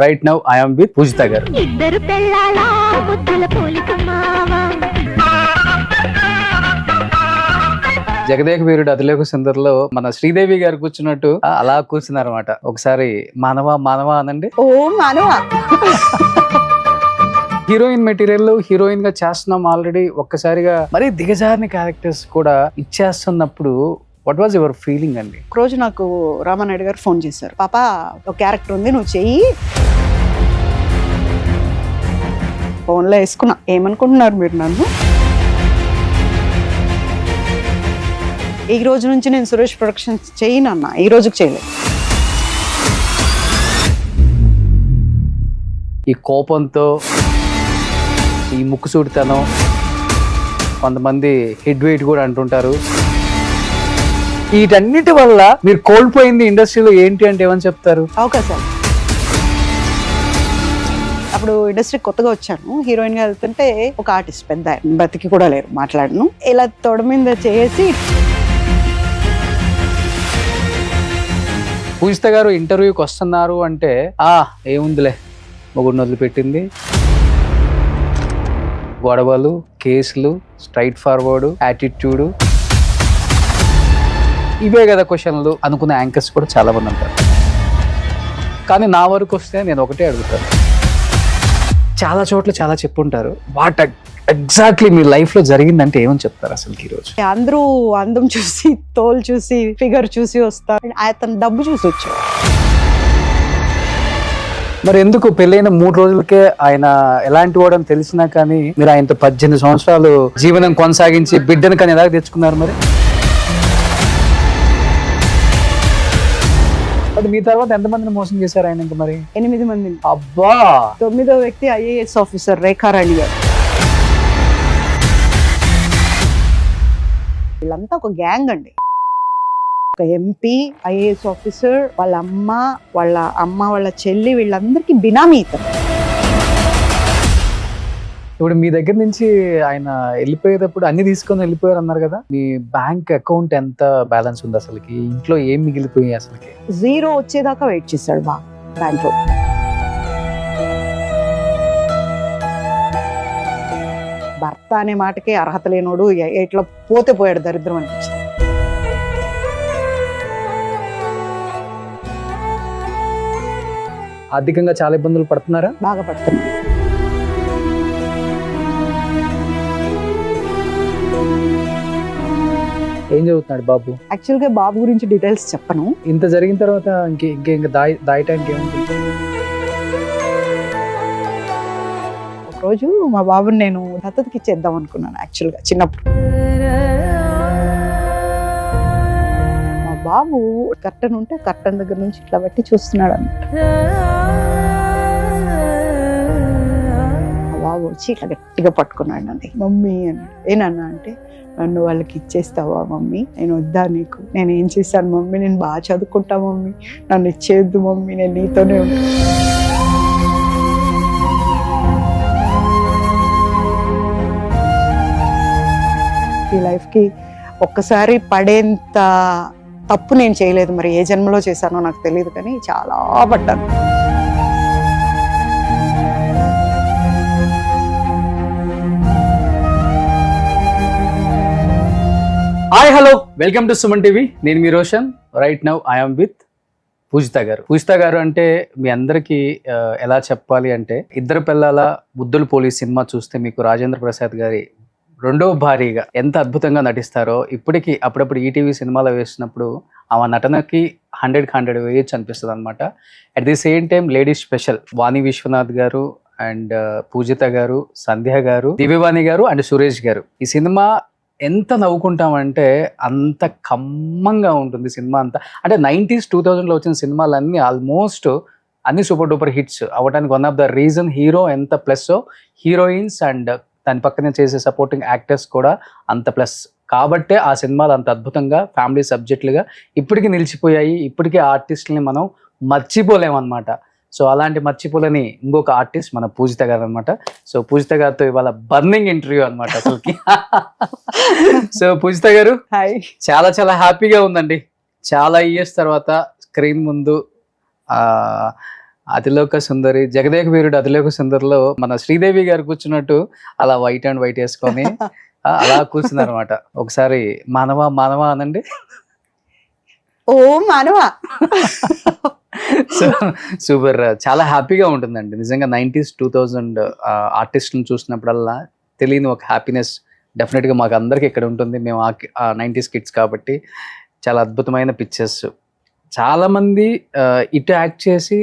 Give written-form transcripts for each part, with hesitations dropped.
Right now I am with Poojitha గారు. ఇద్దరు పెళ్ళాలా ముద్దల పోలిక మావా. జగదేక వీరుడు అతిలోక సుందరిలో మన శ్రీదేవి గారు కూర్చున్నట్టు అలా కూర్చున్నారు అనమాట. ఒకసారి మానవ మానవ అనండి. ఓ మానవ. హీరోయిన్ మెటీరియల్ హీరోయిన్ గా చేస్తున్నాం ఆల్రెడీ. ఒక్కసారిగా మరి దిగజారిన క్యారెక్టర్స్ కూడా ఇచ్చేస్తున్నప్పుడు వాట్ వాజ్ యువర్ ఫీలింగ్ అండి? ఒక రోజు నాకు రామానాయుడు గారు ఫోన్ చేశారు, పాప ఒక క్యారెక్టర్ ఉంది నువ్వు చెయ్యి. ఫోన్లో వేసుకున్నా. ఏమనుకుంటున్నారు మీరు నన్ను? ఈ రోజు నుంచి నేను సురేష్ ప్రొడక్షన్స్ చేయను అన్న. ఈ రోజుకి చేయలేదు. ఈ కోపంతో, ఈ ముక్కుసూటితనం, కొంతమంది హెడ్ వెయిట్ కూడా అంటుంటారు. వీటన్నిటి వల్ల మీరు కోల్పోయింది ఇండస్ట్రీలో ఏంటి అంటే ఏమని చెప్తారు? అవకాశాలు. అప్పుడు ఇండస్ట్రీ కొత్తగా వచ్చాను. హీరోయిన్ గా వెళ్తుంటే ఒక ఆర్టిస్ట్ పెద్ద ఆయన, బతికి కూడా లేరు, మాట్లాడను, ఇలా తొడ మీద చేసి పూజిత గారు ఇంటర్వ్యూకి వస్తున్నారు అంటే ఏముందిలే, మొగుడిని వదిలిపెట్టింది, గొడవలు, కేసులు, స్ట్రైట్ ఫార్వర్డ్ యాటిట్యూడ్, ఇవే కదా క్వశ్చన్లు అనుకునే యాంకర్స్ కూడా చాలా మంది ఉంటారు. కానీ నా వరకు వస్తే నేను ఒకటే అడుగుతాను. చాలా చోట్ల చాలా చెప్పుంటారు, వాట్ ఎగ్జాక్ట్లీ మీ లైఫ్ లో జరిగిందంటే ఏమని చెప్తారు అసలు ఈరోజు? అందరూ అందం చూసి, తోలు చూసి, ఫిగర్ చూసి వస్తారు. అతను డబ్బు చూసి వచ్చాడు. మరి ఎందుకు పెళ్ళైన 3 రోజులకే ఆయన ఎలాంటి వాడని తెలిసినా కానీ మీరు ఆయనతో 18 సంవత్సరాలు జీవనం కొనసాగించి బిడ్డను కానీ ఎలా తెచ్చుకున్నారు? మరి అది మీ తర్వాత ఎంతమందిని మోసం చేశారు ఆయన? ఇంకా మరి 8 మందిని. అబ్బా. 9వ వ్యక్తి IAS ఆఫీసర్ రేఖారాణి గారు. వీళ్ళంతా ఒక గ్యాంగ్ అండి. ఒక MP, IAS ఆఫీసర్, వాళ్ళ అమ్మ, వాళ్ళ చెల్లి, వీళ్ళందరికీ బినామీ ఇతను. ఇప్పుడు మీ దగ్గర నుంచి ఆయన వెళ్ళిపోయేటప్పుడు అన్ని తీసుకొని వెళ్ళిపోయారు అన్నారు కదా, మీ బ్యాంక్ అకౌంట్ ఎంత బ్యాలెన్స్ ఉంది అసలుకి? ఇంట్లో ఏం మిగిలిపోయాయి అసలుకి? 0 వచ్చేదాకా వెయిట్ చేశాడు బా బ్యాంక్ లో. భర్త అనే మాటకే అర్హత లేనోడు ఇట్లా పోతే పోయాడు, దరిద్రం అనిపించింది. ఆర్థికంగా చాలా ఇబ్బందులు పడుతున్నారా? బాగా పడుతున్నాడు. ఏం చదువుతున్నాడు బాబు? యాక్చువల్ గా బాబు గురించి డీటెయిల్స్ చెప్పను. ఇంత జరిగిన తర్వాత ఇంకా దాయటానికి ఏముంటుంది? ఒక రోజు మా బాబుని నేను దత్తతకి ఇచ్చేద్దాం అనుకున్నాను. యాక్చువల్ గా చిన్నప్పుడు మా బాబు కర్టన్ ఉంటే కర్టన్ దగ్గర నుంచి ఇట్లా బట్టి చూస్తున్నాడు అన్నమాట. మా బాబు వచ్చి ఇట్లా గట్టిగా పట్టుకున్నాడు నన్ను. మమ్మీ అన్నాడు. ఏనన్నా అంటే, నన్ను వాళ్ళకి ఇచ్చేస్తావా మమ్మీ? నేను వద్దా నీకు? నేను ఏం చేశాను మమ్మీ? నేను బాగా చదువుకుంటా మమ్మీ, నన్ను ఇచ్చేయద్దు మమ్మీ, నేను నీతోనే ఉంటా. ఈ లైఫ్కి ఒక్కసారి పడేంత తప్పు నేను చేయలేదు. మరి ఏ జన్మలో చేశానో నాకు తెలియదు, కానీ చాలా పడ్డాను. Hi hello, welcome to Suman TV. నేను మీ Roshan. Right now I am with Poojitha గారు. పూజిత గారు అంటే మీ అందరికీ ఎలా చెప్పాలి అంటే, ఇద్దరు పిల్లల ముద్దుల పోలీస్ సినిమా చూస్తే మీకు రాజేంద్ర ప్రసాద్ గారి రెండో భారీగా ఎంత అద్భుతంగా నటిస్తారో ఇప్పటికీ అప్పుడప్పుడు ఈటీవీ సినిమాలో వేసినప్పుడు ఆమె నటనకి 100కి 100 వేయచ్చు అనిపిస్తుంది అనమాట. At the same time ladies special Vani Vishwanath గారు అండ్ పూజిత గారు, సంధ్య గారు, దివ్యవాణి గారు అండ్ సురేష్ గారు. ఈ సినిమా ఎంత నవ్వుకుంటామంటే అంత కమ్మంగా ఉంటుంది సినిమా అంతా. అంటే 90s 2000లో వచ్చిన సినిమాలన్నీ ఆల్మోస్ట్ అన్ని సూపర్ డూపర్ హిట్స్ అవ్వడానికి one of the reason hero ఎంత ప్లస్, హీరోయిన్స్ అండ్ దాని పక్కనే చేసే సపోర్టింగ్ యాక్టర్స్ కూడా అంత ప్లస్. కాబట్టే ఆ సినిమాలు అంత అద్భుతంగా ఫ్యామిలీ సబ్జెక్టులుగా ఇప్పటికీ నిలిచిపోయాయి. ఇప్పటికీ ఆర్టిస్టులని మనం మర్చిపోలేమన్నమాట. సో అలాంటి మర్చిపోలేని ఇంకొక ఆర్టిస్ట్ మన పూజిత గారు అనమాట. సో పూజిత గారితో ఇవాళ బర్నింగ్ ఇంటర్వ్యూ అనమాట అసలుకి. సో పూజిత గారు, హాయ్. చాలా చాలా హ్యాపీగా ఉందండి. చాలా ఇయర్స్ తర్వాత స్క్రీన్ ముందు అతిలోక సుందరి, జగదేక వీరుడు అతిలోక సుందరిలో మన శ్రీదేవి గారు కూర్చున్నట్టు అలా వైట్ అండ్ వైట్ వేసుకొని అలా కూర్చున్నారు అనమాట. ఒకసారి మానవ మానవ అనండి. ఓ మానవా. సో సూపర్, చాలా హ్యాపీగా ఉంటుందండి నిజంగా. 90s 2000 ఆర్టిస్ట్లను చూసినప్పుడల్లా తెలియని ఒక హ్యాపీనెస్ డెఫినెట్గా మాకు అందరికి ఇక్కడ ఉంటుంది. మేము ఆ 90s కిడ్స్ కాబట్టి చాలా అద్భుతమైన పిక్చర్స్. చాలామంది ఇటు యాక్ట్ చేసి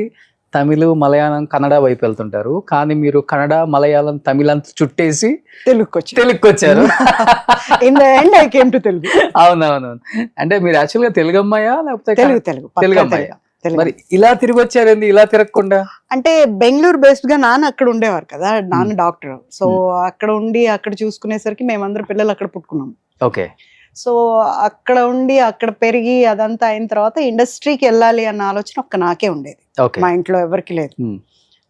తమిళ, మలయాళం, కన్నడ వైపు వెళ్తుంటారు. కానీ మీరు కన్నడ, మలయాళం, తమిళ అంతా చుట్టేసి తెలుగుకి వచ్చారు. In the end I came to Telugu. అవునవునవును. అంటే మీరు యాక్చువల్గా తెలుగు అమ్మాయా లేకపోతే తెలుగు అమ్మాయా? మరి ఇలా తిరిగి వచ్చారండి, ఇలా తిరగకుండా? అంటే బెంగళూరు బేస్డ్ గా నాన్న అక్కడ ఉండేవారు కదా, నాన్న డాక్టర్. సో అక్కడ ఉండి అక్కడ చూసుకునేసరికి మేమందరం పిల్లలు అక్కడ పుట్టుకున్నాం. ఓకే. సో అక్కడ ఉండి అక్కడ పెరిగి అదంతా అయిన తర్వాత ఇండస్ట్రీకి వెళ్ళాలి అన్న ఆలోచన ఒక్క నాకే ఉండేది. మా ఇంట్లో ఎవరికి లేదు.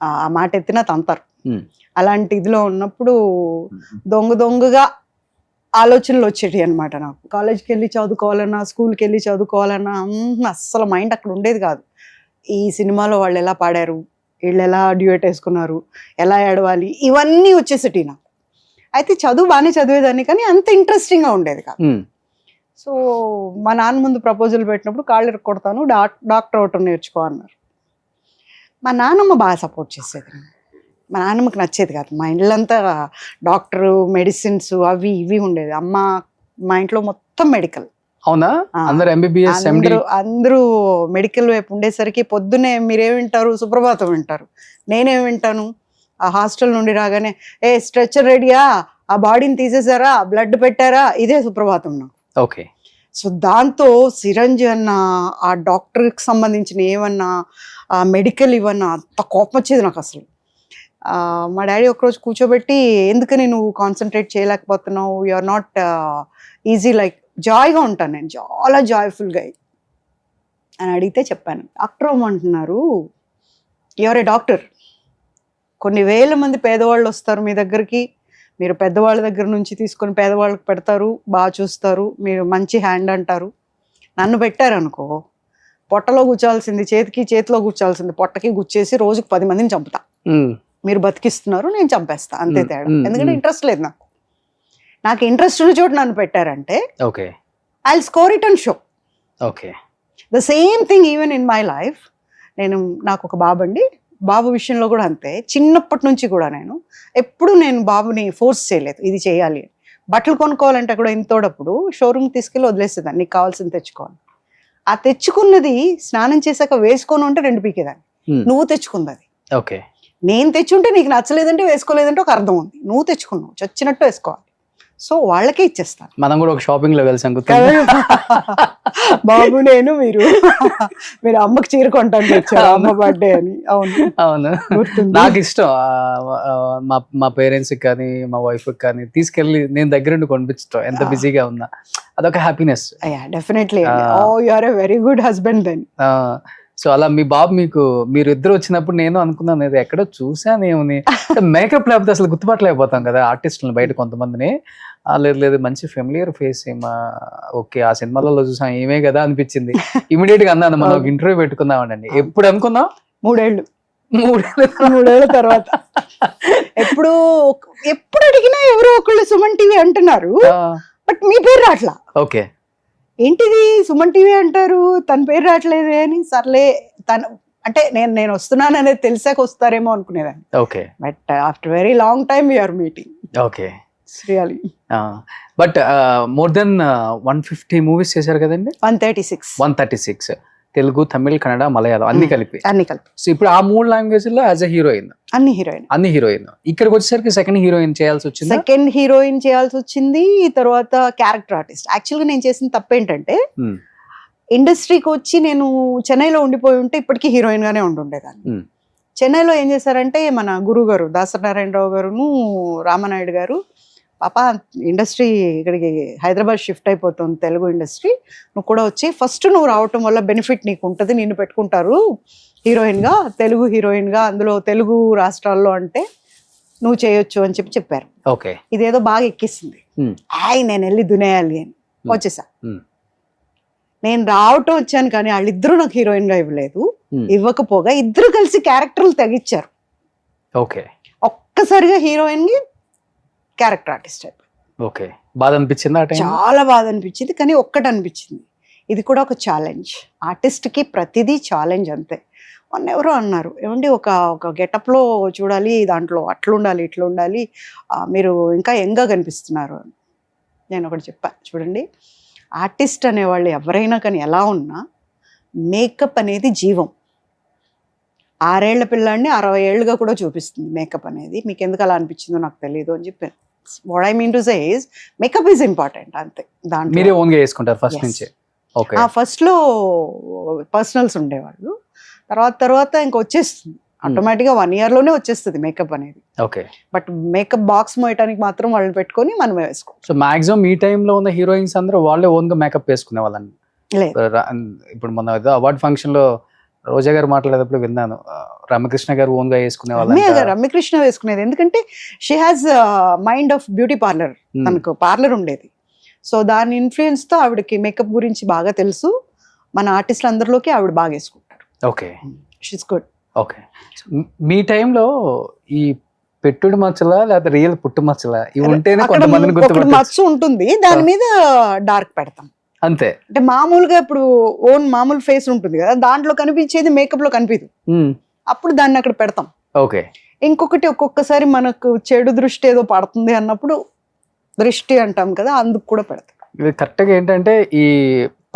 ఆ మాట ఎత్తినా తంతారు. అలాంటి ఇదిలో ఉన్నప్పుడు దొంగగా ఆలోచనలు వచ్చేటి అనమాట నాకు. కాలేజ్కి వెళ్ళి చదువుకోవాలన్నా, స్కూల్కి వెళ్ళి చదువుకోవాలన్నా అస్సలు మైండ్ అక్కడ ఉండేది కాదు. ఈ సినిమాలో వాళ్ళు ఎలా పాడారు, వీళ్ళు ఎలా డ్యూయట్ వేసుకున్నారు, ఎలా ఏడవాలి, ఇవన్నీ వచ్చేసేటి నాకు. అయితే చదువు బాగానే చదివేదాన్ని కానీ అంత ఇంట్రెస్టింగ్గా ఉండేది కాదు. సో మా నాన్న ముందు ప్రపోజల్ పెట్టినప్పుడు కాళ్ళు కొడతాను, డాక్టర్ అవటం నేర్చుకో అన్నారు. మా నాన్నమ్మ బాగా సపోర్ట్ చేసేది. మా నాన్నమ్మకి నచ్చేది కాదు. మా ఇళ్ళంతా డాక్టరు, మెడిసిన్స్ అవి ఇవి ఉండేది. మా ఇంట్లో మొత్తం మెడికల్. అవునా? అందరూ MBBS, MD అందరూ మెడికల్ వైపు ఉండేసరికి పొద్దునే మీరేం వింటారు? సుప్రభాతం వింటారు. నేనేం వింటాను? ఆ హాస్టల్ నుండి రాగానే స్ట్రెచర్ రెడీయా, ఆ బాడీని తీసేసారా, బ్లడ్ పెట్టారా, ఇదే సుప్రభాతం నాకు. ఓకే. సో దాంతో సిరంజ్ అన్న, ఆ డాక్టర్కి సంబంధించిన ఏమన్నా, ఆ మెడికల్ ఇవన్నా అంత కోపం వచ్చేది నాకు అసలు. మా డాడీ ఒకరోజు కూర్చోబెట్టి, ఎందుకని నువ్వు కాన్సన్ట్రేట్ చేయలేకపోతున్నావు, you are not easy like, జాయ్గా ఉంటాను నేను, చాలా జాయ్ఫుల్గా అని అడిగితే చెప్పాను. డాక్టర్ అమ్మంటున్నారు, యు ఆర్ ఏ డాక్టర్, కొన్ని వేల మంది పేదవాళ్ళు వస్తారు మీ దగ్గరికి, మీరు పెద్దవాళ్ళ దగ్గర నుంచి తీసుకొని పేదవాళ్ళకి పెడతారు, బాగా చూస్తారు, మీరు మంచి హ్యాండ్ అంటారు. నన్ను పెట్టారనుకో, పొట్టలో గుచ్చాల్సింది చేతిలో గుచ్చాల్సింది పొట్టకి గుచ్చేసి రోజుకి 10 మందిని చంపుతా. మీరు బతికిస్తున్నారు, నేను చంపేస్తా, అంతే తేడా. ఎందుకంటే ఇంట్రెస్ట్ లేదు నాకు ఇంట్రెస్ట్ ఉన్న చోట నన్ను పెట్టారంటే I will score it and show. The same thing even in my life. నాకు ఒక బాబు విషయంలో కూడా అంతే. చిన్నప్పటి నుంచి కూడా నేను బాబుని ఫోర్స్ చేయలేదు ఇది చేయాలి. బట్టలు కొనుక్కోవాలంటే కూడా ఇంతోడప్పుడు షోరూమ్ తీసుకెళ్ళి వదిలేసేదాన్ని, నీకు కావాల్సింది తెచ్చుకోవాలి. ఆ తెచ్చుకున్నది స్నానం చేశాక వేసుకొని ఉంటే 2 పీకేదాన్ని. నువ్వు తెచ్చుకున్నది, నేను తెచ్చుంటే నీకు నచ్చలేదంటే వేసుకోలేదంటే ఒక అర్థం ఉంది. నువ్వు తెచ్చుకున్నావు, చచ్చినట్టు వేసుకోవాలి. సో వాళ్ళకే ఇచ్చేస్తాను. మనం కూడా ఒక షాపింగ్ లో కలిసాం బాబు నేను, మీరు అమ్మకి చీర కొంటానికి వచ్చారు, అమ్మ బర్త్డే అని. అవును, నాకు ఇష్టం. మా పేరెంట్స్ కి కానీ మా వైఫ్ కి కానీ తీసుకెళ్లి నేను దగ్గరుండి కొనిపించడం, ఎంత బిజీగా ఉన్నా అదొక happiness. Definitely. You are a very good husband then. So అలా మీ బాబు మీరు ఇద్దరు వచ్చినప్పుడు నేను అనుకున్నాను, ఇది ఎక్కడో చూసానేమని. మేకప్ లేకపోతే అసలు గుర్తుపట్టలేకపోతాం కదా ఆర్టిస్టులను బయట కొంతమందిని. లేదు మంచి ఫెమిలియర్ ఫేస్ ఏమా, ఓకే ఆ సినిమాలలో చూసాం ఏమే కదా అనిపించింది. ఇమీడియట్ గా అన్నాను, మనం ఒక ఇంటర్వ్యూ పెట్టుకుందామండి. ఎప్పుడు అనుకున్నాం? 3 ఏళ్ళ తర్వాత. ఎప్పుడు అడిగినా ఎవరో ఒకళ్ళు సుమన్ టీవీ అంటున్నారు, బట్ మీ పేరు రాట్లా. ఓకే, ఏంటిది సుమన్ టీవీ అంటారు, తన పేరు రావట్లేదు అని. సర్లే, అంటే నేను వస్తున్నాను అనేది తెలిసాక వస్తారేమో అనుకునేదాన్ని. Okay, but after very long time we are meeting. Okay, really. But more than 150 movies చేశారు కదండి? 136. తెలుగు, తమిళ్, కన్నడ, మలయాళం అన్ని కలిపి. సో ఇప్పుడు ఆ 3 లాంగ్వేజ్ లో యాజ్ అ హీరోయిన్, అన్ని హీరోయిన్. ఇక్కడికి వచ్చేసరికి సెకండ్ హీరోయిన్ చేయాల్సి వచ్చింది. తర్వాత క్యారెక్టర్ ఆర్టిస్ట్. యాక్చువల్గా నేను చేసిన తప్పేంటంటే, ఇండస్ట్రీకి వచ్చి నేను చెన్నైలో ఉండిపోయి ఉంటే ఇప్పటికీ హీరోయిన్ గానే ఉండుండేదాన్ని. చెన్నైలో ఏం చేశారంటే, మన గురువు గారు దాసనారాయణరావు గారును రామనాయుడు గారు, పాప ఇండస్ట్రీ ఇక్కడికి హైదరాబాద్ షిఫ్ట్ అయిపోతుంది, తెలుగు ఇండస్ట్రీ, నువ్వు కూడా వచ్చి ఫస్ట్ నువ్వు రావటం వల్ల బెనిఫిట్ నీకు ఉంటుంది, నిన్ను పెట్టుకుంటారు హీరోయిన్గా, తెలుగు హీరోయిన్గా, అందులో తెలుగు రాష్ట్రాల్లో అంటే నువ్వు చేయొచ్చు అని చెప్పారు. ఓకే, ఇదేదో బాగా ఎక్కిస్తుంది. నేను వెళ్ళి దునేయాలి అని వచ్చేసా. నేను రావటం వచ్చాను కానీ వాళ్ళిద్దరూ నాకు హీరోయిన్గా ఇవ్వలేదు. ఇవ్వకపోగా ఇద్దరు కలిసి క్యారెక్టర్లు తెగిచ్చారు. ఓకే ఒక్కసారిగా హీరోయిన్ కి క్యారెక్టర్ ఆర్టిస్ట్ అయిపోయింది. ఓకే బాధ అనిపించిందా ఆ టైం? చాలా బాధ అనిపించింది. కానీ ఒక్కటి అనిపించింది, ఇది కూడా ఒక ఛాలెంజ్. ఆర్టిస్ట్ కి ప్రతిదీ ఛాలెంజ్ అంతే. మొన్న ఎవరో అన్నారు, ఏమండి ఒక ఒక గెటప్ లో చూడాలి, దాంట్లో అట్లుండాలి ఇట్లుండాలి, మీరు ఇంకా యంగ్గా కనిపిస్తున్నారు అని. నేను ఒకటి చెప్పా, చూడండి ఆర్టిస్ట్ అనేవాళ్ళు ఎవరైనా కానీ ఎలా ఉన్నా మేకప్ అనేది జీవం. 6 ఏళ్ల పిల్లాడిని 60 ఏళ్ళుగా కూడా చూపిస్తుంది మేకప్ అనేది. మీకు ఎందుకు అలా అనిపించిందో నాకు తెలియదు అని చెప్పాను. What I mean to say is makeup is important అంతే. దాంట్లో మీరే ఓన్ గా చేసుకుంటారు ఫస్ట్ నుంచి? ఓకే. ఫస్ట్ లో పర్సనల్స్ ఉండేవాళ్ళు, తర్వాత ఇంకా వచ్చేస్తుంది ఆటోమేటిక్గా. 1 year లోనే వచ్చేస్తుంది మేకప్ అనేది. ఓకే. బట్ మేకప్ బాక్స్ మోయటానికి మాత్రం వాళ్ళని పెట్టుకొని మనమే వేసుకోవాలి. సో మాక్సిమం ఈ టైంలో ఉన్న హీరోయిన్స్ అందరూ వాళ్ళే ఓన్ గా మేకప్ వేసుకునే వాళ్ళని. లేదు, ఇప్పుడు మన అవార్డ్ ఫంక్షన్ లో రోజా గారు మాట్లాడేటప్పుడు విన్నాను, రమకృష్ణ గారు ఓన్ గా వేసుకునే వాళ్ళు. రమ్యకృష్ణ వేసుకునేది ఎందుకంటే she has mind of beauty parlour. తనకు పార్లర్ ఉండేది. సో దాని ఇన్ఫ్లుయెన్స్ తో ఆవిడకి మేకప్ గురించి బాగా తెలుసు. మన ఆర్టిస్టులు అందరిలోకి ఆవిడ బాగా వేసుకుంటారు. Okay, she's good. ఓకే. మీ టైంలో ఈ పెట్టుడు మచ్చలా లేదా రియల్ పుట్టు మచ్చలా ఇవి ఉంటేనే కొంతమందిని గుర్తుపట్టొచ్చు. మచ్చ ఉంటుంది, దాని మీద డార్క్ పెడతాం అంతే. అంటే మామూలుగా ఇప్పుడు ఓన్ మామూలు ఫేస్ ఉంటుంది కదా, దాంట్లో కనిపించేది మేకప్ లో కనిపించదు, అప్పుడు దాన్ని అక్కడ పెడతాం. ఓకే. ఇంకొకటి, ఒక్కొక్కసారి మనకు చెడు దృష్టి ఏదో పడుతుంది అన్నప్పుడు దృష్టి అంటాం కదా, అందుకు కూడా పెడతాం. ఇది కరెక్ట్ గా ఏంటంటే ఈ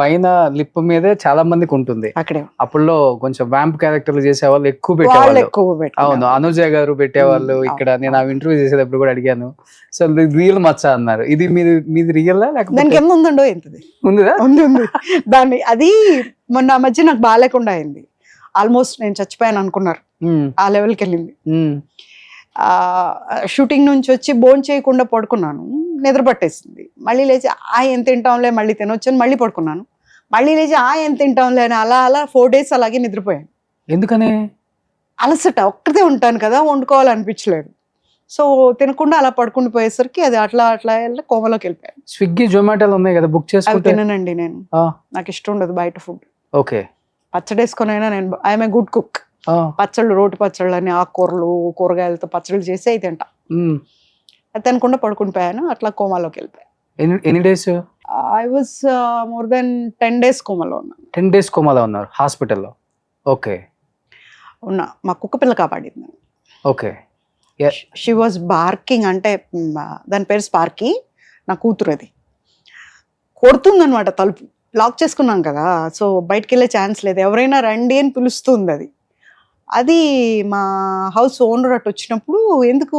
పైన లిప్ మీదే చాలా మందికి ఉంటుంది. అక్కడే అప్పుడులో కొంచెం వ్యాంప్ క్యారెక్టర్లు చేసేవాళ్ళు ఎక్కువ పెట్టేవాళ్ళు. అవును, అనుజ గారు పెట్టేవాళ్ళు. ఇక్కడ నేను ఆ ఇంటర్వ్యూ చేసేటప్పుడు కూడా అడిగాను, సో రియల్ మచ్చ అన్నారు. ఇది మీది రియల్ లేకపోతే దానికి ఎంత ఉందండో? ఎంతది ఉందా? ఉంది. దాన్ని అది మొన్న మధ్య నాకు బాగాలేకుండా అయింది. ఆల్మోస్ట్ నేను చచ్చిపోయాను అనుకున్నారు, ఆ లెవెల్కి వెళ్ళింది. షూటింగ్ నుంచి వచ్చి బోన్ చేయకుండా పడుకున్నాను, నిద్ర పట్టేసింది. మళ్ళీ లేచి ఎంత తింటాంలే మళ్ళీ తినొచ్చని మళ్ళీ పడుకున్నాను. మళ్ళీ లేచి ఎంత తింటాంలే అని అలా 4 days అలాగే నిద్రపోయాను. ఎందుకని? అలసట, ఒక్కటే ఉంటాను కదా, వండుకోవాలనిపించలేదు. సో తినకుండా అలా పడుకుని పోయేసరికి అది అట్లా కోమలోకి వెళ్ళిపోయాను. స్విగ్గీ జొమాటోలు ఉన్నాయి కదా, బుక్ చేసుకుంటే? తిననండి నేను, నాకు ఇష్టం ఉండదు బయట ఫుడ్. ఓకే. పచ్చడి వేసుకునైనా నేను ఐఎమ్ ఏ గుడ్ కుక్. పచ్చళ్ళు, రోటి పచ్చళ్ళు అని ఆకుకూరలు కూరగాయలతో పచ్చళ్ళు చేసి అయితే తింటా. అది తినకుండా పడుకుని పోయాను, అట్లా కోమాలోకి వెళ్ళిపోయాను. ఎన్ని days? I was more than 10 days కోమాలో ఉన్నాను. 10 days కోమాలో ఉన్నారు హాస్పిటల్లో? ఓకే. ఉన్నా, మా కుక్క పిల్ల కాపాడింది. ఓకే. షీ వాజ్ బార్కింగ్, అంటే దాని పేరు స్పార్కీ, నా కూతురు. అది కొడుతుందనమాట తలుపు. లాక్ చేసుకున్నాం కదా, సో బయటకు వెళ్ళే ఛాన్స్ లేదు. ఎవరైనా రండి అని పిలుస్తుంది అది. అది మా హౌస్ ఓనర్ అటు వచ్చినప్పుడు, ఎందుకు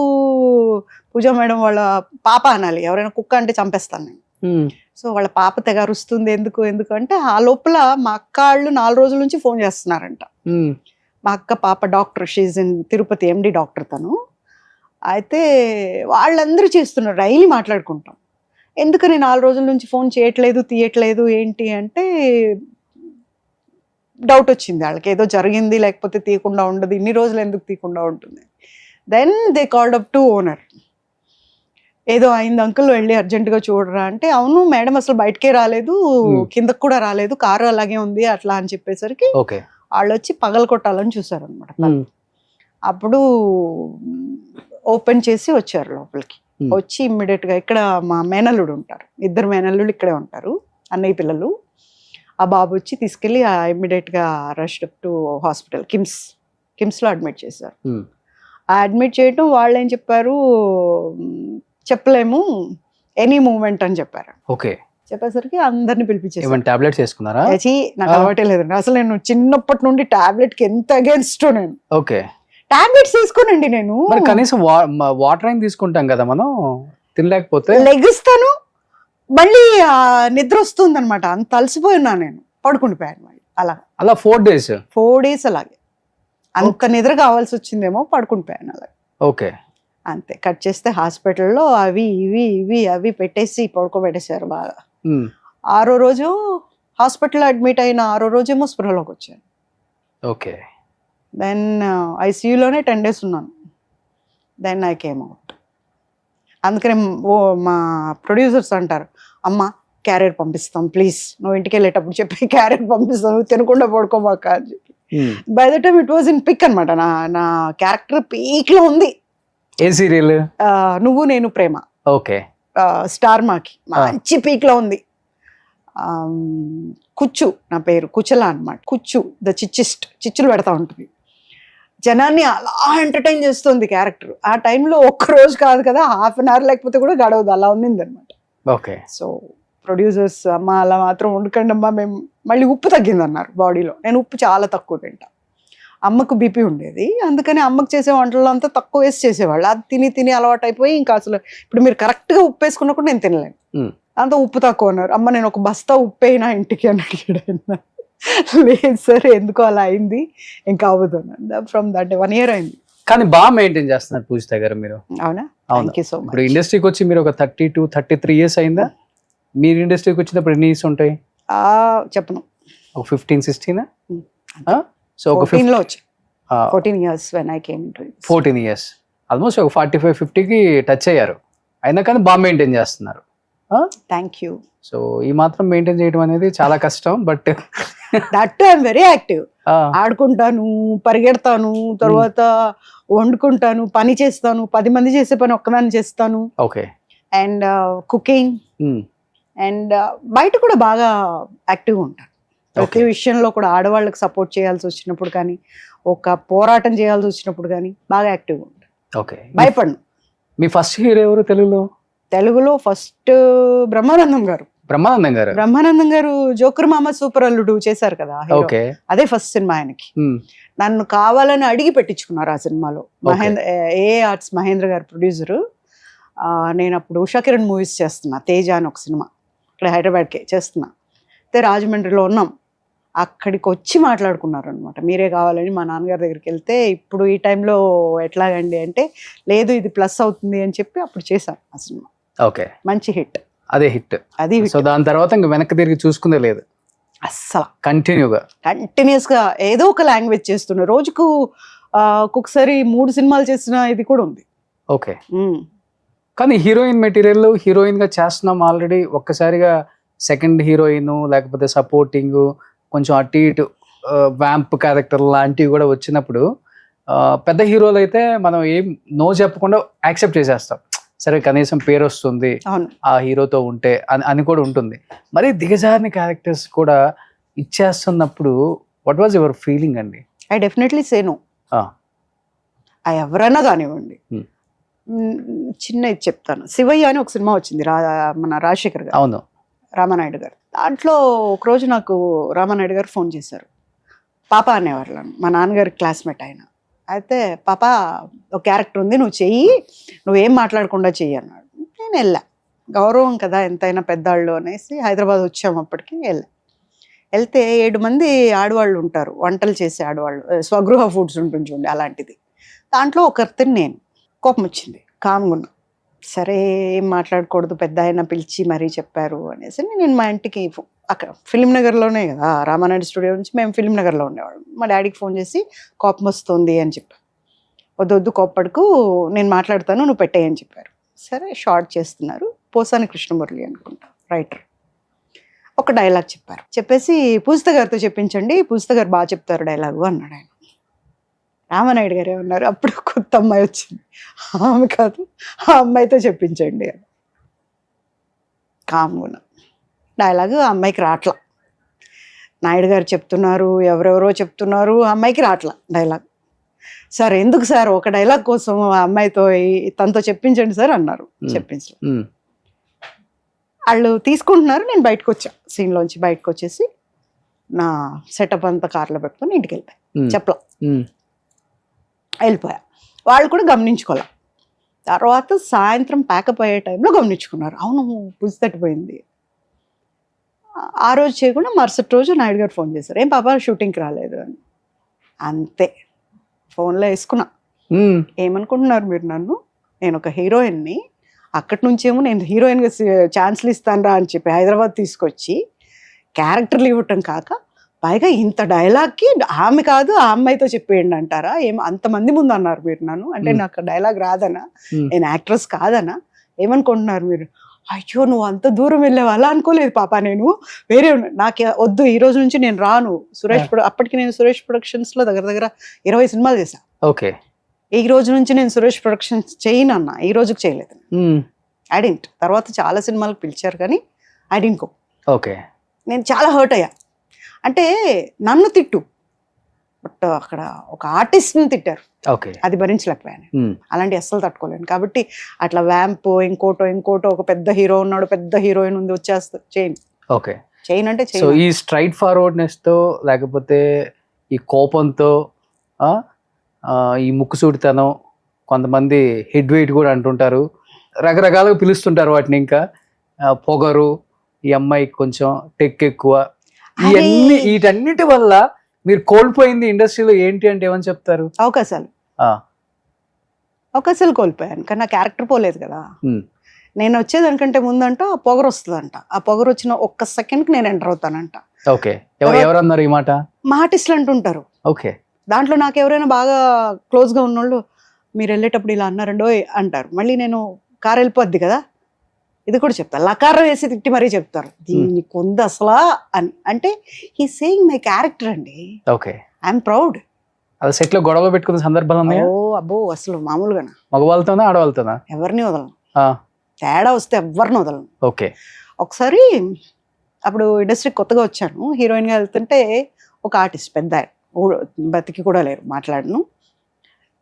పూజా మేడం వాళ్ళ పాప అనాలి, ఎవరైనా కుక్క అంటే చంపేస్తాను నేను. సో వాళ్ళ పాప తెగారుస్తుంది, ఎందుకు అంటే ఆ లోపల మా అక్క వాళ్ళు 4 రోజుల నుంచి ఫోన్ చేస్తున్నారంట. మా అక్క పాప doctor, she's in Tirupati, MD doctor తను. అయితే వాళ్ళందరూ చేస్తున్నారు, డైలీ మాట్లాడుకుంటాం. ఎందుకని 4 రోజుల నుంచి ఫోన్ తీయట్లేదు ఏంటి అంటే డౌట్ వచ్చింది వాళ్ళకి, ఏదో జరిగింది, లేకపోతే తీయకుండా ఉండదు, ఇన్ని రోజులు ఎందుకు తీయకుండా ఉంటుంది. Then they called up to owner, ఏదో అయింది అంకుల్, వెళ్ళి అర్జెంటుగా చూడరా అంటే, అవును మేడం అసలు బయటకే రాలేదు, కిందకు కూడా రాలేదు, కారు అలాగే ఉంది అట్లా అని చెప్పేసరికి వాళ్ళు వచ్చి పగల కొట్టాలని చూసారు అనమాట. అప్పుడు ఓపెన్ చేసి వచ్చారు లోపలికి. వచ్చి ఇమ్మీడియట్ గా, ఇక్కడ మా మేనల్లుడు ఉంటారు, 2 మేనల్లుడు ఇక్కడే ఉంటారు, అన్నయ్య పిల్లలు. ఆ బాబు వచ్చి తీసుకెళ్ళి ఇమ్మీడియట్ గా rushed up to hospital, KIMS లో అడ్మిట్ చేశారు. అడ్మిట్ చేయటం వాళ్ళు ఏం చెప్పారు, చెప్పలేము, ఎనీ మూమెంట్ అని చెప్పారు. ఓకే. చెప్పేసరికి అందరిని పిలిపించేసారు. టాబ్లెట్స్ వేసుకున్నారా? నాకు అలవాటే లేదండి అసలు, నేను చిన్నప్పటి నుండి టాబ్లెట్ కి ఎంత అగేన్స్ట్ నేను. ఓకే. టాబ్లెట్స్ తీసుకోనండి నేను. కనీసం వాటర్ అయినా తీసుకుంటాం కదా మనం, తినలేకపోతే లెగిస్తాను, మళ్ళీ నిద్ర వస్తుంది అనమాట, అంత అలసిపోయినా నేను, పడుకుండిపోయాను మళ్ళీ అలా 4 days అలాగే. అంత నిద్ర కావాల్సి వచ్చిందేమో, పడుకుండిపోయాను అలాగే. ఓకే. అంతే. కట్ చేస్తే హాస్పిటల్లో అవి పెట్టేసి పడుకోబెట్టేశారు బాగా. 6వ రోజు హాస్పిటల్లో అడ్మిట్ అయిన 6వ రోజేమో స్పృహలోకి వచ్చాను. ఓకే. దెన్ ICUలోనే 10 days ఉన్నాను. Then I came out. అందుకనే మా ప్రొడ్యూసర్స్ అంటారు, అమ్మ క్యారియర్ పంపిస్తాం ప్లీజ్, నువ్వు ఇంటికి వెళ్ళేటప్పుడు చెప్పి క్యారియర్ పంపిస్తాం, నువ్వు తినకుండా పడుకోమాక అని చెప్పి. By the time it was in peak అనమాట. నా క్యారెక్టర్ పీక్ లో ఉంది. ఏ సీరియల్? నువ్వు నేను ప్రేమ. ఓకే. స్టార్ మాకి మంచి పీక్ లో ఉంది. కుచ్చు నా పేరు, కుచల అనమాట. కుచ్చు ద చిచ్చులు పెడతా ఉంటుంది. జనాన్ని అలా ఎంటర్టైన్ చేస్తుంది క్యారెక్టర్. ఆ టైంలో ఒక్క రోజు కాదు కదా, హాఫ్ అన్ అవర్ లేకపోతే కూడా గడవదు, అలా ఉన్నింది అనమాట. ఓకే. సో ప్రొడ్యూసర్స్ అమ్మ అలా మాత్రం వండుకండి అమ్మా, మేము మళ్ళీ ఉప్పు తగ్గింది అన్నారు బాడీలో. నేను ఉప్పు చాలా తక్కువ తింటా. అమ్మకు బీపీ ఉండేది, అందుకని అమ్మకు చేసే వంటల్లో అంతా తక్కువ వేసి చేసేవాళ్ళు. అది తిని తిని అలవాటు అయిపోయి ఇంకా అసలు ఇప్పుడు మీరు కరెక్ట్గా ఉప్పు వేసుకున్నా కూడా నేను తినలేను, అంత ఉప్పు తక్కువ అన్నారు. అమ్మ నేను ఒక బస్తా ఉప్పు అయినా ఇంటికి అని అడిగాడు. లేదు సార్ ఎందుకో అలా అయింది, ఇంకా అవ్వదు. ఫ్రమ్ దట్ 1 year అయింది. కానీ బాగా మెయింటైన్ చేస్తున్నారు పూజిత గారు మీరు. అవునా? Thank you so much. ఇప్పుడు ఇండస్ట్రీకి వచ్చి మీరు ఒక 32-33 years అయిందా? మీరు ఇండస్ట్రీకి వచ్చినప్పుడు ఎన్ని ఇయర్స్ ఉంటాయి? చెప్పను, ఒక 15-16. సో ఒక 14 లో వచ్చి 14 years when I came into it. 14 years, almost ఒక 45-50కి టచ్ అయ్యారు. అయినా కానీ బాగా మెయింటైన్ చేస్తున్నారు. Thank you. సో ఈ మాత్రం మెయింటైన్ చేయడం అనేది చాలా కష్టం. But that I'm very active. ఆడుకుంటాను, పరిగెడతాను, తర్వాత వండుకుంటాను, పని చేస్తాను. 10 మంది చేసే పని ఒక్కదాన్ని చేస్తాను. ఓకే. అండ్ కుకింగ్ అండ్ బయట కూడా బాగా యాక్టివ్గా ఉంటాను. ప్రతి విషయంలో కూడా ఆడవాళ్ళకి సపోర్ట్ చేయాల్సి వచ్చినప్పుడు కానీ, ఒక పోరాటం చేయాల్సి వచ్చినప్పుడు కానీ బాగా యాక్టివ్గా ఉంటాను. ఓకే. భయపడను. మీ ఫస్ట్ హీరో ఎవరు తెలుగులో? ఫస్ట్ బ్రహ్మానందం గారు. బ్రహ్మానందం గారు జోకర్ మామ సూపర్ అల్లుడు చేశారు కదా, అదే ఫస్ట్ సినిమా ఆయనకి. నన్ను కావాలని అడిగి పెట్టించుకున్నారు ఆ సినిమాలో. ఏ ఆర్ట్స్ మహేంద్ర గారు ప్రొడ్యూసరు. నేను అప్పుడు ఉషా కిరణ్ మూవీస్ చేస్తున్నా, తేజ అని ఒక సినిమా ఇక్కడ హైదరాబాద్కే చేస్తున్నా. అయితే రాజమండ్రిలో ఉన్నాం, అక్కడికి వచ్చి మాట్లాడుకున్నారు అనమాట. మీరే కావాలని మా నాన్నగారి దగ్గరికి వెళ్తే, ఇప్పుడు ఈ టైంలో ఎట్లాగండి అంటే, లేదు ఇది ప్లస్ అవుతుంది అని చెప్పి అప్పుడు చేశాను ఆ సినిమా. ఓకే. మంచి హిట్. అదే హిట్. అది సో దాని తర్వాత ఇంకా వెనక్కి తిరిగి చూసుకుందే లేదు అస్సలు. కంటిన్యూస్గా ఏదో ఒక లాంగ్వేజ్ చేస్తున్నా. రోజుకు ఒక్కొక్కసారి 3 సినిమాలు చేసిన ఇది కూడా ఉంది. ఓకే. కానీ హీరోయిన్ మెటీరియల్ హీరోయిన్ గా చేస్తున్నాం ఆల్రెడీ. ఒక్కసారిగా సెకండ్ హీరోయిన్ లేకపోతే సపోర్టింగ్ కొంచెం అటు ఇటు వ్యాంప్ క్యారెక్టర్ లాంటివి కూడా వచ్చినప్పుడు పెద్ద హీరోలు అయితే మనం ఏం నో చెప్పకుండా యాక్సెప్ట్ చేసేస్తాం. సరే కనీసం పేరు వస్తుంది ఆ హీరోతో ఉంటే అని కూడా ఉంటుంది. మరి దిగజారిన క్యారెక్టర్స్ కూడా ఇచ్చేస్తున్నప్పుడు వాట్ వాజ్ యువర్ ఫీలింగ్ అండి? I definitely say no. ఎవరైనా కానివ్వండి. చిన్న ఇది చెప్తాను. శివయ్య అని ఒక సినిమా వచ్చింది, మన రాజశేఖర్ గారు. అవును, రామానాయుడు గారు. దాంట్లో ఒకరోజు నాకు రామానాయుడు గారు ఫోన్ చేశారు. పాప అనేవారు, మా నాన్నగారి క్లాస్మేట్ ఆయన. అయితే పాప ఒక క్యారెక్టర్ ఉంది, నువ్వు చెయ్యి, నువ్వేం మాట్లాడకుండా చెయ్యి అన్నాడు. నేను వెళ్ళా, గౌరవం కదా ఎంతైనా పెద్దాళ్ళు అనేసి హైదరాబాద్ వచ్చాము. అప్పటికి వెళ్తే 7 మంది ఆడవాళ్ళు ఉంటారు, వంటలు చేసే ఆడవాళ్ళు, స్వగృహ ఫుడ్స్ ఉంటుంది చూడండి అలాంటిది. దాంట్లో ఒకరిని నేను కోపం వచ్చింది, కామ్గా ఉన్నా. సరే ఏం మాట్లాడకూడదు, పెద్ద ఆయన పిలిచి మరీ చెప్పారు అనేసి నేను మా ఇంటికి అక్కడ ఫిలిం నగర్లోనే కదా, రామానాయుడు స్టూడియో నుంచి మేము ఫిలిం నగర్లో ఉండేవాళ్ళం. మా డాడీకి ఫోన్ చేసి కోపం వస్తుంది అని చెప్పారు. వద్దు కోప్పడుకు, నేను మాట్లాడతాను, నువ్వు పెట్టేయని చెప్పారు. సరే షార్ట్ చేస్తున్నారు, పోసాని కృష్ణమురళి అనుకుంటా రైటర్. ఒక డైలాగ్ చెప్పారు, చెప్పేసి పూజిత గారితో చెప్పించండి, పూజిత గారు బాగా చెప్తారు డైలాగు అన్నాడు ఆయన. రామానాయుడు గారే ఉన్నారు, అప్పుడు కొత్త అమ్మాయి వచ్చింది, ఆమె కాదు ఆ అమ్మాయితో చెప్పించండి అని. కామ్గా డైలాగు ఆ అమ్మాయికి రాట్లా. నాయుడు గారు చెప్తున్నారు, ఎవరెవరో చెప్తున్నారు, ఆ అమ్మాయికి రాట్లా డైలాగ్. సార్ ఎందుకు సార్, ఒక డైలాగ్ కోసం ఆ అమ్మాయితో తనతో చెప్పించండి సార్ అన్నారు. చెప్పించలేదు. వాళ్ళు తీసుకుంటున్నారు, నేను బయటకు వచ్చా, సీన్లోంచి బయటకు వచ్చేసి నా సెటప్ అంతా కార్లో పెట్టుకుని ఇంటికి వెళ్ళిపోయా. చెప్పలా, వెళ్ళిపోయా. వాళ్ళు కూడా గమనించుకోలే. తర్వాత సాయంత్రం ప్యాకప్ అయ్యే టైంలో గమనించుకున్నారు, అవును పుసి తట్టిపోయింది. ఆ రోజు చేయకుండా మరుసటి రోజు నాయుడు గారు ఫోన్ చేశారు, ఏం పాప షూటింగ్కి రాలేదు అని. అంతే, ఫోన్లో వేసుకున్నా. ఏమనుకుంటున్నారు మీరు నన్ను, నేను ఒక హీరోయిన్ని, అక్కడి నుంచేమో నేను హీరోయిన్గా ఛాన్స్లు ఇస్తాను రా అని చెప్పి హైదరాబాద్ తీసుకొచ్చి క్యారెక్టర్లు ఇవ్వటం కాక పైగా ఇంత డైలాగ్కి ఆమె కాదు ఆ అమ్మాయితో చెప్పేయండి అంటారా? అంతమంది ముందు అన్నారు మీరు నన్ను, అంటే నాకు డైలాగ్ రాదనా, నేను యాక్ట్రెస్ కాదనా, ఏమనుకుంటున్నారు మీరు? అయ్యో నువ్వు అంత దూరం వెళ్ళావు, అలా అనుకోలేదు పాప, నేను వేరే నాకు వద్దు, ఈ రోజు నుంచి నేను రాను సురేష్ అప్పటికి నేను సురేష్ ప్రొడక్షన్స్ లో దగ్గర దగ్గర 20 సినిమాలు చేశాను. ఓకే. ఈ రోజు నుంచి నేను సురేష్ ప్రొడక్షన్స్ చేయను అన్న, ఈ రోజుకి చేయలేదు. ఐడెంట్ తర్వాత చాలా సినిమాలకు పిలిచారు కానీ ఐడెంట్. ఓకే. నేను చాలా హర్ట్ అయ్యా. అంటే నన్ను తిట్టు, బట్ అక్కడ ఒక ఆర్టిస్ట్ని తిట్టారు, ఓకే, అది భరించలేకపోయాను. అలాంటి అస్సలు తట్టుకోలేను. కాబట్టి అట్లా వ్యాంప్ ఇంకోటో ఒక పెద్ద హీరో ఉన్నాడు, పెద్ద హీరోయిన్ ఉంది, వచ్చేస్తా చేయను. ఓకే. చేయను అంటే సో ఈ స్ట్రైట్ ఫార్వర్డ్నెస్ తో లేకపోతే ఈ కోపంతో ఈ ముక్కుసూడితనం, కొంతమంది హెడ్ వెయిట్ కూడా అంటుంటారు, రకరకాలుగా పిలుస్తుంటారు వాటిని, ఇంకా పొగరు, ఈ అమ్మాయికి కొంచెం టెక్ ఎక్కువ, ఇవన్నీ వీటన్నిటి వల్ల మీరు కోల్పోయింది ఇండస్ట్రీలో ఏంటి అంటే ఏమని చెప్తారు? అవకాశాలు కోల్పోయాను, కానీ నా క్యారెక్టర్ పోలేదు కదా. నేను వచ్చేదానికంటే ముందంట ఆ పొగరు వస్తుందంట, ఆ పొగరు వచ్చిన ఒక్క సెకండ్కి నేను ఎంటర్ అవుతానంట. ఓకే. ఎవరన్నారు ఈ మాట? మా ఆర్టిస్టులు అంటుంటారు. ఓకే. దాంట్లో నాకు ఎవరైనా బాగా క్లోజ్గా ఉన్నోళ్ళు మీరు వెళ్ళేటప్పుడు ఇలా అన్నారండో అంటారు. మళ్ళీ నేను కారు వెళ్ళిపోద్ది కదా, ఇది కూడా చెప్తాను, లకారం వేసి తిట్టి మరీ చెప్తారు, దీన్ని కొంద అసలా అని. అంటే హీ సేయింగ్ మై క్యారెక్టర్ అండి. ఓకే. I'm proud. అది సెట్ లో గొడవ పెట్టుకున్న సందర్భాలు ఉన్నాయా? అబ్బో అసలు మామూలుగా మగవాళ్ళతోనా ఆడవాళ్ళతోనా? ఎవరిని వదలను, తేడా వస్తే ఎవరిని వదలను. ఓకే. ఒకసారి అప్పుడు ఇండస్ట్రీకి కొత్తగా వచ్చాను, హీరోయిన్గా వెళ్తుంటే ఒక ఆర్టిస్ట్ పెద్ద బతికి కూడా లేరు, మాట్లాడను,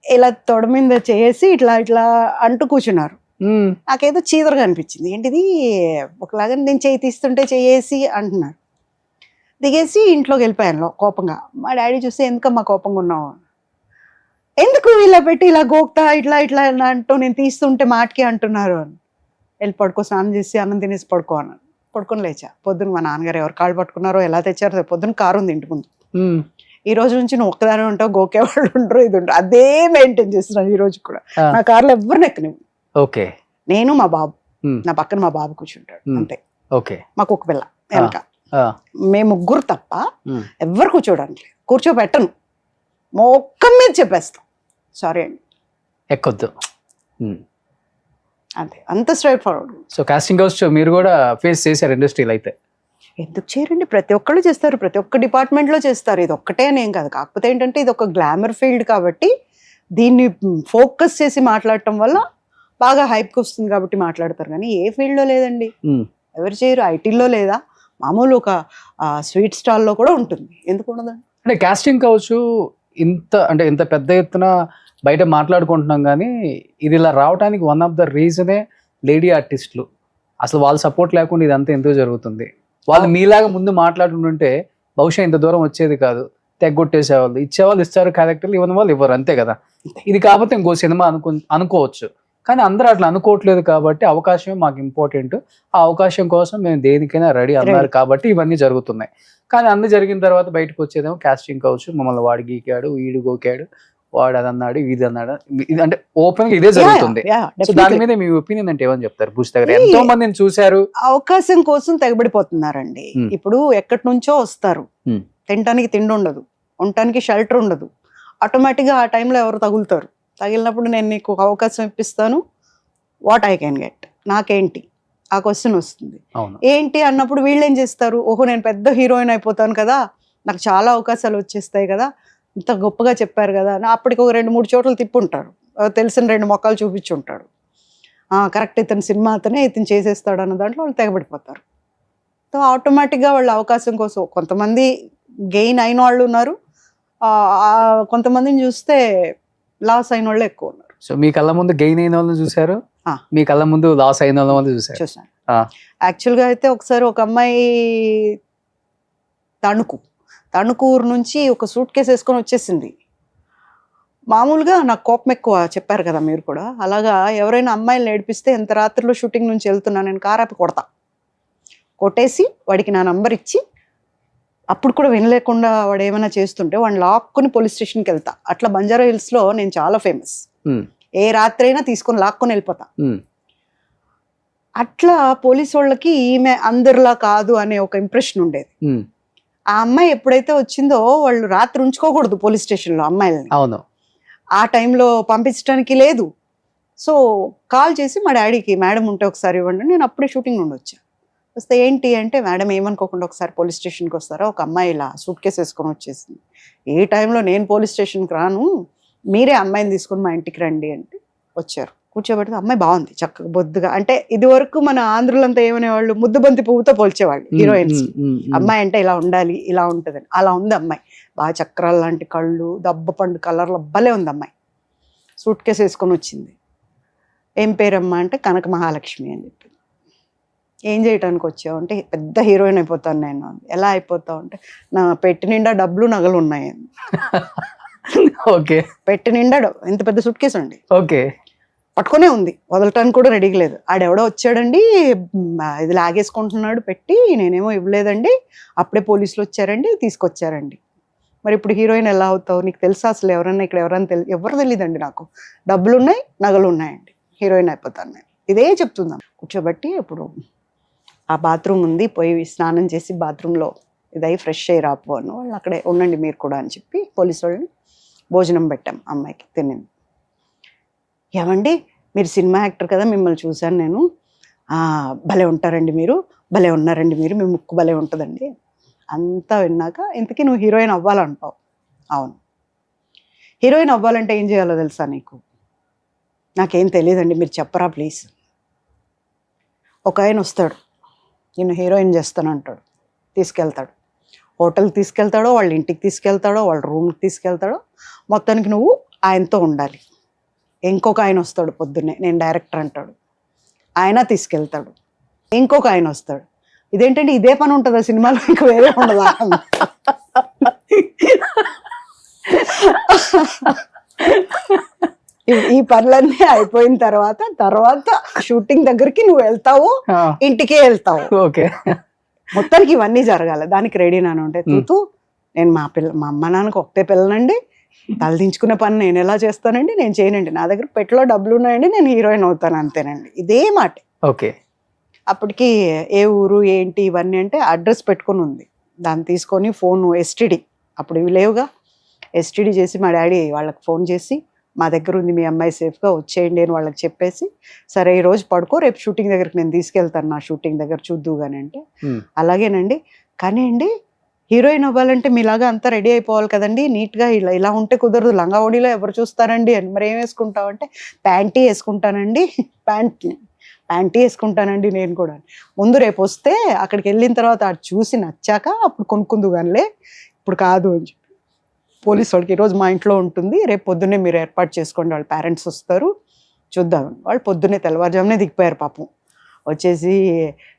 ఇలా తొడ మీద చేసి ఇట్లా ఇట్లా అంటూ కూర్చున్నారు. నాకేదో చీదరగా అనిపించింది, ఏంటిది ఒకలాగా నేను చేయి తీస్తుంటే చేసి అంటున్నారు. దిగేసి ఇంట్లోకి వెళ్ళిపోయాను కోపంగా. మా డాడీ చూస్తే ఎందుకమ్మా కోపంగా ఉన్నావు, ఎందుకు ఇలా పెట్టి ఇలా గోక్తా ఇట్లా ఇట్లా అంటూ నేను తీస్తుంటే మాటకి అంటున్నారు అని. వెళ్ళి పడుకో, స్నానం చేసి అన్నం తినేసి పడుకో అన్నాను. పడుకొని లేచా. పొద్దున్న మా నాన్నగారు ఎవరు కాళ్ళు పట్టుకున్నారో ఎలా తెచ్చారో, పొద్దున్న కారు ఉంది ఇంటి ముందు, ఈ రోజు నుంచి నువ్వు ఒక్కదాని ఉంటావు, గోకేవాళ్ళు ఉండరు, ఇది ఉండరు, అదే మెయింటైన్ చేస్తున్నాను ఈ రోజు కూడా. నా కార్లో ఎవరిని ఎక్కనివ్వు. ఓకే. నేను మా బాబు, నా పక్కన మా బాబు కూర్చుంటాడు అంతే. ఓకే. మాకు ఒక పిల్ల వెనక, మేము ముగ్గురు తప్ప ఎవరు కూర్చోడానికి లేదు. కూర్చోబెట్టను, మొక్కం మీద చెప్పేస్తాం సారీ అండి, ఎక్కొద్దు, అంతే, అంత straight forward. So casting house మీరు కూడా ఫేస్ చేశారు ఇండస్ట్రీలో అయితే? ఎందుకు చేయరండి, ప్రతి ఒక్కళ్ళు చేస్తారు, ప్రతి ఒక్క డిపార్ట్మెంట్లో చేస్తారు, ఇది ఒక్కటే అనేం కాదు. కాకపోతే ఏంటంటే ఇది ఒక గ్లామర్ ఫీల్డ్ కాబట్టి దీన్ని ఫోకస్ చేసి మాట్లాడటం వల్ల బాగా హైప్కి వస్తుంది కాబట్టి మాట్లాడతారు, కానీ ఏ ఫీల్డ్లో లేదండి, ఎవరు చేయరు. ఐటీలో లేదా, మామూలు ఒక స్వీట్ స్టాల్లో కూడా ఉంటుంది, ఎందుకు ఉండదండి? అంటే కాస్టింగ్ హౌస్ ఇంత పెద్ద ఎత్తున బయట మాట్లాడుకుంటున్నాం, కానీ ఇది ఇలా రావడానికి వన్ ఆఫ్ ద రీజనే లేడీ ఆర్టిస్టులు. అసలు వాళ్ళ సపోర్ట్ లేకుండా ఇదంతా ఎందుకు జరుగుతుంది? వాళ్ళు మీలాగా ముందు మాట్లాడుతుంటే బహుశా ఇంత దూరం వచ్చేది కాదు, తెగ్గొట్టేసేవాళ్ళు, ఇచ్చేవాళ్ళు ఇస్తారు క్యారెక్టర్లు, ఇవ్వని వాళ్ళు ఇవ్వరు, అంతే కదా. ఇది కాకపోతే ఇంకో సినిమా అనుకోవచ్చు, కానీ అందరూ అట్లా అనుకోవట్లేదు కాబట్టి అవకాశమే మాకు ఇంపార్టెంట్, ఆ అవకాశం కోసం మేము దేనికైనా రెడీ అన్నారు కాబట్టి ఇవన్నీ జరుగుతున్నాయి. కానీ అన్ని జరిగిన తర్వాత బయటకు వచ్చేదేమో కాస్టింగ్ కావచ్చు, మమ్మల్ని వాడు గీకాడు, వీడు గోకాడు, వాడు అది అన్నాడు, ఇది అన్నాడు, ఇది అంటే ఓపెన్ గా ఇదే జరుగుతుంది. సో దాని మీద మీ ఒపీనియన్ అంటే ఏమని చెప్తారు? పూజిత గారు ఎంతో మందిని చూశారు, అవకాశం కోసం తెగబడిపోతున్నారండి. ఇప్పుడు ఎక్కడి నుంచో వస్తారు, తినడానికి తిండి ఉండదు, ఉండటానికి షెల్టర్ ఉండదు, ఆటోమేటిక్గా ఆ టైంలో ఎవరు తగులుతారు. తగిలినప్పుడు నేను నీకు ఒక అవకాశం ఇప్పిస్తాను, వాట్ ఐ కెన్ గెట్, నాకేంటి ఆ క్వశ్చన్ వస్తుంది. ఏంటి అన్నప్పుడు వీళ్ళు ఏం చేస్తారు, ఓహో నేను పెద్ద హీరోయిన్ అయిపోతాను కదా, నాకు చాలా అవకాశాలు వచ్చేస్తాయి కదా, ఇంత గొప్పగా చెప్పారు కదా అని అప్పటికి ఒక 2-3 చోట్ల తిప్పుంటారు, తెలిసిన 2 మొక్కలు చూపించుంటాడు, కరెక్ట్ ఇతని సినిమా అతనే ఇతను చేసేస్తాడు అన్న దాంట్లో వాళ్ళు తెగబడిపోతారు. సో ఆటోమేటిక్గా వాళ్ళు అవకాశం కోసం కొంతమంది గెయిన్ అయిన వాళ్ళు ఉన్నారు, కొంతమందిని చూస్తే లాస్ అయిన వాళ్ళు ఎక్కువ ఉన్నారు. సో మీ కళ్ళ ముందు గెయిన్ అయిన వాళ్ళని చూసారు, మీ కళ్ళ ముందు లాస్ అయిన వాళ్ళని చూసాను. యాక్చువల్గా అయితే ఒకసారి ఒక అమ్మాయి తణుకూరు నుంచి ఒక సూట్ కేసు వేసుకొని వచ్చేసింది. మామూలుగా నాకు కోపం ఎక్కువ, చెప్పారు కదా మీరు కూడా, అలాగా ఎవరైనా అమ్మాయిలు ఏడిపిస్తే ఎంత రాత్రిలో షూటింగ్ నుంచి వెళ్తున్నా నేను కారాపి కొట్టేసి వాడికి నా నంబర్ ఇచ్చి, అప్పుడు కూడా వినలేకుండా వాడు ఏమైనా చేస్తుంటే వాడిని లాక్కుని పోలీస్ స్టేషన్కి వెళ్తా. అట్లా బంజారా హిల్స్లో నేను చాలా ఫేమస్, ఏ రాత్రి అయినా తీసుకొని లాక్కొని వెళ్ళిపోతా. అట్లా పోలీసు వాళ్ళకి ఈమె అందరిలా కాదు అనే ఒక ఇంప్రెషన్ ఉండేది. ఆ అమ్మాయి ఎప్పుడైతే వచ్చిందో వాళ్ళు రాత్రి ఉంచుకోకూడదు పోలీస్ స్టేషన్లో అమ్మాయిలని, అవును, ఆ టైంలో పంపించడానికి లేదు. సో కాల్ చేసి మా డాడీకి మేడం ఉంటే ఒకసారి ఇవ్వండి, నేను అప్పుడే షూటింగ్ నుండి వచ్చాను. వస్తే ఏంటి అంటే, మేడం ఏమనుకోకుండా ఒకసారి పోలీస్ స్టేషన్కి వస్తారా, ఒక అమ్మాయి ఇలా సూట్ కేసు వేసుకొని వచ్చేసింది. ఏ టైంలో నేను పోలీస్ స్టేషన్కి రాను, మీరే అమ్మాయిని తీసుకొని మా ఇంటికి రండి అంటే వచ్చారు. కూర్చోబెడితే అమ్మాయి బాగుంది, చక్కగా బొద్దుగా. అంటే ఇది వరకు మన ఆంధ్రులంతా ఏమనేవాళ్ళు, ముద్దుబంతి పువ్వుతో పోల్చేవాళ్ళు హీరోయిన్స్. అమ్మాయి అంటే ఇలా ఉండాలి, ఇలా ఉంటుందని. అలా ఉంది అమ్మాయి. బాగా చక్రాల లాంటి కళ్ళు, దబ్బ పండు కలర్లో భలే ఉంది అమ్మాయి. సూట్ కేసు వేసుకొని వచ్చింది. ఏం పేరమ్మా అంటే కనక మహాలక్ష్మి అని చెప్పి. ఏం చేయడానికి వచ్చావు అంటే, పెద్ద హీరోయిన్ అయిపోతాను నేను. ఎలా అయిపోతావు అంటే, నా పెట్టి నిండా డబ్బులు నగలు ఉన్నాయి. ఓకే. పెట్టి నిండా ఎంత పెద్ద సూట్ కేసు అండి, ఓకే, పట్టుకునే ఉంది, వదలటానికి కూడా రెడీగా లేదు. ఆడెవడో వచ్చాడండి, ఇది లాగేసుకుంటున్నాడు పెట్టి, నేనేమో ఇవ్వలేదండి, అప్పుడే పోలీసులు వచ్చారండి, తీసుకొచ్చారండి. మరి ఇప్పుడు హీరోయిన్ ఎలా అవుతావు, నీకు తెలుసా అసలు ఎవరన్నా ఇక్కడ ఎవరన్నా ఎవరు తెలియదండి నాకు, డబ్బులు ఉన్నాయి నగలు ఉన్నాయండి, హీరోయిన్ అయిపోతాను నేను. ఇదే చెప్తుందాం. కూర్చోబెట్టి ఇప్పుడు ఆ బాత్రూమ్ ఉంది, పోయి స్నానం చేసి బాత్రూంలో ఇదై ఫ్రెష్ అయ్యి రాపు అను, వాళ్ళు అక్కడే ఉండండి మీరు కూడా అని చెప్పి పోలీసు వాళ్ళని భోజనం పెట్టాం. అమ్మాయికి తినింది. ఏమండి మీరు సినిమా యాక్టర్ కదా, మిమ్మల్ని చూశాను నేను, భలే ఉంటారండి మీరు, భలే ఉన్నారండి మీరు, మీ ముక్కు భలే ఉంటుందండి. అంతా విన్నాక, ఇంతకీ నువ్వు హీరోయిన్ అవ్వాలంటావు. అవును. హీరోయిన్ అవ్వాలంటే ఏం చేయాలో తెలుసా నీకు? నాకేం తెలియదండి, మీరు చెప్పరా ప్లీజ్. ఒక ఆయన వస్తాడు, నేను హీరోయిన్ చేస్తాను అంటాడు, తీసుకెళ్తాడు. హోటల్కి తీసుకెళ్తాడో, వాళ్ళ ఇంటికి తీసుకెళ్తాడో, వాళ్ళ రూమ్కి తీసుకెళ్తాడో, మొత్తానికి నువ్వు ఆయనతో ఉండాలి. ఇంకొక ఆయన వస్తాడు పొద్దున్నే, నేను డైరెక్టర్ అంటాడు, ఆయన తీసుకెళ్తాడు. ఇంకొక ఆయన వస్తాడు, ఇదేంటంటే ఇదే పని ఉంటుందా సినిమాలో, ఇంక వేరే ఉండదా? ఈ పనులన్నీ అయిపోయిన తర్వాత షూటింగ్ దగ్గరికి నువ్వు వెళ్తావు, ఇంటికే వెళ్తావు. ఓకే. మొత్తానికి ఇవన్నీ జరగాలి. దానికి రెడీ నాను అంటే, తూతూ నేను మా అమ్మ నాన్నకి ఒకటే పిల్లనండి, తలదించుకునే పని నేను ఎలా చేస్తానండి, నేను చేయనండి, నా దగ్గర పెట్టులో డబ్బులు ఉన్నాయండి, నేను హీరోయిన్ అవుతాను అంతేనండి. ఇదే మాట. ఓకే. అప్పటికి ఏ ఊరు ఏంటి ఇవన్నీ అంటే అడ్రస్ పెట్టుకుని ఉంది. దాన్ని తీసుకొని ఫోన్ ఎస్టీడీ, అప్పుడు ఇవి లేవుగా, ఎస్టీడీ చేసి మా డాడీ వాళ్ళకి ఫోన్ చేసి, మా దగ్గర ఉంది మీ అమ్మాయి సేఫ్గా వచ్చేయండి అని వాళ్ళకి చెప్పేసి, సరే ఈ రోజు పడుకో, రేపు షూటింగ్ దగ్గరికి నేను తీసుకెళ్తాను, నా షూటింగ్ దగ్గర చూద్దు కానీ అంటే, అలాగేనండి, కానీ అండి హీరోయిన్ అవ్వాలంటే మీలాగా అంతా రెడీ అయిపోవాలి కదండి, నీట్గా ఇలా ఉంటే కుదరదు, లంగా ఓడిలో ఎవరు చూస్తారండి అని. మరి ఏం వేసుకుంటావు అంటే, ప్యాంటీ వేసుకుంటానండి, ప్యాంటీ వేసుకుంటానండి నేను కూడా. ముందు రేపు వస్తే అక్కడికి వెళ్ళిన తర్వాత అది చూసి నచ్చాక అప్పుడు కొనుక్కుందు కానిలే, ఇప్పుడు కాదు అని చెప్పి పోలీసు వాళ్ళకి, ఈరోజు మా ఇంట్లో ఉంటుంది, రేపు పొద్దున్నే మీరు ఏర్పాటు చేసుకోండి, వాళ్ళ పేరెంట్స్ వస్తారు చూద్దాం. వాళ్ళు పొద్దున్నే తెల్లవారుజామునే దిగిపోయారు పాపం. వచ్చేసి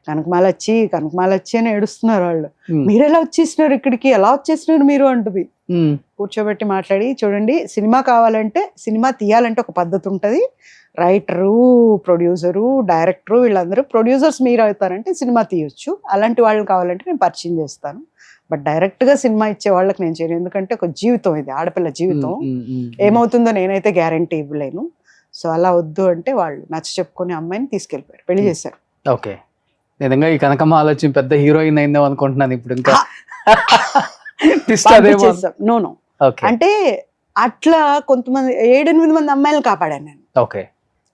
కనకమాల వచ్చి అని ఏడుస్తున్నారు వాళ్ళు. మీరు ఎలా వచ్చేసినారు ఇక్కడికి, ఎలా వచ్చేసినారు మీరు అంటుంది. కూర్చోబెట్టి మాట్లాడి, చూడండి సినిమా కావాలంటే, సినిమా తీయాలంటే ఒక పద్ధతి ఉంటుంది, రైటరు, ప్రొడ్యూసరు, డైరెక్టరు, వీళ్ళందరూ ప్రొడ్యూసర్స్ మీరు అవుతారంటే సినిమా తీయొచ్చు, అలాంటి వాళ్ళని కావాలంటే నేను పరిచయం చేస్తాను, బట్ డైరెక్ట్గా సినిమా ఇచ్చే వాళ్ళకి నేను చేయను, ఎందుకంటే ఒక జీవితం ఇది, ఆడపిల్ల జీవితం, ఏమవుతుందో నేనైతే గ్యారంటీ ఇవ్వలేను. సో అలా వద్దు అంటే వాళ్ళు నచ్చ చెప్పుకొని అమ్మాయిని తీసుకెళ్ళిపోయారు, పెళ్లి చేశారు. ఓకే. నిజంగా ఈ కనకమ్మ ఆలోచన పెద్ద హీరోయిన్ అయిందేమో అనుకుంటున్నాను ఇప్పుడు. ఇంకా నో అంటే అట్లా కొంతమంది 7-8 మంది అమ్మాయిలు కాపాడాను నేను. ఓకే.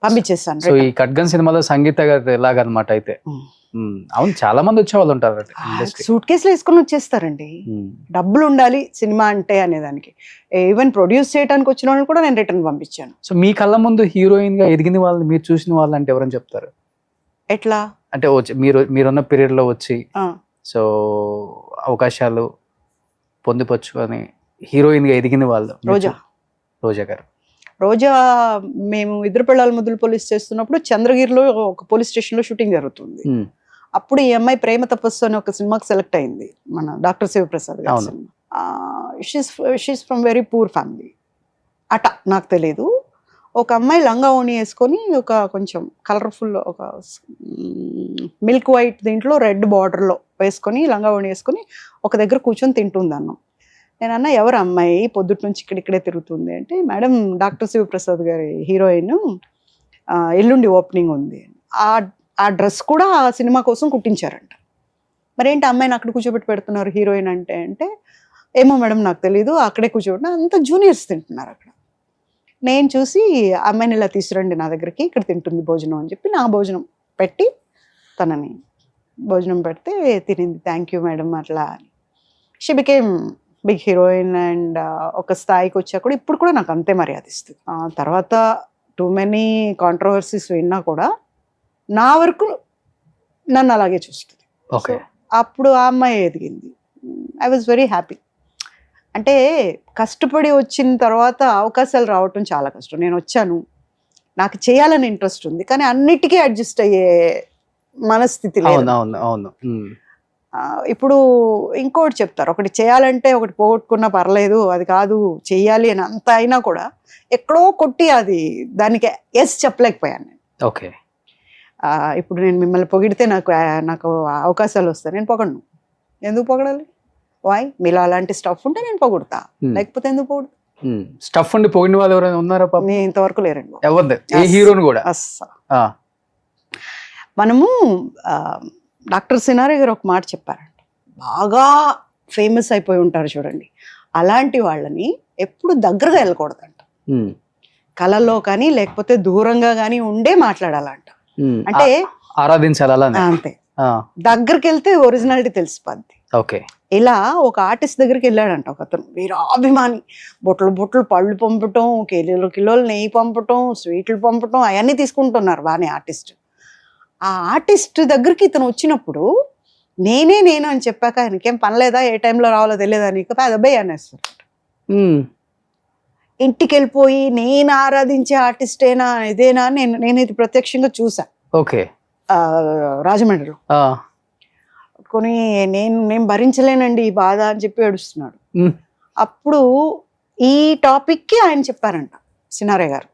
పంపించేస్తాను. సో ఈ ఖడ్గన్ సినిమాలో సంగీత గారు ఎలాగనమాట అయితే? అవును, చాలా మంది వచ్చేవాళ్ళు ఉంటారు, సూట్ కేసులు వేసుకొని వచ్చేస్తారండి. డబ్బులు ఉండాలి సినిమా అంటే అనేదానికి. ఈవెన్ ప్రొడ్యూస్ చేయడానికి వచ్చిన వాళ్ళని కూడా నేను రిటర్న్ పంపించాను. సో మీ కళ్ళ ముందు హీరోయిన్ గా ఎదిగిన వాళ్ళు, మీరు చూసిన వాళ్ళు అంటే ఎవరని చెప్తారు? ఎట్లా అంటే మీరున్న పీరియడ్ లో వచ్చి సో అవకాశాలు పొందుపరుచుకొని హీరోయిన్ గా ఎదిగిన వాళ్ళు? రోజా గారు. రోజా మేము ఇద్దరు పిల్లల ముద్దులు పోలీస్ చేస్తున్నప్పుడు చంద్రగిరిలో ఒక పోలీస్ స్టేషన్ లో షూటింగ్ జరుగుతుంది. అప్పుడు ఈ అమ్మాయి ప్రేమ తపస్సు అని ఒక సినిమాకి సెలెక్ట్ అయింది, మన డాక్టర్ శివప్రసాద్ గారి cinema. She's from very poor family అట, నాకు తెలియదు. ఒక అమ్మాయి లంగా ఓణి వేసుకొని, ఒక కొంచెం కలర్ఫుల్, ఒక మిల్క్ వైట్ దీంట్లో రెడ్ బార్డర్లో వేసుకొని, లంగా ఓణి వేసుకొని ఒక దగ్గర కూర్చొని తింటుంది అన్నం. నేను అన్న, ఎవరు అమ్మాయి పొద్దుటి నుంచి ఇక్కడిక్కడే తిరుగుతుంది అంటే, మేడం డాక్టర్ శివప్రసాద్ గారి హీరోయిన్, ఎల్లుండి ఓపెనింగ్ ఉంది. ఆ డ్రెస్ కూడా ఆ సినిమా కోసం కుట్టించారంట. మరేంటి అమ్మాయిని అక్కడ కూర్చోబెట్టి పెడుతున్నారు హీరోయిన్ అంటే ఏమో మేడం నాకు తెలీదు, అక్కడే కూర్చోబెట్టిన, అంత జూనియర్స్ తింటున్నారు అక్కడ. నేను చూసి అమ్మాయిని ఇలా తీసుకురండి నా దగ్గరికి, ఇక్కడ తింటుంది భోజనం అని చెప్పి నా భోజనం పెట్టి తనని భోజనం పెడితే తినింది. థ్యాంక్ యూ మేడం అట్లా అని. She became big heroine. And ఒక స్థాయికి వచ్చా కూడా ఇప్పుడు కూడా నాకు అంతే మర్యాద ఇస్తుంది. తర్వాత టూ మెనీ కాంట్రవర్సీస్ విన్నా కూడా నా వరకు నన్ను అలాగే చూస్తుంది. ఓకే. అప్పుడు ఆ అమ్మాయి ఎదిగింది. I was very happy. అంటే కష్టపడి వచ్చిన తర్వాత అవకాశాలు రావటం చాలా కష్టం. నేను వచ్చాను, నాకు చేయాలని ఇంట్రెస్ట్ ఉంది, కానీ అన్నిటికీ అడ్జస్ట్ అయ్యే మనస్థితి లేదు. అవును. ఇప్పుడు ఇంకోటి చెప్తారు, ఒకటి చేయాలంటే ఒకటి పోగొట్టుకున్నా పర్లేదు, అది కాదు చెయ్యాలి అని అంత అయినా కూడా ఎక్కడో కొట్టి అది దానికి ఎస్ చెప్పలేకపోయాను నేను. ఓకే. ఇప్పుడు నేను మిమ్మల్ని పొగిడితే నాకు అవకాశాలు వస్తాయి, నేను పొగడను. ఎందుకు పొగడాలి? వాయ్, మీలో అలాంటి స్టఫ్ ఉంటే నేను పొగుడతా, లేకపోతే ఎందుకు పొగుడు? స్టఫ్ ఉండి పొగిడిన వాళ్ళు ఎవరైనా ఉన్నారా? నేను ఇంతవరకు లేరండి. ఎవరు? ఏ హీరోని కూడా? మనము డాక్టర్ సినారే గారు ఒక మాట చెప్పారంట, బాగా ఫేమస్ అయిపోయి ఉంటారు చూడండి, అలాంటి వాళ్ళని ఎప్పుడు దగ్గరగా వెళ్ళకూడదంట. కళల్లో కానీ లేకపోతే దూరంగా కానీ ఉండే మాట్లాడాలంట. అంటే ఆరాధించాలి అంతే. దగ్గరికి వెళ్తే ఒరిజినాలిటీ తెలిసిపోద్ది. ఓకే. ఇలా ఒక ఆర్టిస్ట్ దగ్గరికి వెళ్ళాడంట ఒక అతను, వీరాభిమాని. బొట్లు పళ్ళు పంపటం, కిలోలు నెయ్యి పంపటం, స్వీట్లు పంపటం, అవన్నీ తీసుకుంటున్నారు బాగానే ఆర్టిస్ట్. ఆ ఆర్టిస్ట్ దగ్గరికి ఇతను వచ్చినప్పుడు నేను అని చెప్పాక ఆయనకేం పనిలేదా, ఏ టైంలో రావాలో తెలియదా నీకు, పెద్దబ్బాయి అనేస్తారు. ఇంటికి వెళ్ళిపోయి నేను ఆరాధించే ఆర్టిస్టేనా ఇదేనా, నేను ఇది ప్రత్యక్షంగా చూసా. ఓకే. రాజమండ్రిలో కొని నేను భరించలేనండి ఈ బాధ అని చెప్పి ఏడుస్తున్నాడు. అప్పుడు ఈ టాపిక్కి ఆయన చెప్పారంట సినారే గారు,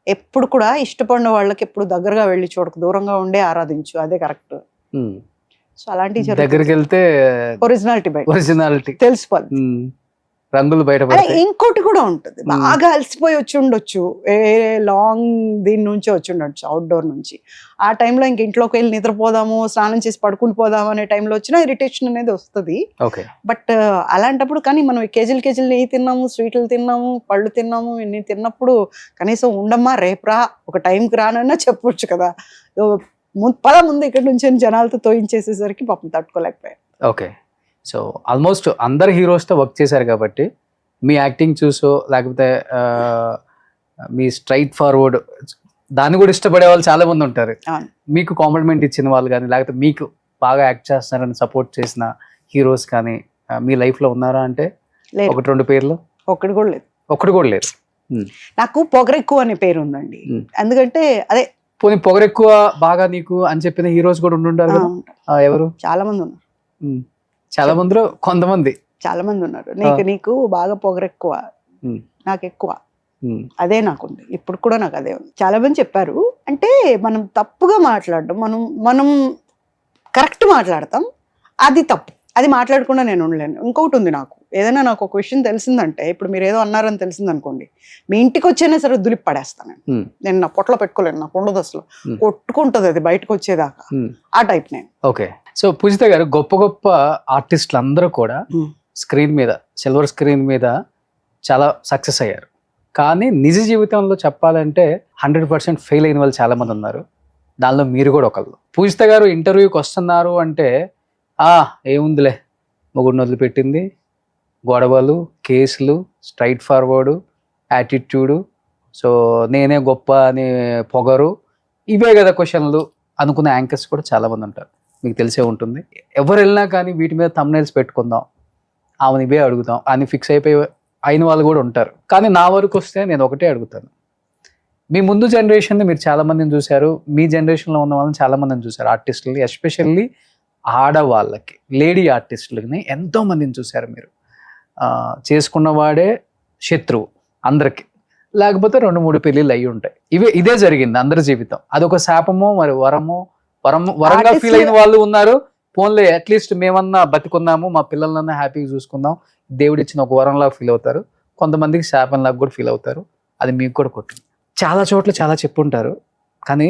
ఎప్పుడు కూడా ఇష్టపడిన వాళ్ళకి ఎప్పుడు దగ్గరగా వెళ్ళి చూడకు, దూరంగా ఉండే ఆరాధించు, అదే కరెక్ట్. సో అలాంటి దగ్గరికి వెళ్తే ఒరిజినాలిటీ తెలిసిపోద్ది, రంగులు బయట. ఇంకోటి కూడా ఉంటుంది, బాగా అలసిపోయి వచ్చి ఉండొచ్చు, లాంగ్ దీని నుంచి వచ్చి ఉండొచ్చు, అవుట్డోర్ నుంచి. ఆ టైంలో ఇంక ఇంట్లోకి వెళ్ళి నిద్రపోదాము, స్నానం చేసి పడుకుని పోదాము అనే టైంలో వచ్చినా ఇరిటేషన్ అనేది వస్తుంది. బట్ అలాంటప్పుడు కానీ మనం కేజీలు నెయ్యి తిన్నాము, స్వీట్లు తిన్నాము, పళ్ళు తిన్నాము, ఇన్ని తిన్నప్పుడు కనీసం ఉండమ్మా రేపురా, ఒక టైంకి రానన్నా చెప్పొచ్చు కదా. ముందు ఇక్కడి నుంచి జనాలతో తోయించేసేసరికి పాపం తట్టుకోలేకపోయాను. ఓకే. సో ఆల్మోస్ట్ అందరు హీరోస్తో వర్క్ చేశారు కాబట్టి మీ యాక్టింగ్ చూసో లేకపోతే మీ స్ట్రైట్ ఫార్వర్డ్ దాన్ని కూడా ఇష్టపడే వాళ్ళు చాలా మంది ఉంటారు. మీకు కాంప్లిమెంట్ ఇచ్చిన వాళ్ళు కానీ లేకపోతే మీకు బాగా యాక్ట్ చేస్తున్నారని సపోర్ట్ చేసిన హీరోస్ కానీ మీ లైఫ్లో ఉన్నారా అంటే ఒకటి రెండు పేర్లు? ఒకటి కూడా లేదు. నాకు పొగరెక్కువ అనే పేరు ఉందండి. ఎందుకంటే అదే పోనీ పొగరెక్కువ బాగా నీకు అని చెప్పిన హీరోస్ కూడా ఉండుంటారు. ఎవరు? చాలా మంది ఉన్నారు. చాలా మందిలో కొంతమంది చాలా మంది ఉన్నారు. నీకు బాగా పొగరెక్కువ, నాకు ఎక్కువ, అదే నాకుంది. ఇప్పుడు కూడా నాకు అదే ఉంది. చాలా మంది చెప్పారు. అంటే మనం తప్పుగా మాట్లాడడం, మనం కరెక్ట్ మాట్లాడతాం, అది తప్పు. అది మాట్లాడకుండా నేను ఉండలేను. ఇంకొకటి ఉంది, నాకు ఏదైనా నాకు ఒక విషయం తెలిసిందంటే, ఇప్పుడు మీరు ఏదో అన్నారని తెలిసింది అనుకోండి, మీ ఇంటికి వచ్చేనా సరే దులిపి పడేస్తాను నేను నా పొట్టలో పెట్టుకోలేను, నాకు ఉండదు అసలు, కొట్టుకుంటుంది అది బయటకు వచ్చేదాకా, ఆ టైప్ నేను. ఓకే. సో పూజిత గారు, గొప్ప గొప్ప ఆర్టిస్టులు అందరూ కూడా స్క్రీన్ మీద, సిల్వర్ స్క్రీన్ మీద చాలా సక్సెస్ అయ్యారు. కానీ నిజ జీవితంలో చెప్పాలంటే 100% ఫెయిల్ అయిన వాళ్ళు చాలా మంది ఉన్నారు. దానిలో మీరు కూడా ఒకళ్ళు. పూజిత గారు ఇంటర్వ్యూకి వస్తున్నారు అంటే ఏముందిలే, మొగుడిని వదిలిపెట్టింది, గొడవలు, కేసులు, స్ట్రైట్ ఫార్వర్డు, యాటిట్యూడు, సో నేనే గొప్ప అని పొగరు, ఇవే కదా క్వశ్చన్లు అనుకునే యాంకర్స్ కూడా చాలామంది ఉంటారు. మీకు తెలిసే ఉంటుంది. ఎవరు వెళ్ళినా కానీ వీటి మీద థంబ్నైల్స్ పెట్టుకుందాం, ఆమెను ఇవే అడుగుతాం అని ఫిక్స్ అయిపోయి అయిన వాళ్ళు కూడా ఉంటారు. కానీ నా వరకు వస్తే నేను ఒకటే అడుగుతాను, మీ ముందు జనరేషన్ని మీరు చాలామందిని చూశారు, మీ జనరేషన్లో ఉన్న వాళ్ళని చాలామందిని చూశారు, ఆర్టిస్టులని, ఎస్పెషల్లీ ఆడవాళ్ళకి, లేడీ ఆర్టిస్టులని ఎంతోమందిని చూశారు మీరు. చేసుకున్నవాడే శత్రువు అందరికి, లేకపోతే 2-3 పెళ్ళిళ్ళు అయ్యి ఉంటాయి. ఇదే జరిగింది అందరి జీవితం. అదొక శాపమో మరి వరంగా ఫీల్ అయిన వాళ్ళు ఉన్నారు. పోన్లే, అట్లీస్ట్ మేమన్నా బతికున్నాము, మా పిల్లలన్నా హ్యాపీగా చూసుకుందాం, దేవుడు ఇచ్చిన ఒక వరంలా ఫీల్ అవుతారు. కొంతమందికి శాపంలాగా కూడా ఫీల్ అవుతారు. అది మీకు కూడా కొట్టింది. చాలా చోట్ల చాలా చెప్పుంటారు, కానీ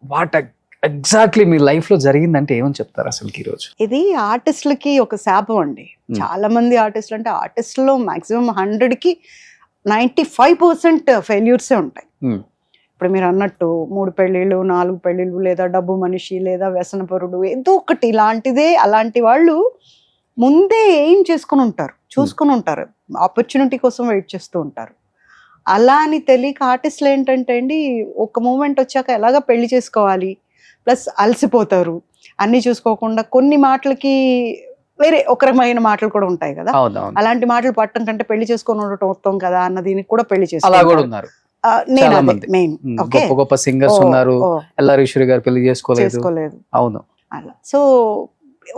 వాట్ ఎగ్జాక్ట్లీ మీ లైఫ్ లో జరిగిందంటే ఏమని చెప్తారు అసలు ఈరోజు? ఇది ఆర్టిస్టులకి ఒక శాపం అండి. చాలా మంది ఆర్టిస్టులు, అంటే ఆర్టిస్టులో మాక్సిమం 100కి 95% ఫెయిల్యూర్సే ఉంటాయి. Hmm. ఇప్పుడు మీరు అన్నట్టు 3 పెళ్ళిళ్ళు 4 పెళ్ళిళ్ళు, లేదా డబ్బు మనిషి, లేదా వ్యసనపరుడు, ఏదో ఒకటి ఇలాంటిదే. అలాంటి వాళ్ళు ముందే ఏం చేసుకుని ఉంటారు, చూసుకుని ఉంటారు, ఆపర్చునిటీ కోసం వెయిట్ చేస్తూ ఉంటారు. అలా అని తెలియక ఆర్టిస్టులు ఏంటంటే అండి, ఒక మూమెంట్ వచ్చాక ఎలాగ పెళ్లి చేసుకోవాలి, ప్లస్ అలసిపోతారు, అన్నీ చూసుకోకుండా కొన్ని మాటలకి వేరే ఒక రకమైన మాటలు కూడా ఉంటాయి కదా. అలాంటి మాటలు పట్టడం కంటే పెళ్లి చేసుకొని ఉండటం ఉత్తమం కదా అన్న దీనికి కూడా పెళ్లి చేసుకున్నారు. గొప్ప సింగర్స్ ఉన్నారు, ఎల్లారీశ్వరి గారు పెళ్లి చేసుకోలేదు. అవును. అలా సో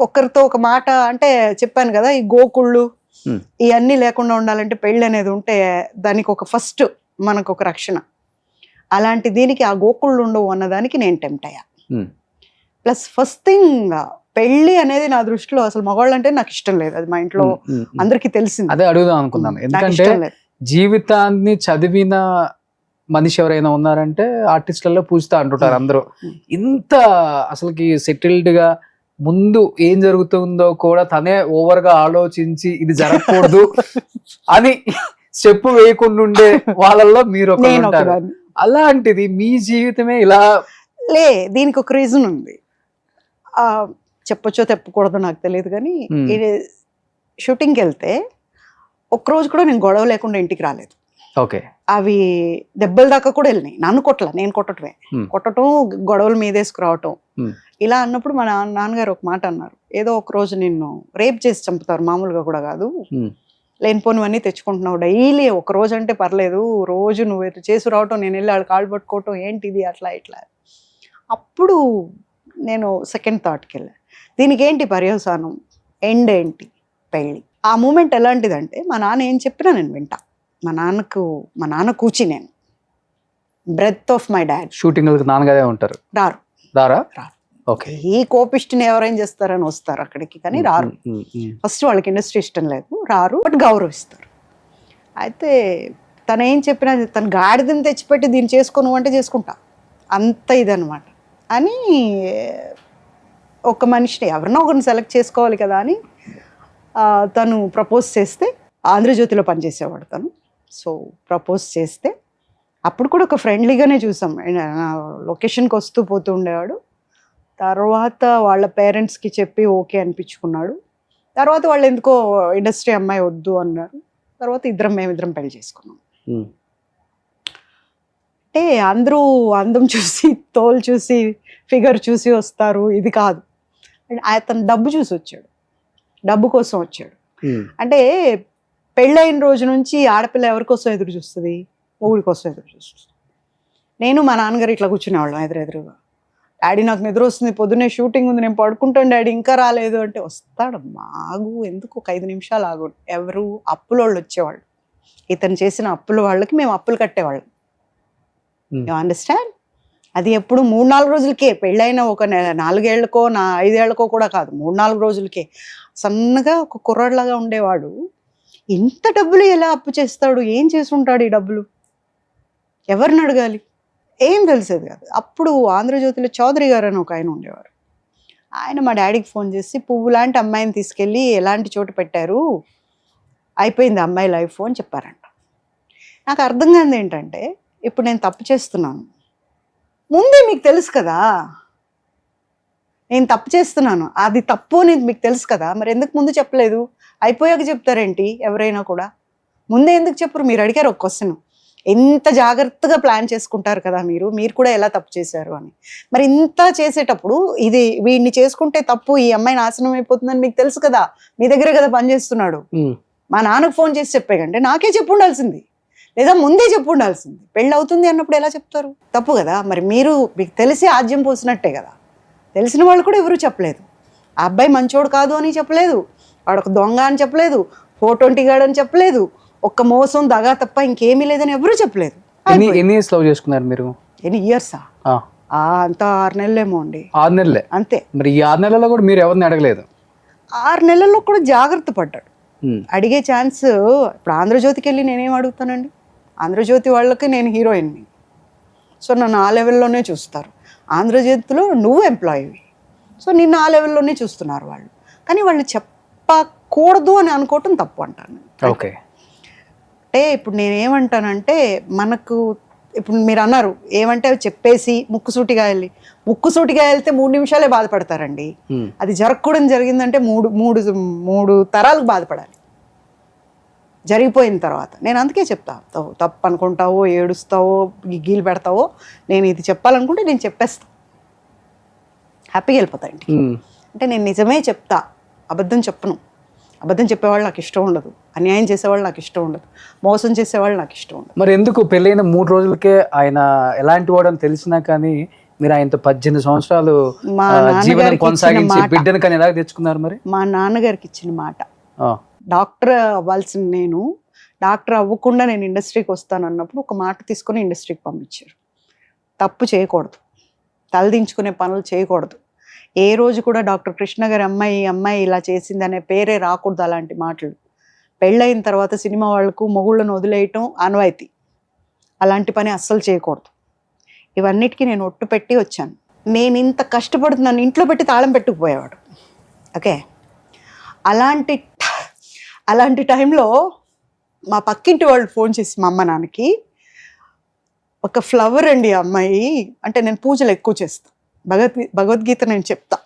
ఒకరితో ఒక మాట అంటే చెప్పాను కదా, ఈ గోకుళ్ళు ఇవన్నీ లేకుండా ఉండాలంటే పెళ్ళి అనేది ఉంటే దానికి ఒక ఫస్ట్ మనకు ఒక రక్షణ. అలాంటి దీనికి ఆ గోకుళ్ళు ఉండవు అన్నదానికి నేను టెంప్ట్ అయ్యా. ప్లస్ ఫస్ట్ థింగ్, పెళ్లి అనేది నా దృష్టిలో అసలు మగవాళ్ళంటే నాకు ఇష్టం లేదు. అది మా ఇంట్లో అందరికీ తెలిసింది. అదే అడుగుదాం అనుకున్నాను. ఎందుకంటే జీవితాన్ని చదివిన మనిషి ఎవరైనా ఉన్నారంటే ఆర్టిస్టులలో పూజితా అంటుంటారు అందరూ. ఇంత అసలుకి సెటిల్డ్ గా ముందు ఏం జరుగుతుందో కూడా తనే ఓవర్ గా ఆలోచించి ఇది జరగకూడదు అని చెప్పు వేయకుండా ఉండే వాళ్ళల్లో మీరు ఉంటారు. అలాంటిది మీ జీవితమే ఇలా దీనికి ఒక రీజన్ ఉంది. చెప్పొచ్చో తెప్పకూడదు నాకు తెలియదు, కానీ షూటింగ్కి వెళ్తే ఒక్కరోజు కూడా నేను గొడవ లేకుండా ఇంటికి రాలేదు. ఓకే. అవి దెబ్బల దాకా కూడా వెళ్ళినాయి. నన్ను కొట్టలా, నేను కొట్టటమే. కొట్టడం, గొడవలు మీదేసుకురావటం. ఇలా అన్నప్పుడు మా నాన్నగారు ఒక మాట అన్నారు, ఏదో ఒక రోజు నిన్ను రేప్ చేసి చంపుతారు, మామూలుగా కూడా కాదు, లేనిపోనివన్నీ తెచ్చుకుంటున్నావు, డైలీ ఒక రోజు అంటే పర్లేదు, రోజు నువ్వు చేసి రావటం, నేను వెళ్ళి వాళ్ళ కాళ్ళు పట్టుకోవటం, ఏంటిది అట్లా ఇట్లా. అప్పుడు నేను సెకండ్ థాట్కి వెళ్ళా, దీనికి ఏంటి పర్యవసానం, ఎండ్ ఏంటి, పెళ్ళి. ఆ మూమెంట్ ఎలాంటిదంటే, మా నాన్న ఏం చెప్పినా నేను వింటా. మా నాన్న కూచి, నేను breath of my dad. Shooting నాన్నగారే ఉంటారు? రారా? ఓకే. ఈ కోపిష్టిని ఎవరేం చేస్తారని వస్తారు అక్కడికి, కానీ రారు. ఫస్ట్ వాళ్ళకి ఇండస్ట్రీ ఇష్టం లేదు, రారు, బట్ గౌరవిస్తారు. అయితే తను ఏం చెప్పినా, తను గాడిదని తెచ్చిపెట్టి దీన్ని చేసుకోను అంటే చేసుకుంటా, అంత ఇదనమాట. అని ఒక మనిషిని ఎవరినో ఒకరిని సెలెక్ట్ చేసుకోవాలి కదా అని తను ప్రపోజ్ చేస్తే, ఆంధ్రజ్యోతిలో పనిచేసేవాడు తను. సో ప్రపోజ్ చేస్తే అప్పుడు కూడా ఒక ఫ్రెండ్లీగానే చూసాం, లొకేషన్కి వస్తూ పోతూ ఉండేవాడు. తర్వాత వాళ్ళ పేరెంట్స్కి చెప్పి ఓకే అనిపించుకున్నాడు. తర్వాత వాళ్ళు ఎందుకో ఇండస్ట్రీ అమ్మాయి వద్దు అన్నారు. తర్వాత మేమిద్దరం పెళ్లి చేసుకున్నాం. అంటే అందరూ అందం చూసి, తోలు చూసి, ఫిగర్ చూసి వస్తారు, ఇది కాదు. అతను డబ్బు చూసి వచ్చాడు, డబ్బు కోసం వచ్చాడు. అంటే పెళ్ళైన రోజు నుంచి ఆడపిల్ల ఎవరి కోసం ఎదురు చూస్తుంది, మొగుడి కోసం ఎదురు చూస్తుంది. నేను మా నాన్నగారు ఇట్లా కూర్చునేవాళ్ళం ఎదురుగా. డాడీ నాకు నిద్ర వస్తుంది, పొద్దున్నే షూటింగ్ ఉంది, నేను పడుకుంటాను డాడీ, ఇంకా రాలేదు అంటే, వస్తాడు ఆగు, ఎందుకు ఒక 5 నిమిషాలు ఆగు. ఎవరు అప్పుల వాళ్ళు వచ్చేవాళ్ళు, ఇతను చేసిన అప్పుల వాళ్ళకి మేము అప్పులు కట్టేవాళ్ళం. You understand? అది ఎప్పుడు 3-4 రోజులకే, పెళ్ళైన ఒక 4 ఏళ్లకో 5 ఏళ్లకో కూడా కాదు, 3-4 రోజులకే. సన్నగా ఒక కుర్రాడిలాగా ఉండేవాడు. ఇంత డబ్బులు ఎలా అప్పు చేస్తాడు, ఏం చేసి ఉంటాడు ఈ డబ్బులు, ఎవరిని అడగాలి, ఏం తెలిసేది కాదు. అప్పుడు ఆంధ్రజ్యోతిలో చౌదరి గారు అని ఒక ఆయన ఉండేవారు. ఆయన మా డాడీకి ఫోన్ చేసి, పువ్వు లాంటి అమ్మాయిని తీసుకెళ్ళి ఎలాంటి చోటు పెట్టారు, అయిపోయింది అమ్మాయి లైఫ్ అని చెప్పారంట. నాకు అర్థం కాదు ఏంటంటే, ఇప్పుడు నేను తప్పు చేస్తున్నాను, ముందే మీకు తెలుసు కదా నేను తప్పు చేస్తున్నాను, అది తప్పు అనేది మీకు తెలుసు కదా, మరి ఎందుకు ముందు చెప్పలేదు? అయిపోయాక చెప్తారేంటి ఎవరైనా కూడా, ముందే ఎందుకు చెప్పరు? మీరు అడిగారు ఒక క్వశ్చన్, ఎంత జాగ్రత్తగా ప్లాన్ చేసుకుంటారు కదా మీరు కూడా ఎలా తప్పు చేశారు అని. మరి ఇంత చేసేటప్పుడు ఇది వీడిని చేసుకుంటే తప్పు, ఈ అమ్మాయి నాశనం అయిపోతుందని మీకు తెలుసు కదా, మీ దగ్గరే కదా పనిచేస్తున్నాడు. మా నాన్నకు ఫోన్ చేసి చెప్పేకంటే నాకే చెప్పు ఉండాల్సింది, లేదా ముందే చెప్పు ఉండాల్సింది. పెళ్ళి అవుతుంది అన్నప్పుడు ఎలా చెప్తారు? తప్పు కదా. మరి మీకు తెలిసి ఆజ్యం పోసినట్టే కదా. తెలిసిన వాళ్ళు కూడా ఎవరు చెప్పలేదు. ఆ అబ్బాయి మంచోడు కాదు అని చెప్పలేదు, వాడు ఒక దొంగ అని చెప్పలేదు, 420 గాడు అని చెప్పలేదు, ఒక్క మోసం దగా తప్ప ఇంకేమీ లేదని ఎవరు చెప్పలేదు. ఎన్ని ఇయర్స్ లవ్ చేసుకున్నారు మీరు? ఎన్ని ఇయర్సా? అంత 6 నెలలేమో అండి. 6 నెలలే అంతే. మరి ఈ 6 నెలల్లో కూడా మీరు ఎవరిని అడగలేదు? 6 నెలల్లో కూడా జాగ్రత్త పడ్డాడు. అడిగే ఛాన్స్, ఇప్పుడు ఆంధ్రజ్యోతికి వెళ్ళి నేనేం అడుగుతానండి? ఆంధ్రజ్యోతి వాళ్ళకి నేను హీరోయిన్ని, సో నన్ను ఆ లెవెల్లోనే చూస్తారు. ఆంధ్రజ్యోతిలో నువ్వు ఎంప్లాయీవి, సో నిన్ను ఆ లెవెల్లోనే చూస్తున్నారు వాళ్ళు. కానీ వాళ్ళు చెప్పకూడదు అని అనుకోవటం తప్పు అంటాను. ఓకే. అంటే ఇప్పుడు నేనేమంటానంటే మనకు ఇప్పుడు మీరు అన్నారు ఏమంటే అవి చెప్పేసి ముక్కుసూటిగా వెళ్తే 3 నిమిషాలే బాధపడతారండి. అది జరగకూడదు జరిగిందంటే మూడు మూడు తరాలకు బాధపడాలి జరిగిపోయిన తర్వాత. నేను అందుకే చెప్తా, తప్పు అనుకుంటావో ఏడుస్తావో గిగ్గీలు పెడతావో, నేను ఇది చెప్పాలనుకుంటే నేను చెప్పేస్తా, హ్యాపీగా వెళ్ళిపోతా ఇంటికి. అంటే నేను నిజమే చెప్తా, అబద్ధం చెప్పను. అబద్ధం చెప్పేవాళ్ళు నాకు ఇష్టం ఉండదు, అన్యాయం చేసేవాళ్ళు నాకు ఇష్టం ఉండదు, మోసం చేసేవాళ్ళు నాకు ఇష్టం ఉండదు. మరి ఎందుకు పెళ్ళైన 3 రోజులకే ఆయన ఎలాంటి వాడు అని తెలిసినా కానీ మీరు ఆయనతో 18 సంవత్సరాలు జీవనం కొనసాగించి బిడ్డను కానీ ఎలా తెచ్చుకున్నారు? మరి మా నాన్నగారికి ఇచ్చిన మాట, డాక్టర్ అవ్వాల్సిన నేను డాక్టర్ అవ్వకుండా నేను ఇండస్ట్రీకి వస్తాను అన్నప్పుడు ఒక మాట తీసుకొని ఇండస్ట్రీకి పంపించారు. తప్పు చేయకూడదు, తలదించుకునే పనులు చేయకూడదు. ఏ రోజు కూడా డాక్టర్ కృష్ణ గారి అమ్మాయి ఇలా చేసింది అనే పేరే రాకూడదు. అలాంటి మాటలు పెళ్ళయిన తర్వాత సినిమా వాళ్ళకు మొగుళ్ళను వదిలేయటం ఆనవాయితీ, అలాంటి పని అస్సలు చేయకూడదు. ఇవన్నిటికీ నేను ఒట్టు పెట్టి వచ్చాను. నేను ఇంత కష్టపడుతున్నాను, ఇంట్లో పెట్టి తాళం పెట్టుకుపోయేవాడు. ఓకే, అలాంటి టైంలో మా పక్కింటి వాళ్ళు ఫోన్ చేసి మా అమ్మ నాన్నకి, ఒక ఫ్లవర్ అండి అమ్మాయి, అంటే నేను పూజలు ఎక్కువ చేస్తాను, భగవద్గీత నేను చెప్తా,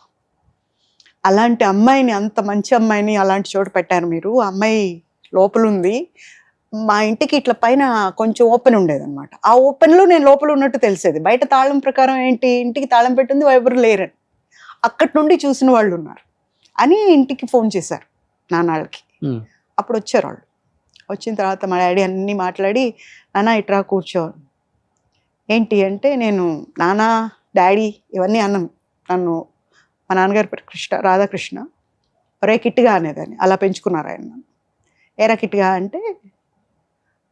అలాంటి అమ్మాయిని, అంత మంచి అమ్మాయిని అలాంటి చోటు పెట్టారు మీరు, ఆ అమ్మాయి లోపల ఉంది. మా ఇంటికి ఇట్లా పైన కొంచెం ఓపెన్ ఉండేదన్నమాట. ఆ ఓపెన్లో నేను లోపల ఉన్నట్టు తెలిసేది, బయట తాళం ప్రకారం ఏంటి ఇంటికి తాళం పెట్టింది ఎవరు లేరని, అక్కడి నుండి చూసిన వాళ్ళు ఉన్నారు అని ఇంటికి ఫోన్ చేశారు నాన్నకి. అప్పుడు వచ్చారు వాళ్ళు. వచ్చిన తర్వాత మా డాడీ అన్నీ మాట్లాడి, నాన్న ఇట్రా కూర్చో, ఏంటి అంటే నేను నాన్న డాడీ ఇవన్నీ అన్నాను. నన్ను మా నాన్నగారి పేరు రాధాకృష్ణ, ఒరే కిట్టిగా అనేదాన్ని, అలా పెంచుకున్నారు ఆయన నన్ను. ఏరా కిట్టిగా అంటే,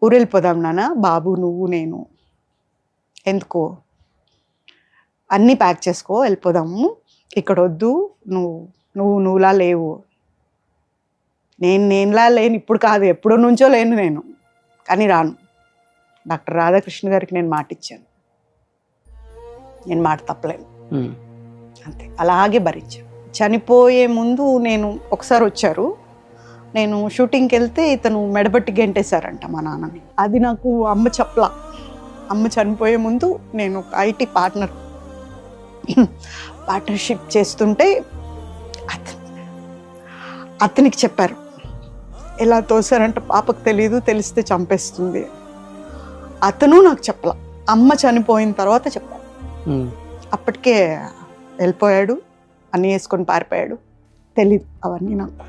ఊరు వెళ్ళిపోదాం నాన్న, బాబు నువ్వు నేను, ఎందుకో అన్నీ ప్యాక్ చేసుకో వెళ్ళిపోదాము, ఇక్కడ వద్దు, నువ్వులా లేవు. నేనులా లేను, ఇప్పుడు కాదు ఎప్పుడో నుంచో లేను నేను, కానీ రాను. డాక్టర్ రాధాకృష్ణ గారికి నేను మాట ఇచ్చాను, నేను మాట తప్పలేను అంతే, అలాగే భరించాను. చనిపోయే ముందు నేను ఒకసారి వచ్చారు, నేను షూటింగ్కి వెళ్తే ఇతను మెడబట్టి గెంటేశారంట మా నాన్నని. అది నాకు అమ్మ చెప్పలా. అమ్మ చనిపోయే ముందు నేను ఒక ఐటీ పార్ట్నర్షిప్ చేస్తుంటే అతనికి చెప్పారు, ఎలా తోసారంట, పాపకు తెలియదు, తెలిస్తే చంపేస్తుంది. అతను నాకు చెప్పలా, అమ్మ చనిపోయిన తర్వాత చెప్పారు. అప్పటికే వెళ్ళిపోయాడు, అన్నీ వేసుకొని పారిపోయాడు, తెలీదు అవన్నీ నాకు.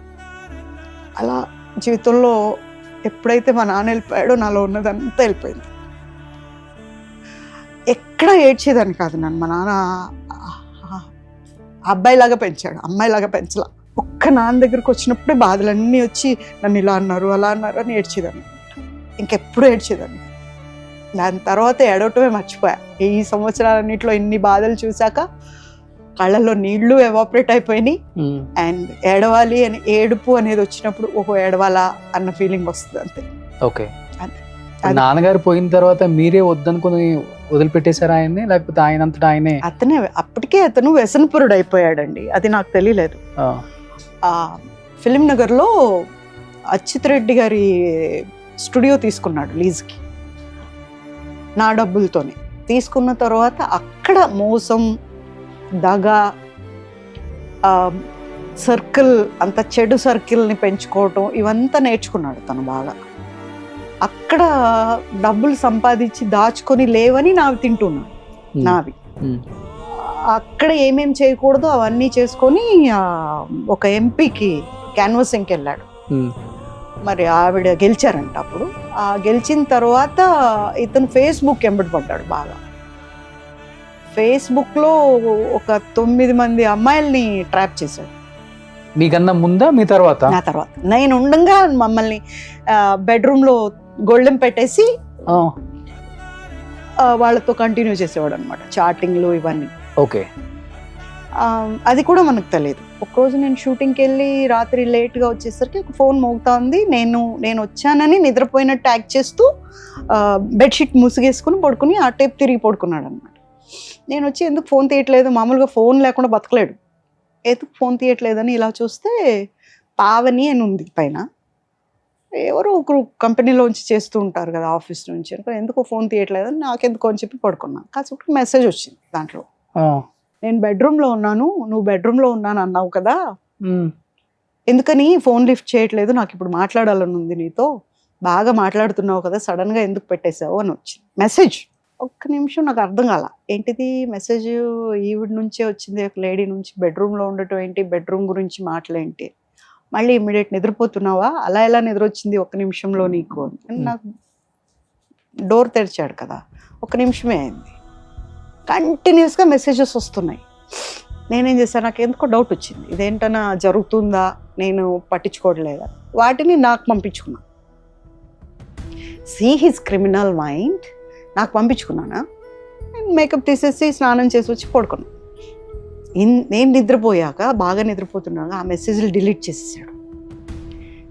అలా జీవితంలో ఎప్పుడైతే మా నాన్న వెళ్ళిపోయాడో నాలో ఉన్నదంతా వెళ్ళిపోయింది. ఎక్కడ ఏడ్చేదాన్ని కాదు నన్ను. మా నాన్న అబ్బాయిలాగా పెంచాడు, అమ్మాయిలాగా పెంచలా. ఒక్క నాన్న దగ్గరకు వచ్చినప్పుడే బాధలన్నీ వచ్చి నన్ను ఇలా అన్నారు అలా అన్నారు అని ఏడ్చేదాన్ని, ఇంకెప్పుడు ఏడ్చేదాన్ని. దాని తర్వాత ఏడవటమే మర్చిపోయా. ఈ సంవత్సరాలన్నింటిలో ఇన్ని బాధలు చూశాక కళ్ళల్లో నీళ్లు ఎవాపరేట్ అయిపోయినాయి. అండ్ ఏడవాలి అని, ఏడుపు అనేది వచ్చినప్పుడు ఓహో ఏడవాలా అన్న ఫీలింగ్ వస్తుంది అంతే. ఓకే, నాన్నగారు పోయిన తర్వాత మీరే వద్దనుకుని వదిలిపెట్టేశారు ఆయన్ని, లేకపోతే ఆయన అంతటా ఆయనే? అతనే, అప్పటికే అతను వ్యసనపురుడు అయిపోయాడండి, అది నాకు తెలియలేదు. ఫిలిం నగర్లో అచ్యుత్ రెడ్డి గారి స్టూడియో తీసుకున్నాడు లీజ్కి, నా డబ్బులతోనే తీసుకున్న తర్వాత అక్కడ మోసం, దగ, సర్కిల్, అంత చెడు సర్కిల్ని పెంచుకోవటం ఇవంతా నేర్చుకున్నాడు తను బాగా. అక్కడ డబ్బులు సంపాదించి దాచుకొని లేవని నావి తింటున్నాడు, నావి. అక్కడ ఏమేం చేయకూడదు అవన్నీ చేసుకొని ఒక ఎంపీకి క్యాన్వాసింగ్కి వెళ్ళాడు. మరి ఆవిడ గెలిచారంట. అప్పుడు గెలిచిన తర్వాత ఇతను ఫేస్బుక్ ఎంబడి పడ్డాడు బాగా. ఫేస్బుక్లో ఒక 9 మంది అమ్మాయిల్ని ట్రాప్ చేశాడు. మీకన్నా ముందా మీ తర్వాత? నా తర్వాత. నేను ఉండగా మమ్మల్ని బెడ్రూమ్లో గొళ్ళెం పెట్టేసి వాళ్ళతో కంటిన్యూ చేసేవాడు అనమాట, చాటింగ్లు ఇవన్నీ. ఓకే, అది కూడా మనకు తెలియదు. ఒకరోజు నేను షూటింగ్కి వెళ్ళి రాత్రి లేట్గా వచ్చేసరికి ఒక ఫోన్ మోగుతా ఉంది. నేను వచ్చానని నిద్రపోయినట్టు యాక్ట్ చేస్తూ బెడ్షీట్ ముసుగేసుకుని పడుకుని ఆ టేప్ తిరిగి పడుకున్నాడు అనమాట. నేను వచ్చి ఎందుకు ఫోన్ తీయట్లేదు, మామూలుగా ఫోన్ లేకుండా బతకలేడు, ఎందుకు ఫోన్ తీయట్లేదని ఇలా చూస్తే పావని అని ఉంది పైన. ఎవరో ఒకరు కంపెనీలోంచి చేస్తూ ఉంటారు కదా ఆఫీస్ నుంచి, ఎందుకో ఫోన్ తీయట్లేదని నాకెందుకో అని చెప్పి పడుకున్నాను. కాసేపు మెసేజ్ వచ్చింది దాంట్లో, నేను బెడ్రూమ్లో ఉన్నాను, నువ్వు బెడ్రూమ్లో ఉన్నాను అన్నావు కదా, ఎందుకని ఫోన్ లిఫ్ట్ చేయట్లేదు, నాకు ఇప్పుడు మాట్లాడాలని ఉంది నీతో, బాగా మాట్లాడుతున్నావు కదా, సడన్గా ఎందుకు పెట్టేశావు అని వచ్చింది మెసేజ్. ఒక్క నిమిషం నాకు అర్థం కాల, ఏంటిది మెసేజ్ ఈవిడ నుంచే వచ్చింది, ఒక లేడీ నుంచి, బెడ్రూమ్లో ఉండటం ఏంటి, బెడ్రూమ్ గురించి మాటలేంటి, మళ్ళీ ఇమ్మీడియట్ నిద్రపోతున్నావా, అలా ఎలా నిద్ర వచ్చింది ఒక్క నిమిషంలో నీకు అని. నాకు డోర్ తెరిచాడు కదా, ఒక్క నిమిషమే అయింది, కంటిన్యూస్గా మెసేజెస్ వస్తున్నాయి. నేనేం చేశాను, నాకు ఎందుకో డౌట్ వచ్చింది, ఇదేంటన్నా జరుగుతుందా, నేను పట్టించుకోవట్లేదా, వాటిని నాకు పంపించుకున్నా. సీ హిజ్ క్రిమినల్ మైండ్, నాకు పంపించుకున్నానా, నేను మేకప్ తీసేసి స్నానం చేసి వచ్చి పడుకున్నాను. నేను నిద్రపోయాక, బాగా నిద్రపోతున్నాగా ఆ మెసేజ్లు డిలీట్ చేసేసాడు,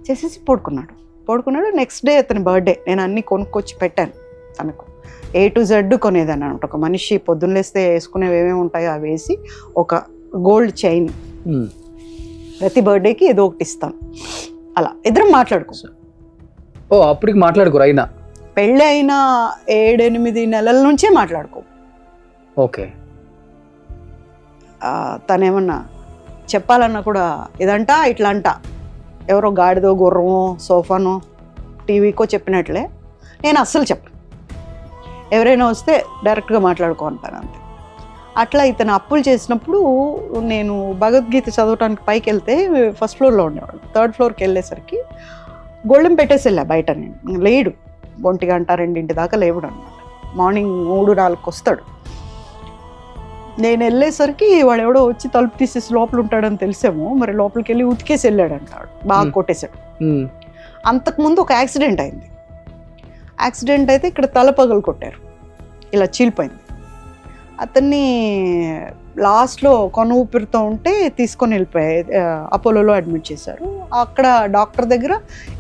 చేసేసి పడుకున్నాడు. నెక్స్ట్ డే అతని బర్త్డే, నేను అన్నీ కొనుక్కొచ్చి పెట్టాను తనకు, A to Z కొనేదాన్ని అనమాట. ఒక మనిషి పొద్దున్న లేస్తే వేసుకునేవి ఏమేమి ఉంటాయో అవి వేసి, ఒక గోల్డ్ చైన్, ప్రతి బర్త్డేకి ఏదో ఒకటి ఇస్తాం, అలా ఇద్దరం మాట్లాడుకో. అప్పటికి మాట్లాడుకోరు అయినా, పెళ్ళి అయిన 7-8 నెలల నుంచే మాట్లాడుకో. ఓకే. తనేమన్నా చెప్పాలన్నా కూడా ఇదంట ఇట్లా అంట, ఎవరో గాడిదో గుర్రమో సోఫానో టీవీకో చెప్పినట్లే, నేను అస్సలు చెప్పను, ఎవరైనా వస్తే డైరెక్ట్గా మాట్లాడుకో అంటాను అంతే. అట్లా ఇతను అప్పులు చేసినప్పుడు నేను భగవద్గీత చదవటానికి పైకి వెళ్తే ఫస్ట్ ఫ్లోర్లో ఉండేవాడు, 3rd ఫ్లోర్కి వెళ్ళేసరికి గొళ్ళెం పెట్టేసి వెళ్ళా బయట, నేను లేడు, 1 గంట 2 దాకా లేవుడు అనమాట. మార్నింగ్ 3-4కి వస్తాడు. నేను వెళ్ళేసరికి వాడు ఎవడో వచ్చి తలుపు తీసేసి లోపల ఉంటాడని తెలిసేమో, మరి లోపలికి వెళ్ళి ఉతికేసి వెళ్ళాడు అంటాడు, బాగా కొట్టేశాడు. అంతకుముందు ఒక యాక్సిడెంట్ అయింది, యాక్సిడెంట్ అయితే ఇక్కడ తల పగలు కొట్టారు, ఇలా చీలిపోయింది. అతన్ని లాస్ట్లో కొన ఊపిరితో ఉంటే తీసుకొని వెళ్ళిపోయాయి, అపోలోలో అడ్మిట్ చేశారు. అక్కడ డాక్టర్ దగ్గర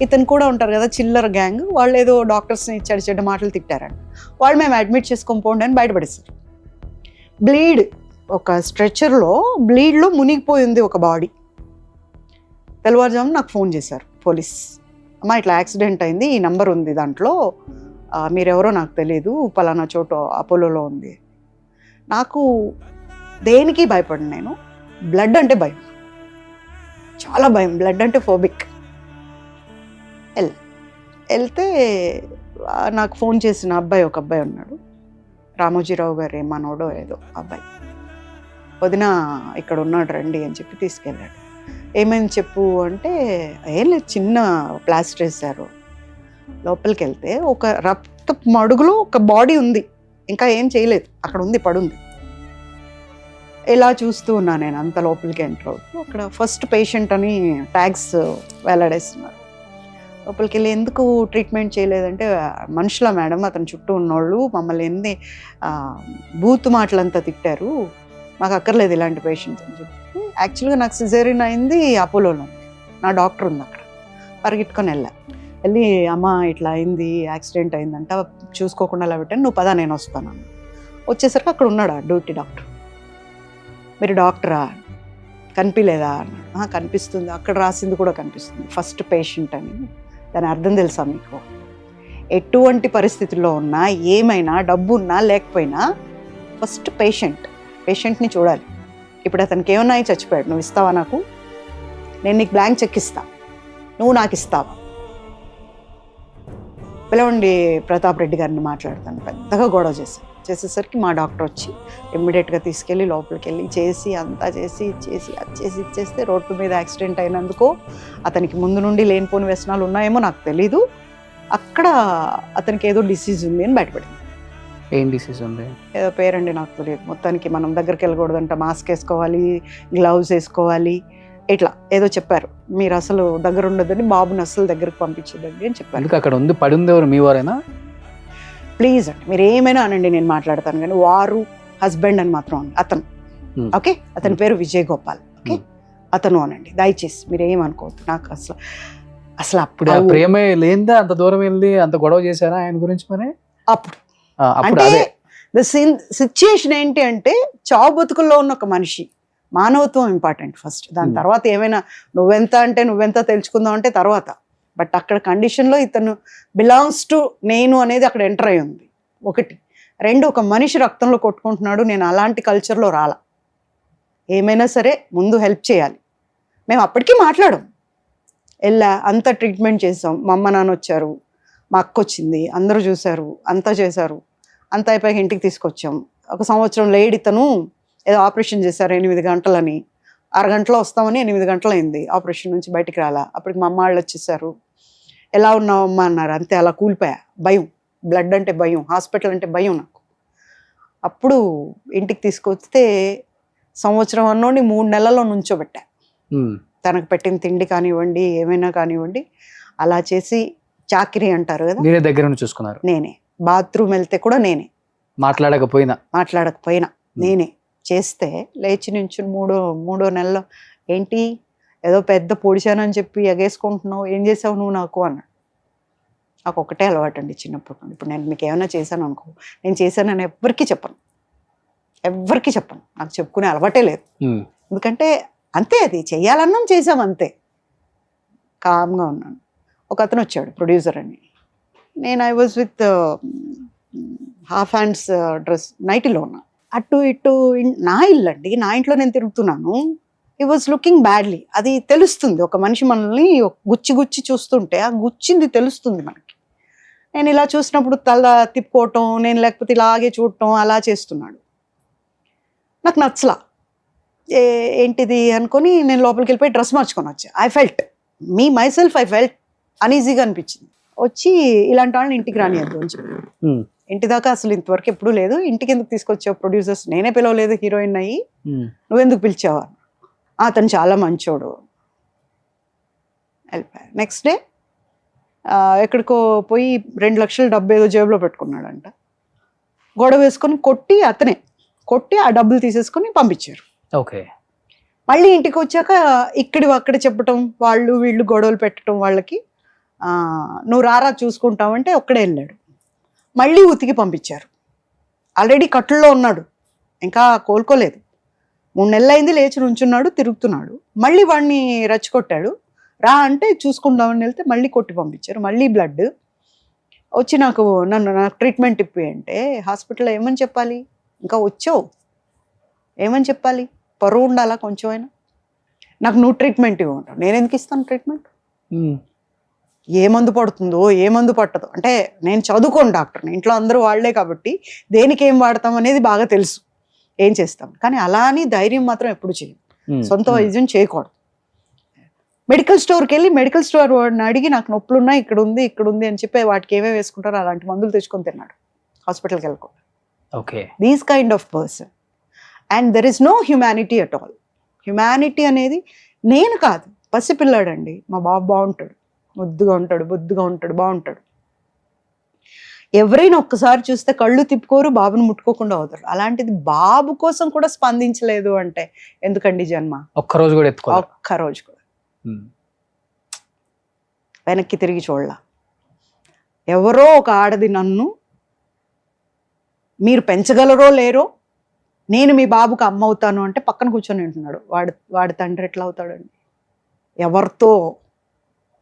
ఇతను కూడా ఉంటారు కదా, చిల్లర గ్యాంగ్, వాళ్ళు ఏదో డాక్టర్స్ని చెడ్డ మాటలు తిట్టారంట. వాళ్ళు మేము అడ్మిట్ చేసుకొని పోండి అని బయటపడేశారు. బ్లీడ్, ఒక స్ట్రెచర్లో బ్లీడ్లో మునిగిపోయింది ఒక బాడీ. తెల్లవారుజామున నాకు ఫోన్ చేశారు పోలీస్, అమ్మా ఇట్లా యాక్సిడెంట్ అయింది, ఈ నంబర్ ఉంది దాంట్లో, మీరెవరో నాకు తెలియదు, పలానా చోట అపోలోలో ఉంది. నాకు దేనికి భయపడను, నేను బ్లడ్ అంటే భయం, చాలా భయం, బ్లడ్ అంటే ఫోబిక్. వెళ్తే నాకు ఫోన్ చేసిన అబ్బాయి, ఒక అబ్బాయి ఉన్నాడు, రామోజీరావు గారు ఏమనోడో ఏదో అబ్బాయి, వదిన ఇక్కడ ఉన్నాడు రండి అని చెప్పి తీసుకెళ్ళాడు. ఏమైంది చెప్పు అంటే, ఏం లేదు, చిన్న ప్లాస్టర్ వేశారు. లోపలికి వెళ్తే ఒక రక్త మడుగులో ఒక బాడీ ఉంది, ఇంకా ఏం చేయలేదు, అక్కడ ఉంది, పడుంది. ఇలా చూస్తూ ఉన్నా నేను, అంత లోపలికి ఎంటర్ అవుతూ, అక్కడ ఫస్ట్ పేషెంట్ అని ట్యాగ్స్ వేలాడేస్తున్నారు. లోపలికి వెళ్ళి ఎందుకు ట్రీట్మెంట్ చేయలేదంటే, మనుషుల మేడం, అతని చుట్టూ ఉన్నోళ్ళు మమ్మల్ని ఎన్ని బూతు మాటలంతా తిట్టారు, మాకు అక్కర్లేదు ఇలాంటి పేషెంట్స్ అని చెప్పి. యాక్చువల్గా నాకు సిజేరియన్ అయింది అపోలోలో, నా డాక్టర్ ఉంది అక్కడ. పరిగెట్టుకొని వెళ్ళి అమ్మ ఇట్లా అయింది, యాక్సిడెంట్ అయిందంట, చూసుకోకుండా అలా పెట్టాను, నువ్వు పదా నేను వస్తాను. వచ్చేసరికి అక్కడ ఉన్నాడు డ్యూటీ డాక్టర్. మీరు డాక్టరా, కనిపించలేదా అన్న. కనిపిస్తుంది, అక్కడ రాసింది కూడా కనిపిస్తుంది, ఫస్ట్ పేషెంట్ అని. దాని అర్థం తెలుసా మీకు? ఎటువంటి పరిస్థితుల్లో ఉన్నా, ఏమైనా డబ్బు ఉన్నా లేకపోయినా, ఫస్ట్ పేషెంట్ని చూడాలి. ఇప్పుడు అతనికి ఏమన్నా చచ్చిపోయాడు, నువ్వు ఇస్తావా నాకు? నేను నీకు బ్లాంక్ చెక్ ఇస్తా, నువ్వు నాకు ఇస్తావా? పిలవండి ప్రతాప్ రెడ్డి గారిని మాట్లాడతాను. పెద్దగా గొడవ చేసేసరికి మా డాక్టర్ వచ్చి ఇమ్మీడియట్గా తీసుకెళ్ళి లోపలికి వెళ్ళి చేసి అంతా చేసి ఇచ్చేస్తే, రోడ్డు మీద యాక్సిడెంట్ అయినందుకో అతనికి ముందు నుండి లేనిపోని వ్యసనాలు ఉన్నాయేమో నాకు తెలీదు, అక్కడ అతనికి ఏదో డిసీజ్ ఉంది అని బయటపడింది. ఏం డిసీజ్ ఉంది? ఏదో పేరండి నాకు తెలియదు. మొత్తానికి మనం దగ్గరికి వెళ్ళకూడదంట, మాస్క్ వేసుకోవాలి, గ్లౌజ్ వేసుకోవాలి, ఇట్లా ఏదో చెప్పారు. మీరు అసలు దగ్గర ఉండొద్దని, బాబుని అసలు దగ్గరకు పంపించదండి అని చెప్పారు. అక్కడ ఉంది, పడింది ఎవరు, మీ వారేనా? ప్లీజ్ అండి, మీరు ఏమైనా అనండి, నేను మాట్లాడతాను, కానీ వారు హస్బెండ్ అని మాత్రం అతను, ఓకే, అతని పేరు విజయ్ గోపాల్, ఓకే, అతను అనండి దయచేసి, మీరు ఏమనుకోవద్దు. నాకు అసలు అప్పుడు ప్రేమే లేదా, అంత దూరం వెళ్ళి అంత గొడవ చేశారా ఆయన గురించి? మరి అప్పుడు అంటే సిచ్యుయేషన్ ఏంటి అంటే, చావు బతుకుల్లో ఉన్న ఒక మనిషి, మానవత్వం ఇంపార్టెంట్ ఫస్ట్, దాని తర్వాత ఏమైనా నువ్వెంత అంటే నువ్వెంత తెలుసుకుందాం అంటే తర్వాత. బట్ అక్కడ కండిషన్లో ఇతను బిలాంగ్స్ టు నేను అనేది అక్కడ ఎంటర్ అయి ఉంది. ఒకటి. రెండు, ఒక మనిషి రక్తంలో కొట్టుకుంటున్నాడు. నేను అలాంటి కల్చర్లో రాలా. ఏమైనా సరే ముందు హెల్ప్ చేయాలి. మేము అప్పటికీ మాట్లాడాం. అంత ట్రీట్మెంట్ చేసాం. మా అమ్మ నాన్న వచ్చారు, మా అక్క వచ్చింది, అందరూ చూశారు, అంతా చేశారు. అంతా అయిపోయాక ఇంటికి తీసుకొచ్చాం. 1 సంవత్సరం లేట్ ఇతను ఏదో ఆపరేషన్ చేశారు 8 గంటలని. 6 గంటలో వస్తామని 8 గంటలు అయింది. ఆపరేషన్ నుంచి బయటికి రాలా. అప్పటికి మా అమ్మ వాళ్ళు వచ్చేసారు. ఎలా ఉన్నావు అమ్మ అన్నారు. అంతే, అలా కూలిపోయా. భయం, బ్లడ్ అంటే భయం, హాస్పిటల్ అంటే భయం నాకు. అప్పుడు ఇంటికి తీసుకొస్తే సంవత్సరం అన్నోని 3 నెలల్లో నుంచోబెట్టా. తనకు పెట్టిన తిండి కానివ్వండి, ఏమైనా కానివ్వండి, అలా చేసి చాకిరీ అంటారు కదా, నేనే దగ్గర నుండి చూసుకున్నారు. నేనే. బాత్రూమ్ వెళ్తే కూడా నేనే, మాట్లాడకపోయినా నేనే చేస్తే లేచి నుంచి మూడో నెలలో ఏంటి ఏదో పెద్ద పొడిచానని చెప్పి ఎగేసుకుంటున్నావు, ఏం చేసావు నువ్వు నాకు అన్నాడు. నాకు ఒకటే అలవాటు అండి చిన్నప్పటి నుండి. ఇప్పుడు నేను మీకు ఏమైనా చేశాను అనుకో, నేను చేశానని ఎవ్వరికీ చెప్పను. నాకు చెప్పుకునే అలవాటే లేదు. ఎందుకంటే అంతే, అది చెయ్యాలన్నాం, చేసాం, అంతే. కామ్గా ఉన్నాను. ఒక అతను వచ్చాడు, ప్రొడ్యూసర్ అని. నేను I was with half hands dress, నైటీలో ఉన్నా. అటు ఇటు నా ఇల్లు అండి, నా ఇంట్లో నేను తిరుగుతున్నాను. ఈ వాజ్ లుకింగ్ బ్యాడ్లీ. అది తెలుస్తుంది, ఒక మనిషి మనల్ని గుచ్చి చూస్తుంటే ఆ గుచ్చింది తెలుస్తుంది మనకి. నేను ఇలా చూసినప్పుడు తల తిప్పుకోవటం, నేను లేకపోతే ఇలాగే చూడటం, అలా చేస్తున్నాడు. నాకు నచ్చలా. ఏంటిది అనుకొని నేను లోపలికి వెళ్ళిపోయి డ్రెస్ మార్చుకొని వచ్చా. ఐ ఫెల్ట్ అన్ఈజీగా అనిపించింది. వచ్చి ఇలాంటి వాళ్ళని ఇంటికి రానియద్దు అని చెప్పి, ఇంటి దాకా అసలు ఇంతవరకు ఎప్పుడూ లేదు, ఇంటికి ఎందుకు తీసుకొచ్చావు, ప్రొడ్యూసర్స్ నేనే పిలవలేదు, హీరోయిన్ అయ్యి నువ్వెందుకు పిలిచావా, అతను చాలా మంచోడు. వెళ్ళిపోయా. నెక్స్ట్ డే ఎక్కడికో పోయి 2 లక్షల డబ్బు ఏదో జేబులో పెట్టుకున్నాడంట. గొడవ వేసుకొని కొట్టి ఆ డబ్బులు తీసేసుకొని పంపించారు. ఓకే. మళ్ళీ ఇంటికి వచ్చాక అక్కడ చెప్పటం, వాళ్ళు వీళ్ళు గొడవలు పెట్టడం వాళ్ళకి, నువ్వు రారా చూసుకుంటావంటే ఒక్కడే వెళ్ళాడు. మళ్ళీ ఉతికి పంపించారు. ఆల్రెడీ కట్టుల్లో ఉన్నాడు, ఇంకా కోలుకోలేదు. 3 నెలలు అయింది, లేచి నుంచున్నాడు, తిరుగుతున్నాడు. మళ్ళీ వాడిని రెచ్చగొట్టాడు. రా అంటే చూసుకుందామని వెళ్తే మళ్ళీ కొట్టి పంపించారు. మళ్ళీ బ్లడ్ వచ్చి నాకు ట్రీట్మెంట్ ఇప్పి అంటే హాస్పిటల్లో ఏమని చెప్పాలి, ఇంకా వచ్చావు ఏమని చెప్పాలి, పరువు ఉండాలా కొంచెం అయినా. నాకు నువ్వు ట్రీట్మెంట్ ఇవ్వమంటావు, నేను ఎందుకు ఇస్తాను ట్రీట్మెంట్? ఏ మందు పడుతుందో ఏ మందు పట్టదో అంటే, నేను చదువుకోను డాక్టర్ని, ఇంట్లో అందరూ వాళ్లే కాబట్టి దేనికి ఏం వాడతాం అనేది బాగా తెలుసు, ఏం చేస్తాం. కానీ అలా అని ధైర్యం మాత్రం ఎప్పుడు చేయం, సొంత వైద్యం చేయకూడదు. మెడికల్ స్టోర్కి వెళ్ళి మెడికల్ స్టోర్ వాడిని అడిగి నాకు నొప్పులు ఉన్నాయి, ఇక్కడ ఉంది అని చెప్పి వాటికి ఏమేమి వేసుకుంటారో అలాంటి మందులు తెచ్చుకొని తిన్నాడు, హాస్పిటల్కి వెళ్ళకుండా. Okay. These kind of person. And there is no humanity at all. Humanity అనేది నేను కాదు, పసిపిల్లాడండి. మా బాబు బాగుంటాడు, ముద్దుగా ఉంటాడు, బొద్దుగా ఉంటాడు, బాగుంటాడు. ఎవరైనా ఒక్కసారి చూస్తే కళ్ళు తిప్పుకోరు, బాబుని ముట్టుకోకుండా అవుతారు. అలాంటిది బాబు కోసం కూడా స్పందించలేదు అంటే ఎందుకండి జన్మ? ఒక్కరోజు కూడా వెనక్కి తిరిగి చూడలా. ఎవరో ఒక ఆడది నన్ను మీరు పెంచగలరో లేరో, నేను మీ బాబుకి అమ్మ అవుతాను అంటే పక్కన కూర్చొని ఉంటున్నాడు. వాడి తండ్రి ఎట్లా అవుతాడండి? ఎవరితో?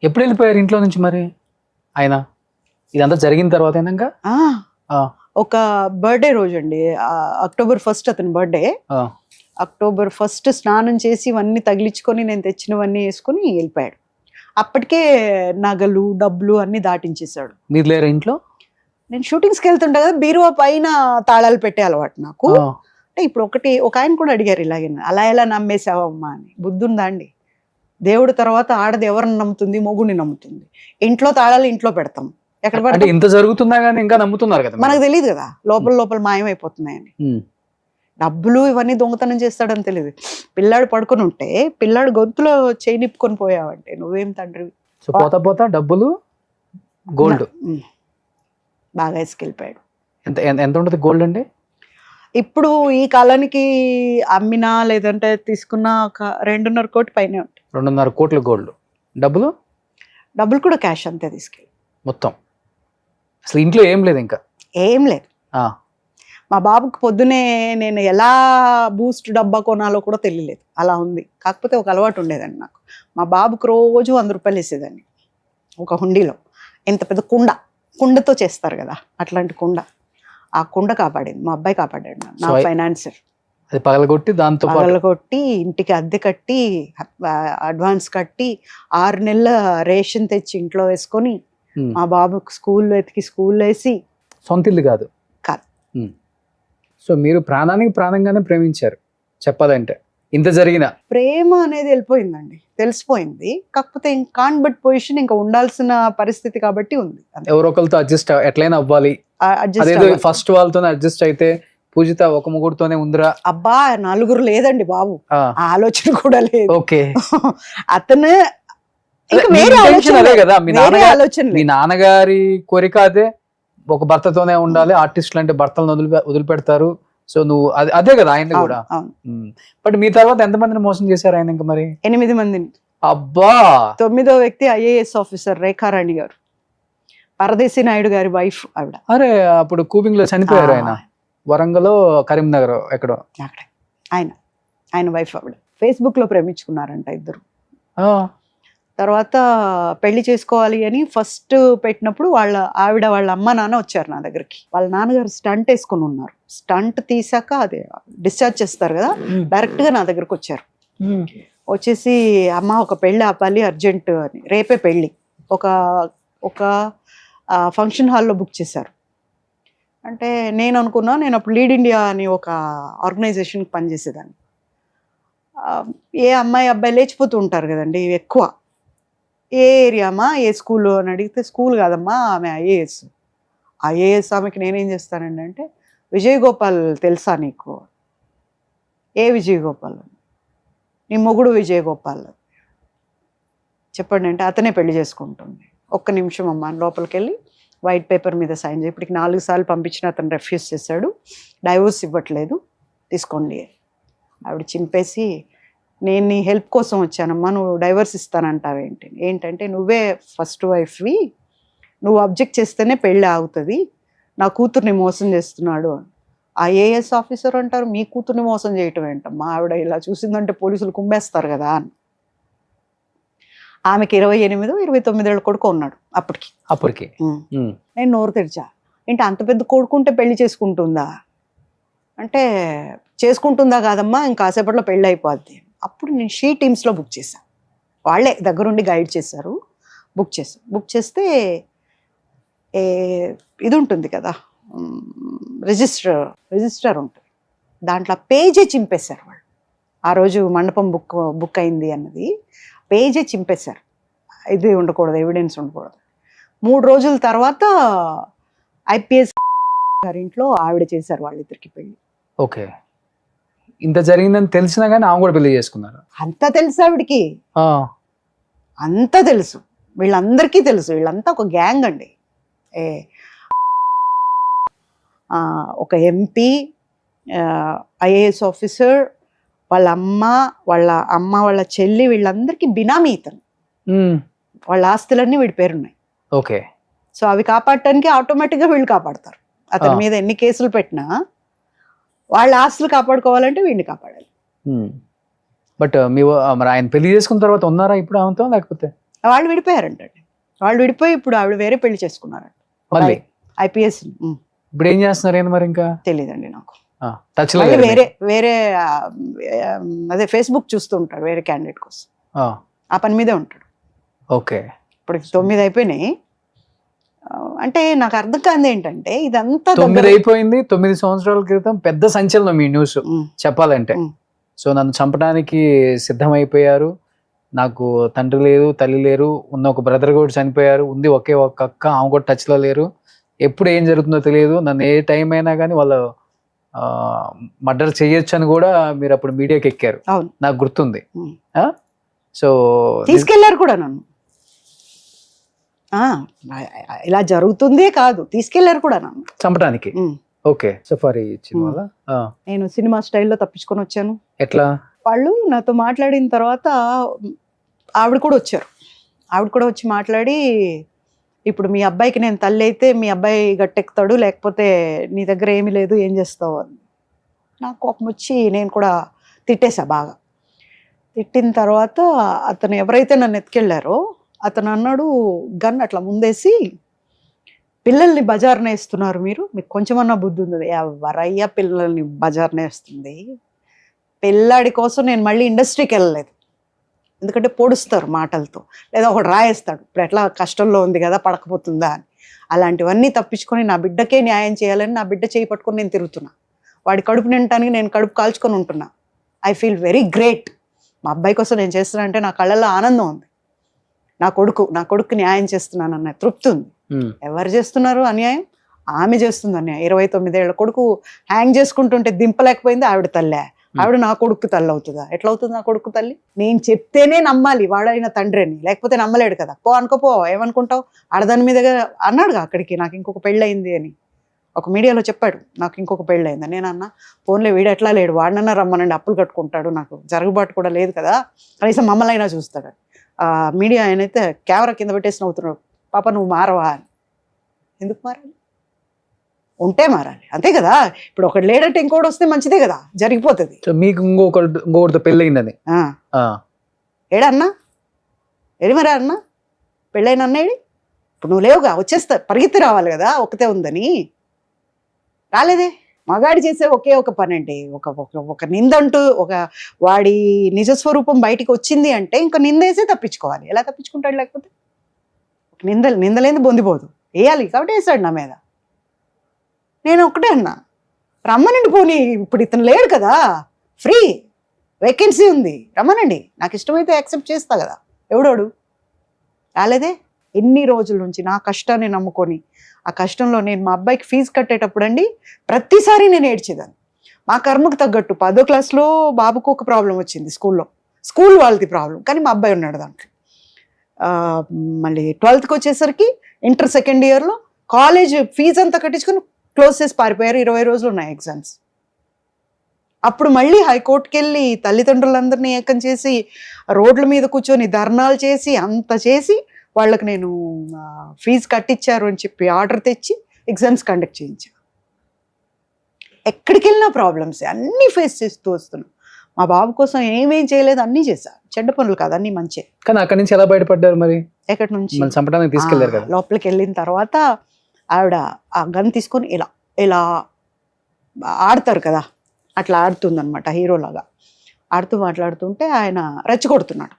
ఎప్పుడు వెళ్ళిపోయారు ఇంట్లో నుంచి మరి ఆయన? ఇదంతా జరిగిన తర్వాత ఒక బర్త్డే రోజు అండి, అక్టోబర్ 1 అతని బర్త్డే. అక్టోబర్ 1 స్నానం చేసి ఇవన్నీ తగిలించుకొని నేను తెచ్చినవన్నీ వేసుకొని వెళ్ళిపోయాడు. అప్పటికే నగలు డబ్బులు అన్ని దాటించేశాడు. మీరు లేరు ఇంట్లో? నేను షూటింగ్స్కి వెళ్తుంటా కదా, బీరువా పైన తాళాలు పెట్టే అలవాటు నాకు. అంటే ఇప్పుడు ఒక ఆయన కూడా అడిగారు ఇలాగే, అలా ఎలా నమ్మేసావమ్మా అని. బుద్ధి ఉందా అండి? దేవుడి తర్వాత ఆడది ఎవరిని నమ్ముతుంది? మొగుడిని నమ్ముతుంది. ఇంట్లో తాళాలు ఇంట్లో పెడతాం, ఎక్కడ పడితే. ఇంత జరుగుతుందా కానీ ఇంకా నమ్ముతున్నారు కదా, మనకు తెలియదు కదా లోపల మాయమైపోతున్నాయని. డబ్బులు ఇవన్నీ దొంగతనం చేస్తాడని తెలియదు. పిల్లాడు పడుకొని ఉంటే పిల్లాడు గొంతులో చేయి నిప్పుకొని పోయావంటే నువ్వేం తండ్రివి? సో పోతా డబ్బులు, గోల్డ్ బాగా వేసుకెళ్ళిపోయాడు. ఎంత ఉంటుంది గోల్డ్ అండి ఇప్పుడు ఈ కాలానికి? అమ్మినా లేదంటే తీసుకున్నా ఒక 2.5 కోటి పైనే ఉంటాయి. 2.5 కోట్ల గోల్డ్. డబ్బులు కూడా క్యాష్ అంతే తీసుకెళ్ళి మొత్తం. అసలు ఇంట్లో ఏం లేదు, ఇంకా ఏం లేదు. మా బాబుకి పొద్దునే నేను ఎలా బూస్ట్ డబ్బా కొనాలో కూడా తెలియలేదు, అలా ఉంది. కాకపోతే ఒక అలవాటు ఉండేదండి నాకు. మా బాబుకి రోజు 100 రూపాయలు వేసేదాన్ని. ఒక హుండీలో, ఇంత పెద్ద కుండతో చేస్తారు కదా అట్లాంటి కుండ, ఆ కుండ కాపాడింది, మా అబ్బాయి కాపాడాడు నన్ను, నా So, ఫైనాన్సర్. అది పగలగొట్టి దాంతో పాటు పగలగొట్టి ఇంటికి అద్దె కట్టి అడ్వాన్స్ కట్టి 6 నెలల రేషన్ తెచ్చి ఇంట్లో వేసుకొని ఉమ్, మా బాబుకి స్కూల్ వెతికి స్కూల్ వేసి. సొంత ఇల్లు కాదు. కాదు. సో మీరు ప్రాణానికి ప్రాణంగానే ప్రేమించారు చెప్పాలంటే. ఇంత జరిగిన ప్రేమ అనేది వెళ్ళిపోయిందండి, తెలిసిపోయింది. కాకపోతే కాన్ బట్ పొజిషన్ ఇంకా ఉండాల్సిన పరిస్థితి కాబట్టి ఉంది. ఎవరో ఒకరితో అడ్జస్ట్ ఎట్లయినా అవ్వాలి. అదేదో ఫస్ట్ వాళ్ళతోనే అడ్జస్ట్ అయితే పూజిత ఒక ముగ్గురుతోనే ఉందిరా. అబ్బా 4 లేదండి బాబు, ఆ, ఆ ఆలోచన కూడా లేదు. ఓకే. అతను ఇంకా మీ వేరే intention ఆలోచన అదే లేదు. కదా, మీ వేరే నాన్నగారు ఆలోచన మీ లేదు. నాన్నగారి కోరిక అదే, ఒక భర్తతోనే ఉండాలి. ఆర్టిస్టులు అంటే భర్తలను వదిలిపెడతారు. సో నువ్వు అదే కదా ఆయన అవును, కూడా. అవును. బట్ మీ తర్వాత ఎంతమందిని మోసం చేశారు ఆయన ఇంకా మరి? 8 మందిని. అబ్బా. 9వ వ్యక్తి IAS ఆఫీసర్ రేఖారాణి గారు, పరదేశీ నాయుడు గారి వైఫ్ ఆవిడ. అరే అప్పుడు కూబింగ్ లో చనిపోయారు ఆయన, వరంగల్ కరీంనగర్ ఎక్కడో. అక్కడ ఆయన వైఫ్ ఆవిడ. ఫేస్బుక్ లో ప్రేమించుకున్నారంట ఇద్దరు. ఆ, తర్వాత పెళ్లి చేసుకోవాలి అని ఫస్ట్ పెట్టినప్పుడు ఆవిడ వాళ్ళ అమ్మ నాన్న వచ్చారు నా దగ్గరికి. వాళ్ళ నాన్నగారు స్టంట్ వేసుకొని ఉన్నారు. స్టంట్ తీసాక అదే డిశ్చార్జ్ చేస్తారు కదా, డైరెక్ట్ గా నా దగ్గరకు వచ్చారు. వచ్చేసి అమ్మ ఒక పెళ్ళి ఆపాలి అర్జెంట్ అని, రేపే పెళ్ళి, ఒక ఫంక్షన్ హాల్లో బుక్ చేశారు. అంటే నేను అనుకున్నా, నేను అప్పుడు లీడ్ ఇండియా అని ఒక ఆర్గనైజేషన్కి పనిచేసేదాన్ని. ఏ అమ్మాయి అబ్బాయి లేచిపోతూ ఉంటారు కదండి ఎక్కువ. ఏ ఏరియామా, ఏ స్కూల్ అని అడిగితే స్కూల్ కాదమ్మా ఆమె ఐఏఎస్ ఆమెకి నేనేం చేస్తానండి అంటే, విజయ్ గోపాల్ తెలుసా నీకు? ఏ విజయ్ గోపాల్? నీ మొగుడు విజయ్ గోపాల్ చెప్పండి అంటే, అతనే పెళ్లి చేసుకుంటుంది. ఒక్క నిమిషం అమ్మ లోపలికి వెళ్ళి వైట్ పేపర్ మీద సైన్ చేయి. ఇప్పటికి 4 సార్లు పంపించిన అతను రెఫ్యూజ్ చేశాడు, డైవోర్స్ ఇవ్వట్లేదు, తీసుకోండి. ఆవిడ చింపేసి, నేను నీ హెల్ప్ కోసం వచ్చానమ్మా, నువ్వు డైవర్స్ ఇస్తానంటావేంటి? ఏంటంటే, నువ్వే ఫస్ట్ వైఫ్వి, నువ్వు అబ్జెక్ట్ చేస్తేనే పెళ్ళి ఆగుతుంది, నా కూతుర్ని మోసం చేస్తున్నాడు. IAS ఆఫీసర్ అంటారు మీ కూతుర్ని మోసం చేయటం ఏంటమ్మా? ఆవిడ ఇలా చూసిందంటే పోలీసులు కుమ్మేస్తారు కదా అని. ఆమెకి 28, 29 ఏళ్ళ కొడుకు ఉన్నాడు అప్పటికి. నేను నోరు తెరిచా, ఏంటి అంత పెద్ద కొడుకుంటే పెళ్లి చేసుకుంటుందా అంటే, చేసుకుంటుందా కాదమ్మా ఇంకాసేపట్లో పెళ్ళి అయిపోద్ది. అప్పుడు నేను షీ టీమ్స్లో బుక్ చేశాను. వాళ్ళే దగ్గరుండి గైడ్ చేశారు. బుక్ చేస్తే ఇది ఉంటుంది కదా, రిజిస్టర్ ఉంటుంది, దాంట్లో పేజే చింపేశారు వాళ్ళు. ఆ రోజు మండపం బుక్ అయింది అన్నది పేజే చింపేశారు. ఇది ఉండకూడదు, ఎవిడెన్స్ ఉండకూడదు. 3 రోజుల తర్వాత IPS గారి ఇంట్లో ఆవిడ చేశారు వాళ్ళిద్దరికి పెళ్ళి. ఓకే. ఇంత జరిగిందని తెలిసినా కానీ ఆమె కూడా పెళ్లి చేసుకున్నారు. అంతా తెలుసు ఆవిడికి, అంతా తెలుసు, వీళ్ళందరికీ తెలుసు. వీళ్ళంతా ఒక గ్యాంగ్ అండి. ఒక MP, IAS ఆఫీసర్, వాళ్ళ అమ్మ వాళ్ళ చెల్లి, వీళ్ళందరికీ బినామీ ఇతను. వాళ్ళ ఆస్తులన్నీ వీడి పేరున్నాయి. ఓకే. సో అవి కాపాడటానికి ఆటోమేటిక్గా వీళ్ళు కాపాడతారు. అతని మీద ఎన్ని కేసులు పెట్టినా వాళ్ళ ఆస్తులు కాపాడుకోవాలంటే వీడిని కాపాడాలి. బట్ మరి ఆయన పెళ్లి చేసుకున్న తర్వాత ఉన్నారా ఇప్పుడు ఆమెతో, లేకపోతే? వాళ్ళు విడిపోయారంటండి. వాళ్ళు విడిపోయి ఇప్పుడు ఆవిడ వేరే పెళ్లి చేసుకున్నారంట మళ్ళీ IPS. ఇప్పుడు ఏం చేస్తున్నారు ఏంటి మరి? ఇంకా తెలియదండి నాకు. టచ్ లో వేరే అదే ఫేస్బుక్ చూస్తూ ఉంటాడు వేరే క్యాండిడేట్ కోసం, ఆ పని మీదే ఉంటాడు. ఓకే. ఇప్పుడు 9 అయిపోయినాయి. అంటే నాకు అర్థం కాదు ఏంటంటే, ఇదంతా 9 అయిపోయింది. 9 సంవత్సరాల క్రితం పెద్ద సంచలనం మీ న్యూస్ చెప్పాలంటే. సో నన్ను చంపడానికి సిద్ధమైపోయారు, నాకు తండ్రి లేరు తల్లి లేరు, ఉన్న ఒక బ్రదర్ కూడా చనిపోయారు, ఉంది ఒకే ఒక అక్క, ఆమె కూడా టచ్ లో లేరు, ఎప్పుడు ఏం జరుగుతుందో తెలియదు, నన్ను ఏ టైం అయినా కానీ వాళ్ళు మర్డర్ చేయొచ్చు అని కూడా మీరు అప్పుడు మీడియాకి ఎక్కారు, నాకు గుర్తుంది. సో తీసుకెళ్లారు కూడా నన్ను, ఇలా జరుగుతుందే కాదు, తీసుకెళ్లారు కూడా నన్ను చంపడానికి. ఓకే. సఫారీ ఇచ్చిన వల్ల నేను సినిమా స్టైల్లో తప్పించుకొని వచ్చాను. ఎట్లా? వాళ్ళు నాతో మాట్లాడిన తర్వాత ఆవిడ కూడా వచ్చి మాట్లాడి, ఇప్పుడు మీ అబ్బాయికి నేను తల్లి అయితే మీ అబ్బాయి గట్టెక్కుతాడు, లేకపోతే నీ దగ్గర ఏమీ లేదు, ఏం చేస్తావు అని. నాకు కోపం వచ్చి నేను కూడా తిట్టేశా బాగా. తిట్టిన తర్వాత అతను ఎవరైతే నన్ను ఎత్తుకెళ్ళారో అతను అన్నాడు గన్ అట్లా ముందేసి, పిల్లల్ని బజార్న వేస్తున్నారు మీరు, మీకు కొంచెమన్నా బుద్ధి ఉంది? ఎవరయ్యా పిల్లల్ని బజార్న వేస్తుంది? పిల్లాడి కోసం నేను మళ్ళీ ఇండస్ట్రీకి వెళ్ళలేదు, ఎందుకంటే పొడుస్తారు మాటలతో, లేదా ఒకడు రాయేస్తాడు ఇప్పుడు ఎట్లా కష్టంలో ఉంది కదా పడకపోతుందా అని. అలాంటివన్నీ తప్పించుకొని నా బిడ్డకే న్యాయం చేయాలని నా బిడ్డ చేయి పట్టుకొని నేను తిరుగుతున్నా. వాడి కడుపు నిండటానికి నేను కడుపు కాల్చుకొని ఉంటున్నా. I feel very great. మా అబ్బాయి కోసం నేను చేస్తున్నా అంటే నా కళ్ళల్లో ఆనందం ఉంది. నా కొడుకు న్యాయం చేస్తున్నాను అన్న తృప్తి ఉంది. ఎవరు చేస్తున్నారు అన్యాయం? ఆమె చేస్తుంది అన్యాయం. 29 ఏళ్ల కొడుకు హ్యాంగ్ చేసుకుంటుంటే దింపలేకపోయింది ఆవిడ తల్లే. ఆవిడ నా కొడుకు తల్లి అవుతుందా? ఎట్లా అవుతుంది నా కొడుకు తల్లి? నేను చెప్తేనే నమ్మాలి వాడైన తండ్రి అని, లేకపోతే నమ్మలేడు కదా. పో అనుకోపో, ఏమనుకుంటావు? ఆడదాని మీదగా అన్నాడుగా అక్కడికి, నాకు ఇంకొక పెళ్ళయింది అని ఒక మీడియాలో చెప్పాడు, నాకు ఇంకొక పెళ్ళయింది. నేను అన్నా ఫోన్లో వీడు ఎట్లా లేడు, వాడినన్నా రమ్మనండి, అప్పులు కట్టుకుంటాడు, నాకు జరుగుబాటు కూడా లేదు కదా, కనీసం మమ్మల్ని అయినా చూస్తాడు. మీడియా ఆయనైతే కెమెరా కింద పెట్టేసి నవ్వుతున్నాడు, పాప నువ్వు మారవా అని. ఎందుకు మారాలి? ఉంటే మారాలి, అంతే కదా. ఇప్పుడు ఒకటి లేడంటే ఇంకోటి వస్తే మంచిదే కదా, జరిగిపోతుంది. మీకు ఇంకొకటితో పెళ్ళయిందని ఏడన్నా ఏడి మరి అన్నా పెళ్ళైన అన్నేడి? ఇప్పుడు నువ్వు లేవుగా, వచ్చేస్తా పరిగెత్తి రావాలి కదా, ఒకతే ఉందని. రాలేదే. మగాడి చేసే ఒకే ఒక పని అండి, ఒక నిందంటూ ఒక వాడి నిజస్వరూపం బయటికి వచ్చింది అంటే ఇంకా నిందేసే తప్పించుకోవాలి. ఎలా తప్పించుకుంటాడు? లేకపోతే నిందలేంది బొందిపోదు, వేయాలి కాబట్టి వేసాడు నా మీద. నేను ఒకటే అన్నా, రమ్మనండి పోనీ, ఇప్పుడు ఇతను లేడు కదా, ఫ్రీ వేకెన్సీ ఉంది, రమ్మనండి, నాకు ఇష్టమైతే యాక్సెప్ట్ చేస్తా కదా. ఎవడోడు రాలేదే. ఎన్ని రోజుల నుంచి నా కష్టాన్ని నమ్ముకొని, ఆ కష్టంలో నేను మా అబ్బాయికి ఫీజు కట్టేటప్పుడు అండి ప్రతిసారి నేను ఏడ్చేదాన్ని. మా కర్మకు తగ్గట్టు 10వ క్లాస్లో బాబుకు ఒక ప్రాబ్లం వచ్చింది, స్కూల్ వాళ్ళది ప్రాబ్లం, కానీ మా అబ్బాయి ఉన్నాడు దాంట్లో. మళ్ళీ 12th వచ్చేసరికి ఇంటర్ సెకండ్ ఇయర్లో కాలేజ్ ఫీజు అంతా కట్టించుకొని క్లోజ్ చేసి పారిపోయారు. 20 రోజులు ఉన్నాయి ఎగ్జామ్స్. అప్పుడు మళ్ళీ హైకోర్టుకి వెళ్ళి తల్లిదండ్రులందరినీ ఏకం చేసి రోడ్ల మీద కూర్చొని ధర్నాలు చేసి అంత చేసి వాళ్ళకి నేను ఫీజు కట్టించారు అని చెప్పి ఆర్డర్ తెచ్చి ఎగ్జామ్స్ కండక్ట్ చేయించాను. ఎక్కడికి వెళ్ళినా ప్రాబ్లమ్స్ అన్నీ ఫేస్ చేస్తూ వస్తున్నాను. మా బాబు కోసం ఏమేం చేయలేదు, అన్నీ చేశాను. చెడ్డ పనులు కాదు, అన్నీ మంచి. కానీ అక్కడి నుంచి ఎలా బయటపడ్డారు మరి? ఎక్కడి నుంచి? చంపడానికి తీసుకెళ్లారు కదా. లోపలికి వెళ్ళిన తర్వాత ఆవిడ ఆ గన్ తీసుకొని ఇలా ఆడతారు కదా, అట్లా ఆడుతుందన్నమాట, హీరోలాగా ఆడుతూ మాట్లాడుతుంటే ఆయన రెచ్చగొడుతున్నాడు.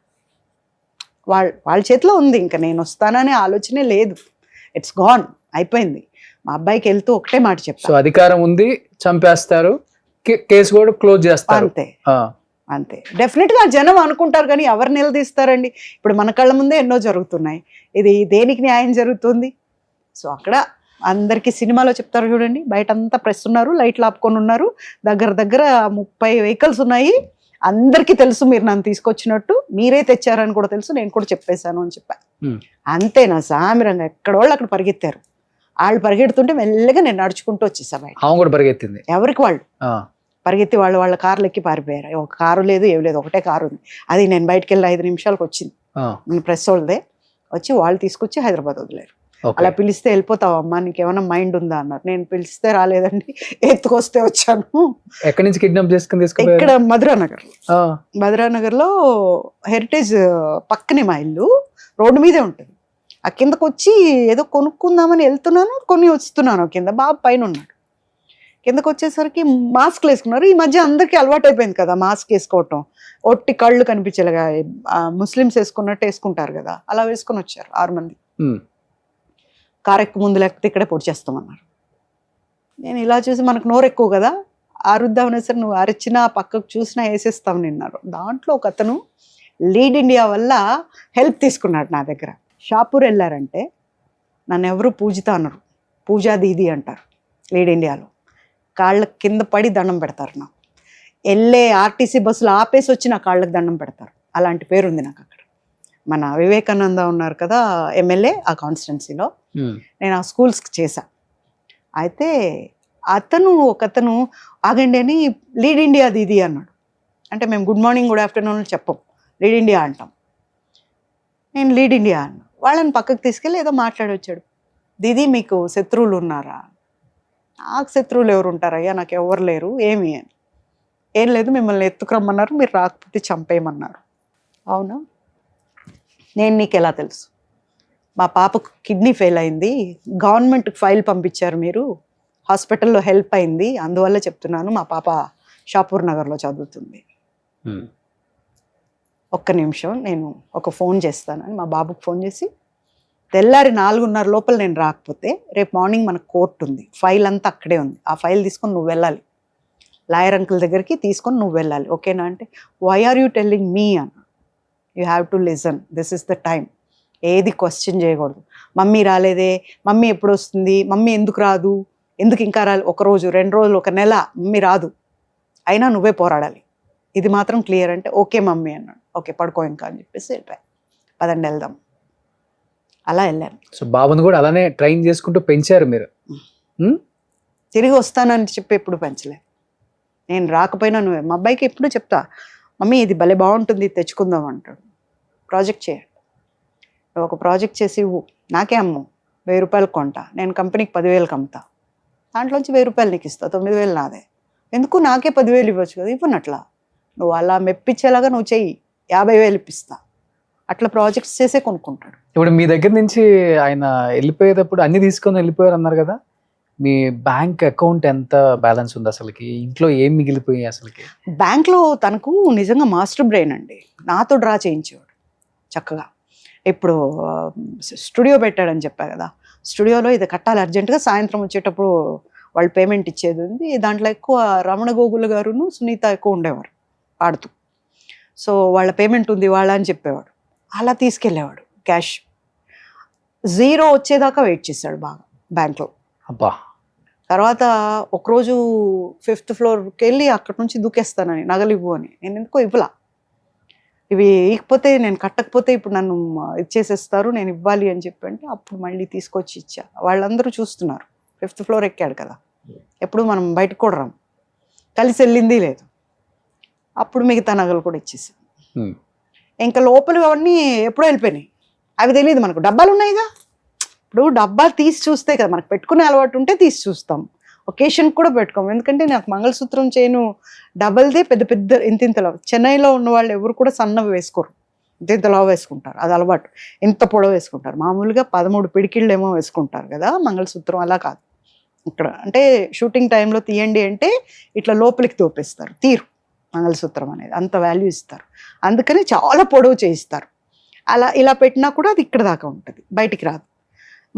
వాళ్ళ చేతిలో ఉంది, ఇంకా నేను వస్తాననే ఆలోచనే లేదు, ఇట్స్ గాన్, అయిపోయింది. మా అబ్బాయికి వెళ్తూ ఒకటే మాట చెప్తాను, అధికారం ఉంది, చంపేస్తారు, కేసు కూడా క్లోజ్ చేస్తారు, అంతే. డెఫినెట్ గా జనం అనుకుంటారు, కానీ ఎవరు నిలదీస్తారండి? ఇప్పుడు మన కళ్ళ ముందే ఎన్నో జరుగుతున్నాయి, ఇది దేనికి న్యాయం జరుగుతుంది? సో అక్కడ అందరికీ సినిమాలో చెప్తారు చూడండి, బయట అంతా ప్రెస్ ఉన్నారు, లైట్లు ఆపుకొని ఉన్నారు, దగ్గర 30 వెహికల్స్ ఉన్నాయి, అందరికీ తెలుసు మీరు నన్ను తీసుకొచ్చినట్టు, మీరే తెచ్చారని కూడా తెలుసు, నేను కూడా చెప్పేశాను అని చెప్పా. అంతేనా సామిరంగా ఎక్కడోళ్ళు అక్కడ పరిగెత్తారు. వాళ్ళు పరిగెడుతుంటే మెల్లగా నేను నడుచుకుంటూ వచ్చేసా బయట. కూడా పరిగెత్తింది, ఎవరికి వాళ్ళు పరిగెత్తి వాళ్ళ కార్లు ఎక్కి పారిపోయారు. ఒక కారు లేదు, ఏమి లేదు, ఒకటే కారు ఉంది. అది నేను బయటకు వెళ్ళి 5 నిమిషాలకు వచ్చింది, ప్రెస్ వాళ్ళదే వచ్చి వాళ్ళు తీసుకొచ్చి హైదరాబాద్ వదిలేరు. అలా పిలిస్తే వెళ్ళిపోతావు అమ్మా, నీకేమైనా మైండ్ ఉందా అన్నారు. నేను పిలిస్తే రాలేదండి, ఎత్తుకొస్తే వచ్చాను. ఎక్కడి నుంచి కిడ్నాప్ చేసుకుని? ఇక్కడ మధురానగర్ లో హెరిటేజ్ పక్కనే మా ఇల్లు, రోడ్డు మీదే ఉంటుంది. ఆ కిందకు వచ్చి ఏదో కొనుక్కుందామని వెళ్తున్నాను, వస్తున్నాను కింద, బాబు పైన ఉన్నాడు. కిందకు వచ్చేసరికి మాస్క్లు వేసుకున్నారు. ఈ మధ్య అందరికీ అలవాటు అయిపోయింది కదా మాస్క్ వేసుకోవటం, ఒట్టి కళ్ళు కనిపించేలాగా ముస్లిమ్స్ వేసుకున్నట్టు వేసుకుంటారు కదా, అలా వేసుకొని వచ్చారు 6 మంది. కారెక్కు ముందు లేకపోతే ఇక్కడే పొడి చేస్తామన్నారు. నేను ఇలా చూసి, మనకు నోరు ఎక్కువ కదా, ఆరుద్దామనే సరే నువ్వు అరచినా పక్కకు చూసినా వేసేస్తాం నిన్నారు. దాంట్లో ఒక అతను లీడ్ ఇండియా వల్ల హెల్ప్ తీసుకున్నాడు నా దగ్గర. షాపూర్ వెళ్ళారంటే నన్ను ఎవరు పూజిత అన్నారు, పూజా దీది అంటారు లీడ్ ఇండియాలో. కాళ్ళ కింద పడి దండం పెడతారు నాకు. వెళ్ళే ఆర్టీసీ బస్సులు ఆపేసి వచ్చి నా కాళ్ళకి దండం పెడతారు. అలాంటి పేరుంది నాకు అక్కడ. మన వివేకానంద ఉన్నారు కదా ఎమ్మెల్యే, ఆ కాన్స్టిట్యున్సీలో నేను ఆ స్కూల్స్కి చేశా. అయితే ఒకతను ఆగండి అని లీడ్ ఇండియా దీది అన్నాడు. అంటే మేము గుడ్ మార్నింగ్ గుడ్ ఆఫ్టర్నూన్ చెప్పం, లీడ్ ఇండియా అంటాం. నేను లీడ్ ఇండియా అన్నా. వాళ్ళని పక్కకు తీసుకెళ్ళి ఏదో మాట్లాడొచ్చాడు. దీది మీకు శత్రువులు ఉన్నారా? నాకు శత్రువులు ఎవరు ఉంటారయ్యా, నాకు ఎవరు లేరు. ఏమి అని. ఏం లేదు, మిమ్మల్ని ఎత్తుకురమ్మన్నారు, మీరు రాకపోతే చంపేయమన్నారు. అవునా, నేను నీకు ఎలా తెలుసు? మా పాపకు కిడ్నీ ఫెయిల్ అయింది, గవర్నమెంట్కి ఫైల్ పంపించారు మీరు, హాస్పిటల్లో హెల్ప్ అయింది, అందువల్ల చెప్తున్నాను. మా పాప షాపూర్ నగర్లో చదువుతుంది. ఒక్క నిమిషం నేను ఒక ఫోన్ చేస్తానని మా బాబుకి ఫోన్ చేసి, తెల్లారి 4:30 లోపల నేను రాకపోతే రేపు మార్నింగ్ మనకు కోర్టు ఉంది, ఫైల్ అంతా అక్కడే ఉంది, ఆ ఫైల్ తీసుకొని నువ్వు వెళ్ళాలి, లాయర్ అంకుల్ దగ్గరికి తీసుకొని నువ్వు వెళ్ళాలి, ఓకేనా అంటే, why are you telling me అన్న, you have to listen, this is the time, ఏది క్వశ్చన్ చేయకూడదు. మమ్మీ రాలేదే, మమ్మీ ఎప్పుడు వస్తుంది, మమ్మీ ఎందుకు రాదు, ఎందుకు ఇంకా రాలి, 1 రోజు 2 రోజులు 1 నెల మమ్మీ రాదు, అయినా నువ్వే పోరాడాలి, ఇది మాత్రం క్లియర్ అంటే ఓకే మమ్మీ అన్నాడు. ఓకే పడుకో ఇంకా అని చెప్పేసి వెళ్ళిపోయా. పదండి వెళ్దాం, అలా వెళ్ళాను. సో బాబుని కూడా అలానే ట్రైన్ చేసుకుంటూ పెంచారు మీరు. తిరిగి వస్తానని చెప్పి ఎప్పుడు పెంచలేదు. నేను రాకపోయినా నువ్వే, మా అబ్బాయికి ఎప్పుడు చెప్తా, మమ్మీ ఇది భలే బాగుంటుంది తెచ్చుకుందాం అంటాడు. ప్రాజెక్ట్ చేయండి, నువ్వు ఒక ప్రాజెక్ట్ చేసి ఇవ్వు, నాకే అమ్ము, 1000 రూపాయలు కొంటా, నేను కంపెనీకి 10,000కి అమ్ముతా, దాంట్లోంచి 1000 రూపాయలు నీకు ఇస్తా, 9,000 నాదే, ఎందుకు నాకే 10,000 ఇవ్వచ్చు కదా, ఇవ్వనట్లా నువ్వు అలా మెప్పించేలాగా నువ్వు చెయ్యి, 50,000 ఇప్పిస్తా, అట్లా ప్రాజెక్ట్స్ చేసే కొనుక్కుంటాడు. ఇప్పుడు మీ దగ్గర నుంచి ఆయన వెళ్ళిపోయేటప్పుడు అన్ని తీసుకొని వెళ్ళిపోయారు అన్నారు కదా, మీ బ్యాంక్ అకౌంట్ ఎంత బ్యాలెన్స్ ఉంది అసలుకి, ఇంట్లో ఏం మిగిలిపోయాయి అసలుకి? బ్యాంక్లో తనకు నిజంగా మాస్టర్ బ్రెయిన్ అండి, నాతో డ్రా చేయించేవాడు చక్కగా. ఇప్పుడు స్టూడియో పెట్టాడని చెప్పా కదా, స్టూడియోలో ఇది కట్టాలి అర్జెంటుగా, సాయంత్రం వచ్చేటప్పుడు వాళ్ళు పేమెంట్ ఇచ్చేది ఉంది, దాంట్లో ఎక్కువ రమణ గోగుల గారును సునీత ఎక్కువ ఉండేవారు ఆడుతూ, సో వాళ్ళ పేమెంట్ ఉంది వాళ్ళ అని చెప్పేవాడు, అలా తీసుకెళ్ళేవాడు క్యాష్. 0 వచ్చేదాకా వెయిట్ చేశాడు బాగా బ్యాంక్లో. అబ్బా. తర్వాత ఒకరోజు 5th ఫ్లోర్కి వెళ్ళి అక్కడి నుంచి దూకేస్తానని, నగలు ఇవ్వు అని, నేను ఎందుకో ఇవ్వలా, ఇవి ఇకపోతే నేను కట్టకపోతే ఇప్పుడు నన్ను ఇచ్చేసేస్తారు, నేను ఇవ్వాలి అని చెప్పి అంటే అప్పుడు మళ్ళీ తీసుకొచ్చి ఇచ్చా. వాళ్ళందరూ చూస్తున్నారు, 5th ఫ్లోర్ ఎక్కాడు కదా, ఎప్పుడు మనం బయటకు కూడా రాం, కలిసి వెళ్ళింది లేదు, అప్పుడు మిగతా నగలు కూడా ఇచ్చేసాను. ఇంకా లోపల అవన్నీ ఎప్పుడో వెళ్ళిపోయినాయి, అవి తెలియదు మనకు, డబ్బాలు ఉన్నాయిగా, ఇప్పుడు డబ్బాలు తీసి చూస్తే కదా మనకు, పెట్టుకునే అలవాటు ఉంటే తీసి చూస్తాం, ఒకేషన్ కూడా పెట్టుకోము, ఎందుకంటే నాకు మంగళసూత్రం చైను డబల్దే పెద్ద పెద్ద ఇంతింతలో, చెన్నైలో ఉన్న వాళ్ళు ఎవరు కూడా సన్నవి వేసుకోరు, ఇంతింతలో వేసుకుంటారు, అది అలవాటు, ఇంత పొడవు వేసుకుంటారు, మామూలుగా 13 పిడికిళ్ళు ఏమో వేసుకుంటారు కదా మంగళసూత్రం, అలా కాదు ఇక్కడ. అంటే షూటింగ్ టైంలో తీయండి అంటే ఇట్లా లోపలికి తోపేస్తారు, తీరు మంగళసూత్రం అనేది, అంత వాల్యూ ఇస్తారు, అందుకని చాలా పొడవు చేయిస్తారు. అలా ఇలా పెట్టినా కూడా అది ఇక్కడ దాకా ఉంటుంది, బయటికి రాదు.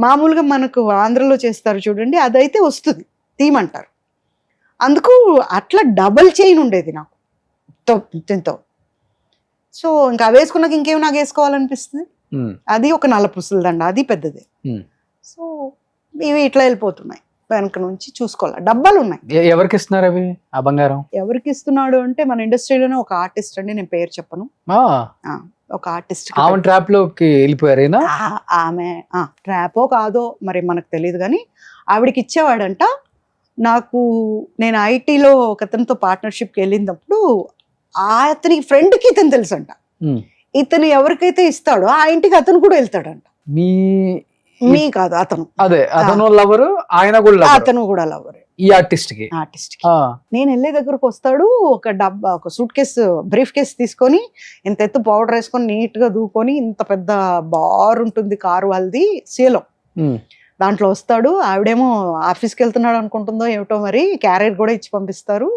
మామూలుగా మనకు ఆంధ్రలో చేస్తారు చూడండి, అదైతే వస్తుంది, తీయమంటారు, అందుకు అట్లా డబల్ చైన్ ఉండేది నాకు ఇంతో. సో ఇంకా వేసుకున్నాక ఇంకేం నాకు వేసుకోవాలనిపిస్తుంది, అది ఒక 4 పుసల దండ, అది పెద్దదే. సో ఇవి ఇట్లా వెళ్ళిపోతున్నాయి, వెనక నుంచి చూసుకోవాలి, డబ్బాలు ఉన్నాయి. ఎవరికి ఇస్తున్నారు అవి ఆ బంగారం? ఎవరికి ఇస్తున్నాడు అంటే మన ఇండస్ట్రీలోనే ఒక ఆర్టిస్ట్ అండి, నేను పేరు చెప్పను, ఒక ఆర్టిస్ట్. ఆమె ట్రాప్ లోకి వెళ్ళిపోయారేనా? ఆమె ట్రాపో కాదో మరి మనకు తెలియదు, కానీ ఆవిడకి ఇచ్చేవాడంట. నాకు నేను ఐటీలో ఒక అతనితో పార్ట్నర్షిప్కి వెళ్ళినప్పుడు అతనికి ఫ్రెండ్కి ఇతను తెలుసంట, ఇతను ఎవరికైతే ఇస్తాడో ఆ ఇంటికి అతను కూడా వెళ్తాడంట. మీ కాదు అతను, అదే అతను లవరు, ఆయన కూడా అతను కూడా లవర్ ఈ ఆర్టిస్ట్ కి. నేను వెళ్ళే దగ్గరకు వస్తాడు, ఒక డబ్బా, ఒక సూట్ కేసు, బ్రీఫ్ కేసు తీసుకొని, ఇంత ఎత్తు పౌడర్ వేసుకొని నీట్ గా దూకొని, ఇంత పెద్ద బార్ ఉంటుంది కారు వాళ్ళది సీలో, దాంట్లో వస్తాడు. ఆవిడేమో ఆఫీస్కి వెళ్తున్నాడు అనుకుంటుందో ఏమిటో మరి, క్యారియర్ కూడా ఇచ్చి పంపిస్తారు,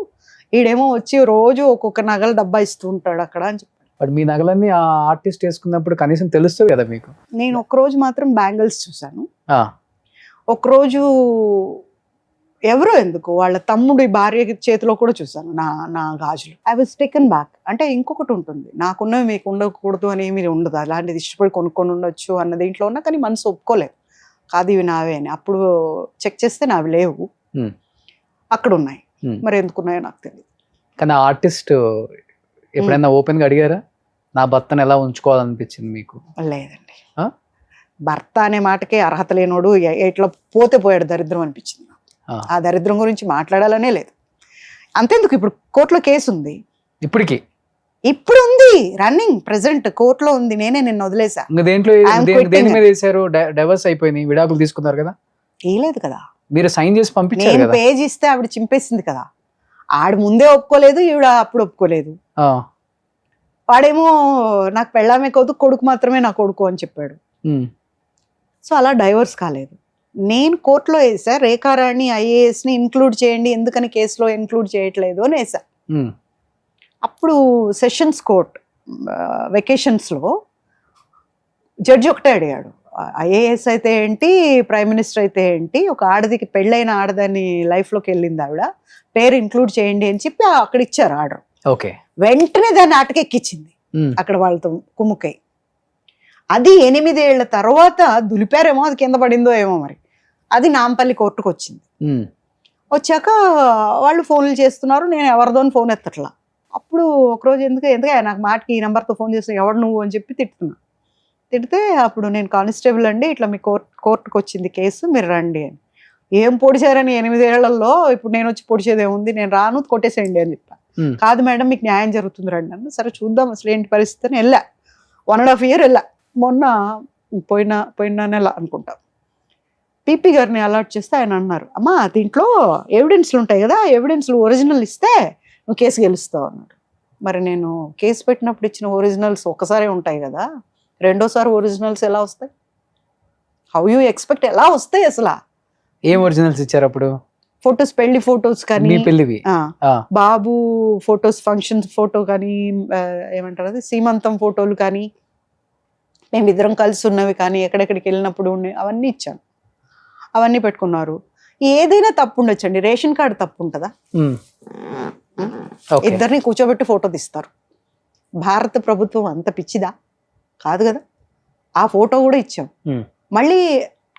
ఈడేమో వచ్చి రోజు ఒక్కొక్క నగల డబ్బా ఇస్తూ ఉంటాడు అక్కడ అని చెప్పాడు. బట్ మీ నగలన్నీ ఆ ఆర్టిస్ట్ వేసుకున్నప్పుడు కనీసం తెలుస్తుంది కదా మీకు. నేను ఒకరోజు మాత్రం బ్యాంగిల్స్ చూసాను, ఒకరోజు ఎవరో ఎందుకు వాళ్ళ తమ్ముడి భార్య చేతిలో కూడా చూసాను నా గాజులు. I was taken back. అంటే ఇంకొకటి ఉంటుంది, నాకున్నవి మీకు ఉండకూడదు అని ఏమీ ఉండదు, అలాంటిది ఇష్టపడి కొనుక్కొని ఉండొచ్చు అన్న దీంట్లో ఉన్నా, కానీ మనసు ఒప్పుకోలేదు, కాదు ఇవి నావే అని. అప్పుడు చెక్ చేస్తే నావి లేవు, అక్కడ ఉన్నాయి, మరి ఎందుకున్నాయో నాకు తెలియదు. కానీ ఆర్టిస్ట్ ఎప్పుడైనా ఓపెన్ గా అడిగారా, నా భర్తను ఎలా ఉంచుకోవాలనిపించింది మీకు? లేదండి, భర్త అనే మాటకే అర్హత లేనోడు ఇట్లా పోతే పోయాడు దరిద్రం అనిపించింది. ఆ దరిద్రం గురించి మాట్లాడాలనే లేదు. అంతేందుకు, ఇప్పుడు కోర్టులో కేసు ఉంది, ఇప్పుడు ఉంది రన్నింగ్, ప్రెసెంట్ కోర్టులో ఉంది, నేనే నిన్న వదిలేసా. డైవర్స్ అయిపోయింది, విడాకులు తీసుకున్నారు కదా? ఏలేదు కదా, మీరు సైన్ చేసి పంపించారు కదా, పేజ్ ఇస్తే ఆవిడ చింపేసింది కదా, ఆడు ముందే ఒప్పుకోలేదు, ఈవిడ అప్పుడు ఒప్పుకోలేదు, వాడేమో నాకు పెళ్ళామే కొడుకు మాత్రమే నా కొడుకు అని చెప్పాడు. సో అలా డైవర్స్ కాలేదు. నేను కోర్టులో వేసా, రేఖారాణి ఐఏఎస్ని ఇంక్లూడ్ చేయండి, ఎందుకని కేసులో ఇంక్లూడ్ చేయట్లేదు అని వేసా. అప్పుడు సెషన్స్ కోర్ట్ వెకేషన్స్లో జడ్జి ఒకటే అడిగాడు, ఐఏఎస్ అయితే ఏంటి, ప్రైమ్ మినిస్టర్ అయితే ఏంటి, ఒక ఆడదికి పెళ్ళైన ఆడదాన్ని లైఫ్లోకి వెళ్ళింది ఆవిడ, పేరు ఇంక్లూడ్ చేయండి అని చెప్పి అక్కడ ఇచ్చారు ఆర్డర్. ఓకే, వెంటనే దాన్ని ఆటకెక్కించింది అక్కడ వాళ్ళతో కుమ్ముకై. అది 8 ఏళ్ల తర్వాత దులిపారేమో, అది కింద పడిందో ఏమో మరి, అది నాంపల్లి కోర్టుకు వచ్చింది. వచ్చాక వాళ్ళు ఫోన్లు చేస్తున్నారు, నేను ఎవరిదోని ఫోన్ ఎత్తట్లా. అప్పుడు ఒకరోజు ఎందుకే నాకు మాటకి ఈ నెంబర్తో ఫోన్ చేసిన, ఎవడు నువ్వు అని చెప్పి తిడితే అప్పుడు నేను కానిస్టేబుల్ అండి, ఇట్లా మీ కోర్టుకు వచ్చింది కేసు, మీరు రండి అని. ఏం పొడిచారని 8 ఏళ్లలో ఇప్పుడు నేను వచ్చి పొడిచేది ఏముంది, నేను రాను, కొట్టేసేయండి అని చెప్పా. కాదు మేడం మీకు న్యాయం జరుగుతుంది రండి అన్న. సరే చూద్దాం అసలు ఏంటి పరిస్థితి అని వెళ్ళా. 1.5 year వెళ్ళా. మొన్న పోయిన నెల అనుకుంటా పీపీ గారిని అలాట్ చేస్తే ఆయన అన్నారు, అమ్మా దీంట్లో ఎవిడెన్స్లు ఉంటాయి కదా, ఎవిడెన్స్లు ఒరిజినల్ ఇస్తే నువ్వు కేసు గెలుస్తావు అన్నాడు. మరి నేను కేసు పెట్టినప్పుడు ఇచ్చిన ఒరిజినల్స్ ఒకసారి ఉంటాయి కదా, రెండోసారి ఒరిజినల్స్ ఎలా వస్తాయి? హౌ యూ ఎక్స్పెక్ట్, ఎలా వస్తాయి అసలు? ఏం ఒరిజినల్స్ ఇచ్చారు అప్పుడు? ఫొటోస్, పెళ్లి ఫొటోస్ కానీ, పెళ్లివి, బాబు ఫొటోస్, ఫంక్షన్ ఫోటో కానీ, ఏమంటారు అది, సీమంతం ఫోటోలు కానీ, మేమిద్దరం కలిసి ఉన్నవి కానీ, ఎక్కడెక్కడికి వెళ్ళినప్పుడు అవన్నీ ఇచ్చాను. అవన్నీ పెట్టుకున్నారు. ఏదైనా తప్పు ఉండొచ్చండి, రేషన్ కార్డు తప్పు ఉంటుందా? ఇద్దరిని కూర్చోబెట్టి ఫోటో తీస్తారు. భారత ప్రభుత్వం అంత పిచ్చిదా? కాదు కదా. ఆ ఫోటో కూడా ఇచ్చాం. మళ్ళీ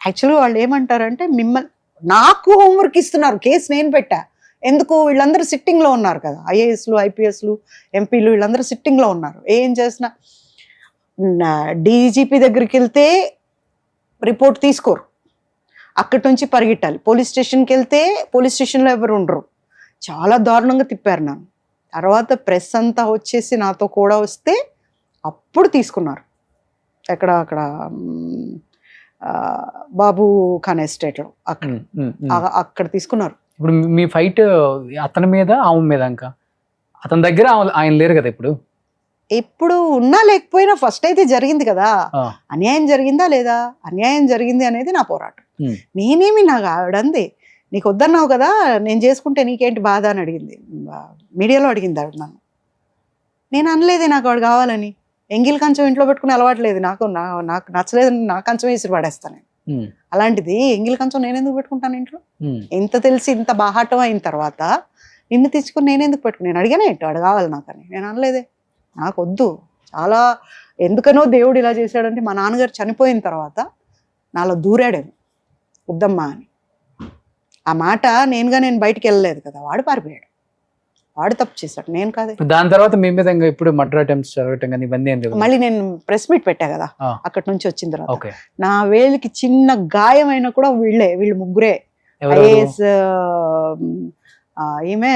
యాక్చువల్గా వాళ్ళు ఏమంటారంటే, మిమ్మల్ని నాకు హోంవర్క్ ఇస్తున్నారు, కేసు నేను పెట్టా ఎందుకు, వీళ్ళందరూ సిట్టింగ్లో ఉన్నారు కదా, ఐఏఎస్లు ఐపీఎస్లు ఎంపీలు వీళ్ళందరూ సిట్టింగ్లో ఉన్నారు. ఏం చేసినా డీజీపీ దగ్గరికి వెళ్తే రిపోర్ట్ తీసుకోరు, అక్కడి నుంచి పరిగెట్టాలి. పోలీస్ స్టేషన్కి వెళ్తే పోలీస్ స్టేషన్లో ఎవరు ఉండరు. చాలా దారుణంగా తిప్పారు నన్ను. తర్వాత ప్రెస్ అంతా వచ్చేసి నాతో కూడా వస్తే అప్పుడు తీసుకున్నారు. అక్కడ బాబు ఖాన్ ఎస్టేట్లో అక్కడ తీసుకున్నారు. ఇప్పుడు మీ ఫైట్ అతని మీద ఆమె మీద, ఇంకా అతని దగ్గర ఆయన లేరు కదా ఇప్పుడు. ఎప్పుడు ఉన్నా లేకపోయినా ఫస్ట్ అయితే జరిగింది కదా, అన్యాయం జరిగిందా లేదా, అన్యాయం జరిగింది అనేది నా పోరాటం. నేనేమి, నాకు ఆవిడంది నీకు వద్దన్నావు కదా, నేను చేసుకుంటే నీకేంటి బాధ అని అడిగింది, మీడియాలో అడిగింది ఆవిడ నన్ను. నేను అనలేదే నాకు వాడు కావాలని. ఎంగిల్ కంచం ఇంట్లో పెట్టుకుని అలవాట్లేదు నాకు, నాకు నచ్చలేదు, నా కంచం వేసి పడేస్తాను. అలాంటిది ఎంగిల్ కంచం నేను ఎందుకు పెట్టుకుంటాను ఇంట్లో? ఇంత తెలిసి ఇంత బాహాటం అయిన తర్వాత నిన్ను తెచ్చుకుని నేను ఎందుకు పెట్టుకుని, నేను అడిగానే ఏంటో వాడు కావాలి నాకని. నేను అనలేదే, నాకు వద్దు. చాలా ఎందుకనో దేవుడు ఇలా చేశాడంటే, మా నాన్నగారు చనిపోయిన తర్వాత నాలో దూరాడేమో వద్దమ్మా అని. ఆ మాట నేను బయటికి వెళ్ళలేదు కదా, వాడు పారిపోయాడు, వాడు తప్పు చేశాడు, నేను కాదే. దాని తర్వాత మీ మీద ఇప్పుడు మర్డర్ అటెంప్ట్స్ జరగటం కానీ ఇవన్నీ ఏం లేదు. మళ్ళీ నేను ప్రెస్ మీట్ పెట్టా కదా, అక్కడి నుంచి వచ్చిన తర్వాత నా వేలికి చిన్న గాయమైనా కూడా వీళ్ళు ముగ్గురే. ఐఏఎస్ ఈమె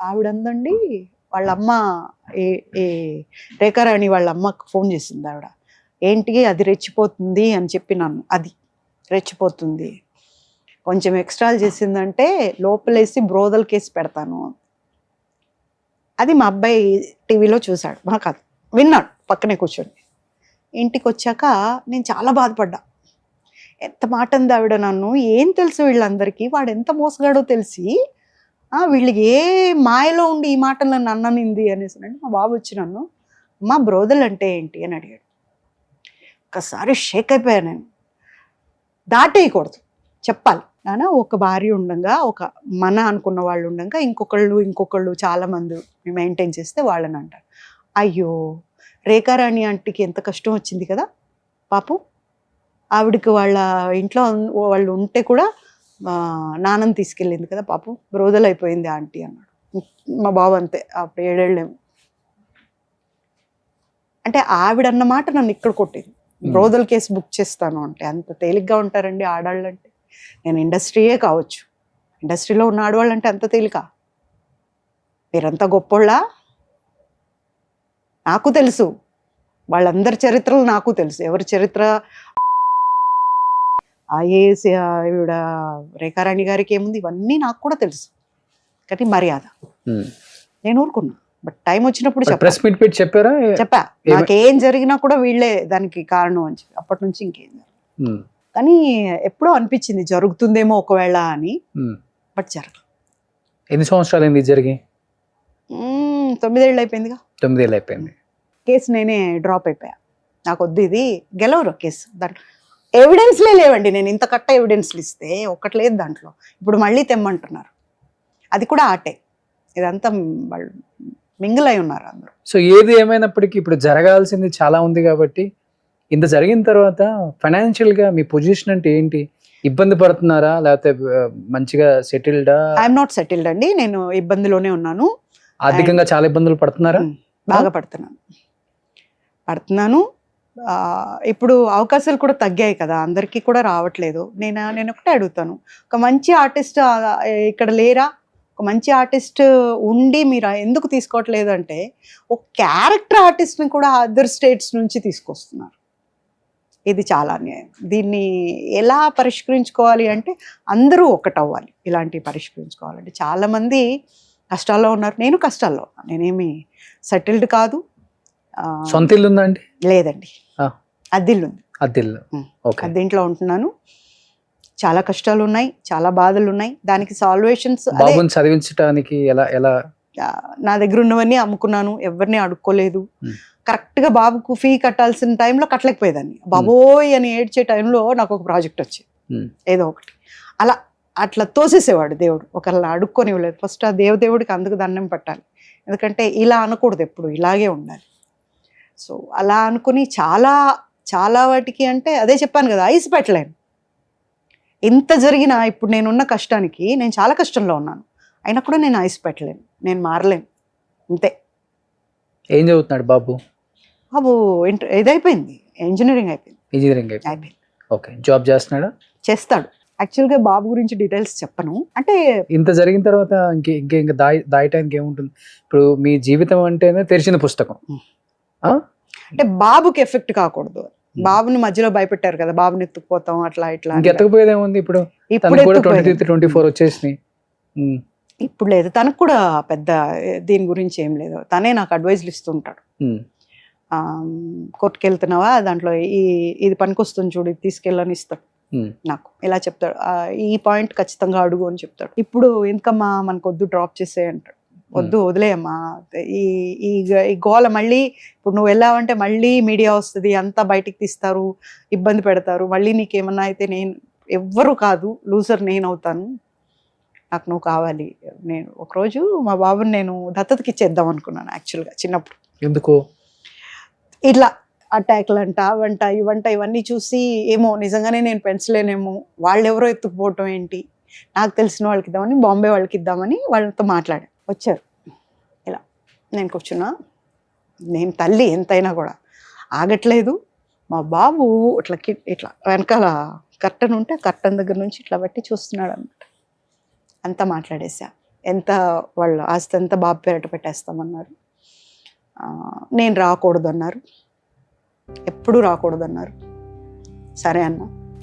ఆవిడందండి, వాళ్ళ అమ్మ రేఖారాణి వాళ్ళ అమ్మకు ఫోన్ చేసింది ఆవిడ. ఏంటి అది రెచ్చిపోతుంది అని చెప్పి నన్ను, అది రెచ్చిపోతుంది కొంచెం ఎక్స్ట్రాలు చేసిందంటే లోపలేసి బ్రోదల్ కేసు పెడతాను. అది మా అబ్బాయి టీవీలో చూశాడు, మా కాదు విన్నాడు పక్కనే కూర్చొని. ఇంటికి వచ్చాక నేను చాలా బాధపడ్డా. ఎంత మాట అంది ఆవిడ నన్ను, ఏం తెలుసు వీళ్ళందరికీ, వాడు ఎంత మోసగాడో తెలిసి వీళ్ళకి ఏ మాయలో ఉండి ఈ మాటలు నన్ను అన్ననింది అనేసి. అంటే మా బాబు వచ్చి నన్ను, మా బ్రోదల్ అంటే ఏంటి అని అడిగాడు. ఒకసారి షేక్ అయిపోయాను నేను. దాటేయకూడదు, చెప్పాలి. నాన్న ఒక భార్య ఉండగా, ఒక మన అనుకున్న వాళ్ళు ఉండగా ఇంకొకళ్ళు చాలా మంది మెయింటైన్ చేస్తే వాళ్ళని అంటారు. అయ్యో రేఖారాణి ఆంటీకి ఎంత కష్టం వచ్చింది కదా పాపం, ఆవిడకి వాళ్ళ ఇంట్లో వాళ్ళు ఉంటే కూడా నాన్నని తీసుకెళ్ళింది కదా పాపం, బ్రోదల్ అయిపోయింది ఆంటీ అన్నాడు. మా బాబు అంతే, అప్పుడు 7 ఏళ్ళేమో. అంటే ఆవిడన్నమాట నన్ను ఇక్కడ కొట్టింది. బ్రోదల్ కేసు బుక్ చేస్తాను అంటే అంత తేలిగ్గా ఉంటారండి ఆడవాళ్ళు అంటే. నేను ఇండస్ట్రీయే కావచ్చు, ఇండస్ట్రీలో ఉన్న ఆడవాళ్ళు అంటే అంత తేలిక? మీరంతా గొప్పోళ్ళా? నాకు తెలుసు, వాళ్ళందరి చరిత్రలు నాకు తెలుసు. ఎవరి చరిత్ర, ఐఏఎస్ ఈవిడ రేఖారాణి గారికి ఏముంది, ఇవన్నీ నాకు కూడా తెలుసు. కానీ మర్యాద, నేను ఊరుకున్నా. బట్ టైం వచ్చినప్పుడు ప్రెస్ మీట్ పెట్టి చెప్పారా? చెప్పా, నాకేం జరిగినా కూడా వీళ్ళే దానికి కారణం అని చెప్పి. అప్పటి నుంచి ఇంకేం జరగదు. కానీ ఎప్పుడో అనిపించింది జరుగుతుందేమో ఒకవేళ అని, బట్ జరగదు. ఎన్ని సంవత్సరాలు అయింది జరిగి? 9 ఏళ్ళు అయిపోయిందిగా. 9 ఏళ్ళు అయిపోయింది. కేసు నేనే డ్రాప్ అయిపోయా. నాకు వద్దు, ఇది గెలవరు కేసు. దాంట్లో ఎవిడెన్స్లే లేవండి. నేను ఇంత కట్ట ఎవిడెన్స్లు ఇస్తే ఒక్కటి లేదు దాంట్లో. ఇప్పుడు మళ్ళీ తెమ్మంటున్నారు. అది కూడా ఆటే. ఇదంతా వాళ్ళు మింగిల్ అయి ఉన్నారు అందరూ. సో ఏది ఏమైనప్పటికీ ఇప్పుడు జరగాల్సింది చాలా ఉంది కాబట్టి, ఇంత జరిగిన తర్వాత ఫైనాన్షియల్ గా మీ పొజిషన్ అంటే ఏంటి? ఇబ్బంది పడుతున్నారా లేకపోతే మంచిగా సెటిల్డా? ఐఎమ్ నాట్ సెటిల్డ్ అండి. నేను ఇబ్బందిలోనే ఉన్నాను. ఆర్థికంగా చాలా ఇబ్బందులు పడుతున్నారా? బాగా పడుతున్నాను. ఇప్పుడు అవకాశాలు కూడా తగ్గాయి కదా, అందరికీ కూడా రావట్లేదు. నేను ఒకటే అడుగుతాను, ఒక మంచి ఆర్టిస్ట్ ఇక్కడ లేరా? ఒక మంచి ఆర్టిస్ట్ ఉండి మీరు ఎందుకు తీసుకోవట్లేదు అంటే, ఒక క్యారెక్టర్ ఆర్టిస్ట్ని కూడా అదర్ స్టేట్స్ నుంచి తీసుకొస్తున్నారు. ఇది చాలా అన్యాయం. దీన్ని ఎలా పరిష్కరించుకోవాలి అంటే అందరూ ఒకటవ్వాలి. ఇలాంటివి పరిష్కరించుకోవాలంటే చాలామంది కష్టాల్లో ఉన్నారు. నేను కష్టాల్లో ఉన్నాను. నేనేమి సెటిల్డ్ కాదు. సొంత ఇల్లు ఉందా అండి? లేదండి, అద్దిల్లు ఉంది. అద్దెంట్లో ఉంటున్నాను. చాలా కష్టాలు ఉన్నాయి, చాలా బాధలు ఉన్నాయి. దానికి సాల్వేషన్స్ చదివించడానికి ఎలా నా దగ్గర ఉన్నవన్నీ అమ్ముకున్నాను. ఎవరిని అడుక్కోలేదు. కరెక్ట్ గా బాబుకు ఫీ కట్టాల్సిన టైంలో కట్టలేకపోయేదాన్ని. బాబోయ్ అని ఏడ్చే టైంలో నాకు ఒక ప్రాజెక్ట్ వచ్చింది, ఏదో ఒకటి అట్లా తోసేసేవాడు దేవుడు. ఒకళ్ళని అడుక్కొని ఇవ్వలేదు. ఫస్ట్ ఆ దేవుడికి అందుకు దండం పెట్టాలి. ఎందుకంటే ఇలా అనకూడదు, ఎప్పుడు ఇలాగే ఉండాలి. సో అలా అనుకుని చాలా చాలా వాటికి అంటే అదే చెప్పాను కదా, ఐస్ పెట్టలేను. ఇంత జరిగినా ఇప్పుడు నేనున్న కష్టానికి నేను చాలా కష్టంలో ఉన్నాను. అయినా కూడా నేను ఐస్ పెట్టలేను, నేను మారలేను. అంతే. ఏం చదువుతున్నాడు బాబు? ఇదైపోయింది, ఇంజనీరింగ్ అయిపోయింది. ఓకే. జాబ్ చేస్తున్నాడా? చేస్తాడు. యాక్చువల్గా బాబు గురించి డీటెయిల్స్ చెప్పను. అంటే ఇంత జరిగిన తర్వాత ఇంకా దాయటానికి ఏముంటుంది? ఇప్పుడు మీ జీవితం అంటేనే తెరిచిన పుస్తకం. అంటే బాబుకి ఎఫెక్ట్ కాకూడదు. బాబుని మధ్యలో భయపెట్టారు కదా, బాబుని ఎత్తుకుపోతాం అట్లా ఇట్లా. ఎత్తకపోయేదేముంది? ఇప్పుడు 24 వచ్చేసినాయి. ఇప్పుడు లేదు, తనకు కూడా పెద్ద దీని గురించి ఏం లేదు. తనే నాకు అడ్వైజ్లు ఇస్తుంటాడు. కోర్టుకి వెళ్తున్నావా, దాంట్లో ఇది పనికొస్తుంది చూడు, ఇది తీసుకెళ్ళని ఇస్తాడు నాకు. ఇలా చెప్తాడు, ఈ పాయింట్ ఖచ్చితంగా అడుగు అని చెప్తాడు. ఇప్పుడు ఎందుకమ్మా మనకు వద్దు, డ్రాప్ చేసే అంటాడు. వద్దు, వదిలేయమ్మా. ఈ గోల మళ్ళీ ఇప్పుడు నువ్వు వెళ్ళావంటే మళ్ళీ మీడియా వస్తుంది, అంతా బయటికి తీస్తారు, ఇబ్బంది పెడతారు. మళ్ళీ నీకేమన్నా అయితే నేను ఎవ్వరు కాదు, లూజర్ నేను అవుతాను. నాకు నువ్వు కావాలి. నేను ఒకరోజు మా బాబుని నేను దత్తతకి ఇచ్చేద్దాం అనుకున్నాను యాక్చువల్గా చిన్నప్పుడు. ఎందుకు? ఇట్లా అటాక్లు అంట, అవంట ఇవంట ఇవన్నీ చూసి ఏమో నిజంగానే నేను పెంచలేనేమో, వాళ్ళు ఎవరో ఎత్తుకుపోవటం ఏంటి, నాకు తెలిసిన వాళ్ళకి ఇద్దామని, బాంబే వాళ్ళకి ఇద్దామని వాళ్ళతో మాట్లాడా. వచ్చారు, ఇలా నేను కూర్చున్నా. నేను తల్లి ఎంతైనా కూడా ఆగట్లేదు. మా బాబు ఇట్లా వెనకాల కర్టన్ ఉంటే కర్టన్ దగ్గర నుంచి ఇట్లా బట్టి చూస్తున్నాడు అన్నమాట. అంతా మాట్లాడేసా. ఎంత వాళ్ళ ఆస్తి అంతా బాబు పేరట పెట్టేస్తామన్నారు. నేను రాకూడదు అన్నారు, ఎప్పుడు రాకూడదు అన్నారు. సరే అన్న,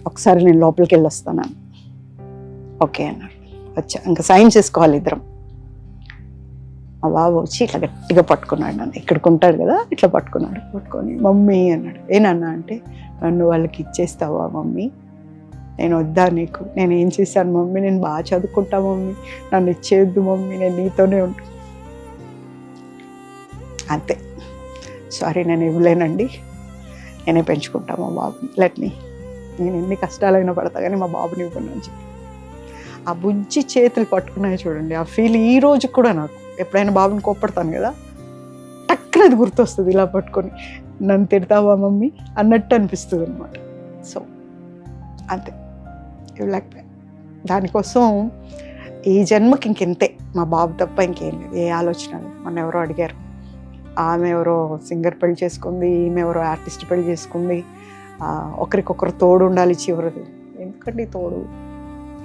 ఒకసారి నేను లోపలికి వెళ్ళి వస్తాను. ఓకే అన్నారు. వచ్చా, ఇంకా సైన్ చేసుకోవాలి ఇద్దరం. మా బాబు వచ్చి ఇట్లా గట్టిగా పట్టుకున్నాడు నన్ను. ఇక్కడికి ఉంటాడు కదా, ఇట్లా పట్టుకొని మమ్మీ అన్నాడు. ఏనన్నా అంటే, నన్ను వాళ్ళకి ఇచ్చేస్తావా మమ్మీ? నేను వద్దా నీకు? నేను ఏం చేశాను మమ్మీ? నేను బాగా చదువుకుంటా మమ్మీ, నన్ను ఇచ్చేయద్దు మమ్మీ, నేను నీతోనే ఉంటాను. అంతే. సారీ, నేను ఇవ్వలేనండి, నేనే పెంచుకుంటా మా బాబుని. నేను ఎన్ని కష్టాలైనా పడతా కానీ మా బాబుని ఇవ్వను అని చెప్పి ఆ బుజ్జి చేతులు పట్టుకున్నాయి చూడండి. ఆ ఫీల్ ఈ రోజు కూడా నాకు ఎప్పుడైనా బాబుని కోప్పడతాను కదా, టక్కున అది గుర్తొస్తుంది. ఇలా పట్టుకొని నన్ను తిడతావా మమ్మీ అన్నట్టు అనిపిస్తుంది అనమాట. సో అంతే, ఇవ్వలేకపోయా. దానికోసం ఈ జన్మకి ఇంకెంతే, మా బాబు తప్ప ఇంకేం లేదు, ఏ ఆలోచన లేదు. మొన్న ఎవరో అడిగారు, ఆమె ఎవరో సింగర్ పెళ్లి చేసుకుంది, ఈమె ఎవరో ఆర్టిస్ట్ పెళ్లి చేసుకుంది, ఒకరికొకరు తోడు ఉండాలి చివరిది. ఎందుకండి తోడు?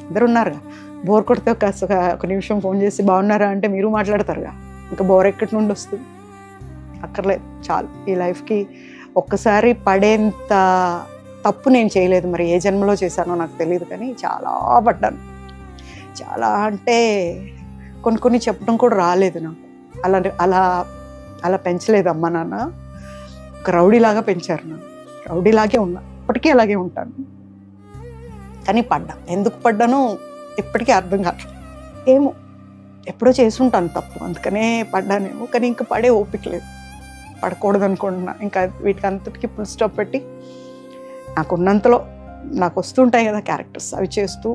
ఇద్దరు ఉన్నారుగా. బోర్ కొడితే ఒక నిమిషం ఫోన్ చేసి బాగున్నారా అంటే మీరు మాట్లాడతారుగా, ఇంకా బోర్ ఎక్కడి నుండి వస్తుంది? అక్కర్లేదు, చాలు. ఈ లైఫ్కి ఒక్కసారి పడేంత తప్పు నేను చేయలేదు. మరి ఏ జన్మలో చేశానో నాకు తెలియదు, కానీ చాలా పడ్డాను. చాలా అంటే కొన్ని చెప్పడం కూడా రాలేదు నాకు. అలా అలా అలా పెంచలేదు అమ్మ నాన్న, ఒక రౌడీలాగా పెంచారు నన్ను. రౌడీలాగే ఉన్నా, ఇప్పటికీ అలాగే ఉంటాను. కానీ పడ్డా, ఎందుకు పడ్డానో ఇప్పటికీ అర్థం కాదు. ఏమో ఎప్పుడో చేసుంటాను తప్పు, అందుకనే పడ్డానేమో. కానీ ఇంకా పడే ఓపిక లేదు, పడకూడదు అనుకుంటున్నా. ఇంకా వీటికి అంతటికి ఫుల్ స్టాప్ పెట్టి నాకున్నంతలో నాకు వస్తుంటాయి కదా క్యారెక్టర్స్, అవి చేస్తూ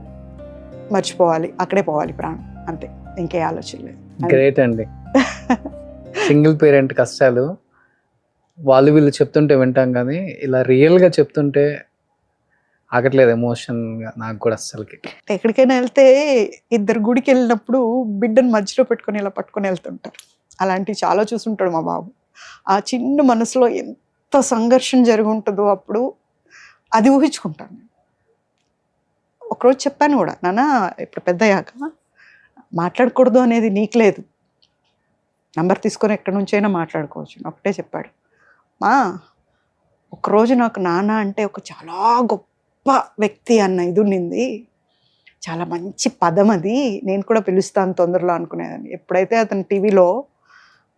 మర్చిపోవాలి, అక్కడే పోవాలి ప్రాణం, అంతే, ఇంకే ఆలోచన లేదు. గ్రేట్ అండి. సింగిల్ పేరెంట్ కష్టాలు వాళ్ళు వీళ్ళు చెప్తుంటే వింటాం, కానీ ఇలా రియల్గా చెప్తుంటే ఆగట్లేదు ఎమోషన్గా నాకు కూడా అస్సలకి. ఎక్కడికైనా వెళ్తే ఇద్దరు గుడికి వెళ్ళినప్పుడు బిడ్డను మధ్యలో పెట్టుకొని ఇలా పట్టుకొని వెళ్తుంటారు. అలాంటివి చాలా చూసుంటాడు మా బాబు. ఆ చిన్న మనసులో ఎంత సంఘర్షణ జరిగి ఉంటుందో అప్పుడు అది ఊహించుకుంటాను. ఒకరోజు చెప్పాను కూడా, నాన్న ఇప్పుడు పెద్దయ్యాక మాట్లాడకూడదు అనేది నీకు లేదు, నంబర్ తీసుకొని ఎక్కడి నుంచైనా మాట్లాడుకోవచ్చు. ఒకటే చెప్పాడు, మా ఒకరోజు నాకు నాన్న అంటే ఒక చాలా గొప్ప వ్యక్తి అన్న ఇది ఉండింది, చాలా మంచి పదం అది, నేను కూడా పిలుస్తాను తొందరలో అనుకునేదాన్ని. ఎప్పుడైతే అతను టీవీలో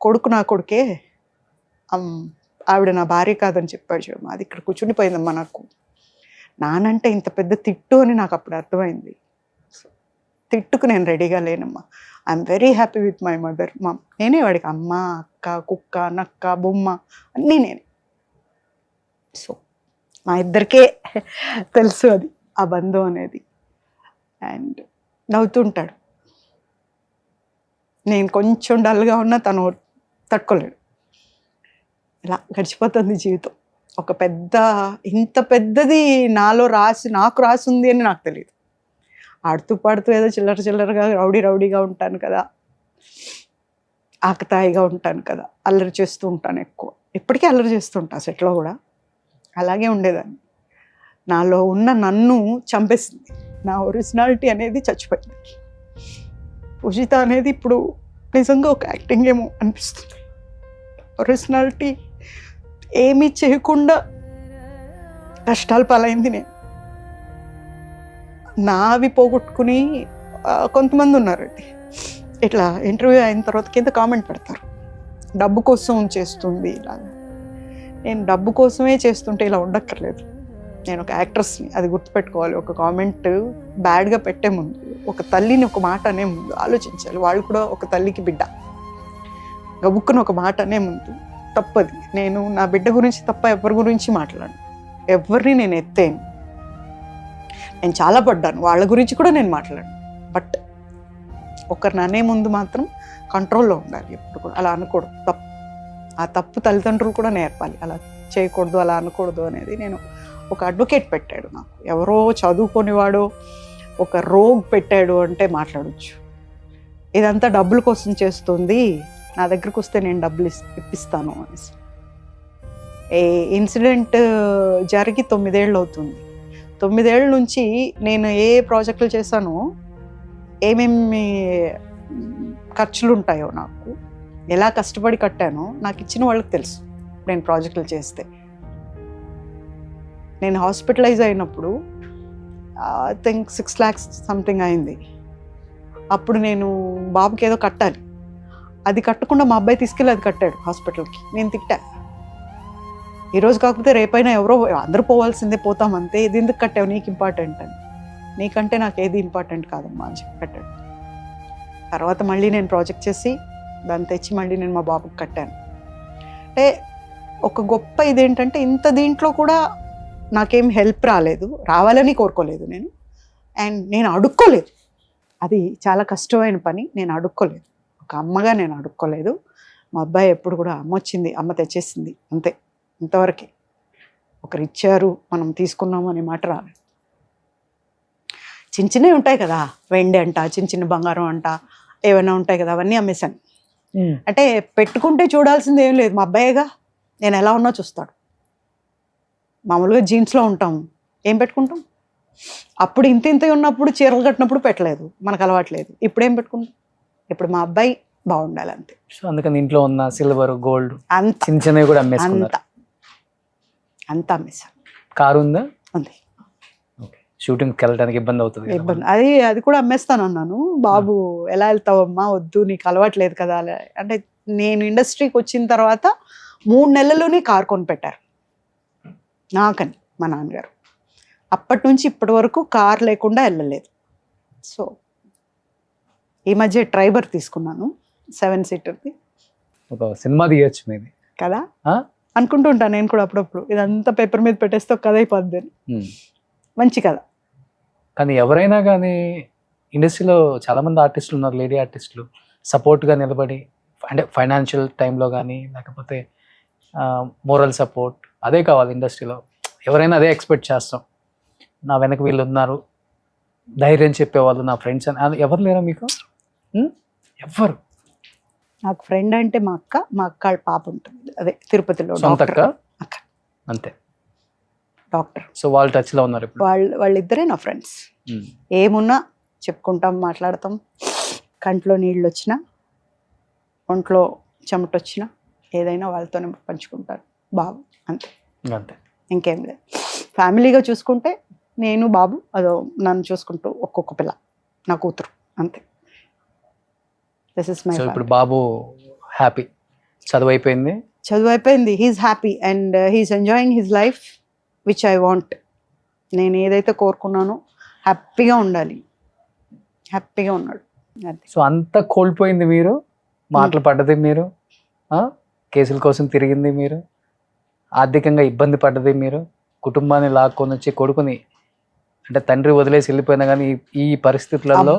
కొడుకు నా కొడుకే, ఆవిడ నా భార్య కాదని చెప్పాడు చూడమ్మా, అది ఇక్కడ కూర్చునిపోయిందమ్మా. నాకు నానంటే ఇంత పెద్ద తిట్టు అని నాకు అప్పుడు అర్థమైంది. తిట్టుకు నేను రెడీగా లేనమ్మా, I'm very happy with my mother. నేనే వాడికి అమ్మ, అక్క, కుక్క, నక్క, బొమ్మ అన్నీ నేనే. సో మా ఇద్దరికే తెలుసు అది, ఆ బంధం అనేది. అండ్ నవ్వుతుంటాడు. నేను కొంచెం డల్గా ఉన్నా తను తట్టుకోలేడు. ఇలా గడిచిపోతుంది జీవితం. ఒక పెద్ద, ఇంత పెద్దది నాకు రాసి ఉంది అని నాకు తెలియదు. ఆడుతూ పాడుతూ ఏదో చిల్లరగా రౌడీగా ఉంటాను కదా, ఆకతాయిగా ఉంటాను కదా, అల్లరి చేస్తూ ఉంటాను ఎక్కువ. ఇప్పటికీ అల్లరి చేస్తుంటా, సెట్లో కూడా అలాగే ఉండేదాన్ని. నాలో ఉన్న నన్ను చంపేసింది, నా ఒరిజినాలిటీ అనేది చచ్చిపోయింది. పూజిత అనేది ఇప్పుడు నిజంగా ఒక యాక్టింగ్ ఏమో అనిపిస్తుంది. ఒరిజినాలిటీ ఏమీ చేయకుండా కష్టాలు పాలైంది నేను. నావి పోగొట్టుకుని కొంతమంది ఉన్నారండి ఇట్లా ఇంటర్వ్యూ అయిన తర్వాత కింద కామెంట్ పెడతారు, డబ్బు కోసం చేస్తుంది ఇలాగా. నేను డబ్బు కోసమే చేస్తుంటే ఇలా ఉండక్కర్లేదు. నేను ఒక యాక్ట్రెస్ని, అది గుర్తుపెట్టుకోవాలి. ఒక కామెంట్ బ్యాడ్గా పెట్టే ముందు, ఒక తల్లిని ఒక మాట అనే ముందు ఆలోచించాలి. వాళ్ళు కూడా ఒక తల్లికి బిడ్డ. గబుక్కుని ఒక మాట అనే ముందు తప్పది. నేను నా బిడ్డ గురించి తప్ప ఎవరి గురించి మాట్లాడను, ఎవరిని నేను ఎత్తేను. నేను చాలా పడ్డాను, వాళ్ళ గురించి కూడా నేను మాట్లాడను. బట్ ఒకరిని అనే ముందు మాత్రం కంట్రోల్లో ఉండాలి ఎప్పుడు కూడా. అలా అనకూడదు, తప్పు. ఆ తప్పు తల్లిదండ్రులు కూడా నేర్పాలి, అలా చేయకూడదు, అలా అనకూడదు అనేది. నేను ఒక అడ్వకేట్ పెట్టాడు నాకు, ఎవరో చదువుకొనివాడో ఒక రోగ్ పెట్టాడు అంటే మాట్లాడచ్చు. ఇదంతా డబ్బుల కోసం చేస్తుంది, నా దగ్గరకు వస్తే నేను డబ్బులు ఇప్పిస్తాను అనేసి. ఏ ఇన్సిడెంట్ జరిగి 9 ఏళ్ళు అవుతుంది. 9 ఏళ్ళ నుంచి నేను ఏ ప్రాజెక్టులు చేశానో, ఏమేమి ఖర్చులు ఉంటాయో, నాకు ఎలా కష్టపడి కట్టానో నాకు ఇచ్చిన వాళ్ళకి తెలుసు. నేను ప్రాజెక్టులు చేస్తే, నేను హాస్పిటలైజ్ అయినప్పుడు ఐ థింక్ 6 lakhs సంథింగ్ అయింది. అప్పుడు నేను బాబుకి ఏదో కట్టాలి, అది కట్టకుండా మా అబ్బాయి తీసుకెళ్ళి అది కట్టాడు హాస్పిటల్కి. నేను తిట్టా, ఈరోజు కాకపోతే రేపైనా ఎవరో, అందరూ పోవాల్సిందే, పోతామంతే, ఇది ఎందుకు కట్టావు, నీకు ఇంపార్టెంట్ అని. నీకంటే నాకు ఏది ఇంపార్టెంట్ కాదమ్మా అని చెప్పి కట్టాడు. తర్వాత మళ్ళీ నేను ప్రాజెక్ట్ చేసి దాన్ని తెచ్చి మళ్ళీ నేను మా బాబుకి కట్టాను. అంటే ఒక గొప్ప ఇదేంటంటే, ఇంత దీంట్లో కూడా నాకేం హెల్ప్ రాలేదు, రావాలని కోరుకోలేదు నేను. అండ్ నేను అడుక్కోలేదు, అది చాలా కష్టమైన పని. నేను అడుక్కోలేదు, ఒక అమ్మగా నేను అడుక్కోలేదు. మా అబ్బాయి ఎప్పుడు కూడా అమ్మ వచ్చింది, అమ్మ తెచ్చేసింది, అంతే, ఇంతవరకే. ఒకరు ఇచ్చారు, మనం తీసుకున్నాము అనే మాట రాలేదు. చిన్న చిన్నవి ఉంటాయి కదా, వెండి అంట, చిన్న బంగారం అంట, ఏమైనా ఉంటాయి కదా, అవన్నీ అమ్మేశాను. అంటే పెట్టుకుంటే చూడాల్సింది ఏం లేదు, మా అబ్బాయిగా నేను ఎలా ఉన్నా చూస్తాడు. మామూలుగా జీన్స్లో ఉంటాము, ఏం పెట్టుకుంటాం? అప్పుడు ఇంత ఉన్నప్పుడు చీరలు కట్టినప్పుడు పెట్టలేదు, మనకు అలవాట్లేదు. ఇప్పుడు ఏం పెట్టుకుంటాం? ఇప్పుడు మా అబ్బాయి బాగుండాలి అంతే. సో అందుకని ఇంట్లో ఉన్న సిల్వర్, గోల్డ్ అంత చిన్నవి కూడా అమ్మేసుకున్నారు. అంతా అమ్మేశాను. కారు ఉందా? ఉంది. ఓకే. షూటింగ్కి వెళ్ళడానికి ఇబ్బంది అవుతుంది కదా ఇబ్బంది అది కూడా అమ్మేస్తాను అన్నాను. బాబు ఎలా వెళ్తావమ్మా, వద్దు నీకు అలవాట్లేదు కదా అంటే నేను ఇండస్ట్రీకి వచ్చిన తర్వాత 3 నెలల్లోనే కార్ కొని పెట్టారు నాకని మా నాన్నగారు. అప్పటి నుంచి ఇప్పటి వరకు కార్ లేకుండా వెళ్ళలేదు. సో ఈ మధ్య ట్రైబర్ తీసుకున్నాను 7 సీటర్ది. ఒక సినిమా తీయచ్చు మీది కదా ఆ? అనుకుంటూ ఉంటాను నేను కూడా అప్పుడప్పుడు, ఇదంతా పేపర్ మీద పెట్టేస్తే ఒక కథ అయిపోద్ది అని. మంచి కథ. కానీ ఎవరైనా కానీ ఇండస్ట్రీలో చాలా మంది ఆర్టిస్టులు ఉన్నారు, లేడీ ఆర్టిస్టులు సపోర్ట్గా నిలబడి, అంటే ఫైనాన్షియల్ టైంలో కానీ లేకపోతే మోరల్ సపోర్ట్ అదే కావాలి ఇండస్ట్రీలో. ఎవరైనా అదే ఎక్స్పెక్ట్ చేస్తాం. నా వెనక వీళ్ళు ఉన్నారు, ధైర్యం చెప్పేవాళ్ళు నా ఫ్రెండ్స్ అని. అది ఎవరు లేరా మీకు? ఎవ్వరు? నాకు ఫ్రెండ్ అంటే మా అక్క వాళ్ళ పాప ఉంటుంది, అదే తిరుపతిలో సొంత అక్క? అక్క అంతే, డాక్టర్. సో వాళ్ళు టచ్లో ఉన్నారు ఇప్పుడు? వాళ్ళిద్దరే నా ఫ్రెండ్స్. ఏమున్నా చెప్పుకుంటాం, మాట్లాడతాం. కంట్లో నీళ్ళు వచ్చినా, ఒంట్లో చెమట వచ్చినా ఏదైనా వాళ్ళతోనే పంచుకుంటారు. బాబు అంతే, అంతే, ఇంకేం లేదు. ఫ్యామిలీగా చూసుకుంటే నేను బాబు, అదో నన్ను చూసుకుంటూ ఒక్కొక్క పిల్ల, నా కూతురు, అంతే. This is my. సో ఇప్పుడు బాబు హ్యాపీ, చదువు అయిపోయింది, he's happy and he's enjoying his life which I want. నేను ఏదైతే కోరుకున్నానో హ్యాపీగా ఉండాలి, హ్యాపీగా ఉన్నాడు. అంతే. సో అంతా కోల్పోయింది మీరు, మాటలు పడ్డది మీరు, కేసుల కోసం తిరిగింది మీరు, ఆర్థికంగా ఇబ్బంది పడ్డది మీరు, కుటుంబాన్ని లాక్కొని వచ్చి కొడుకుని, అంటే తండ్రి వదిలేసి వెళ్ళిపోయినా కానీ ఈ పరిస్థితులలో,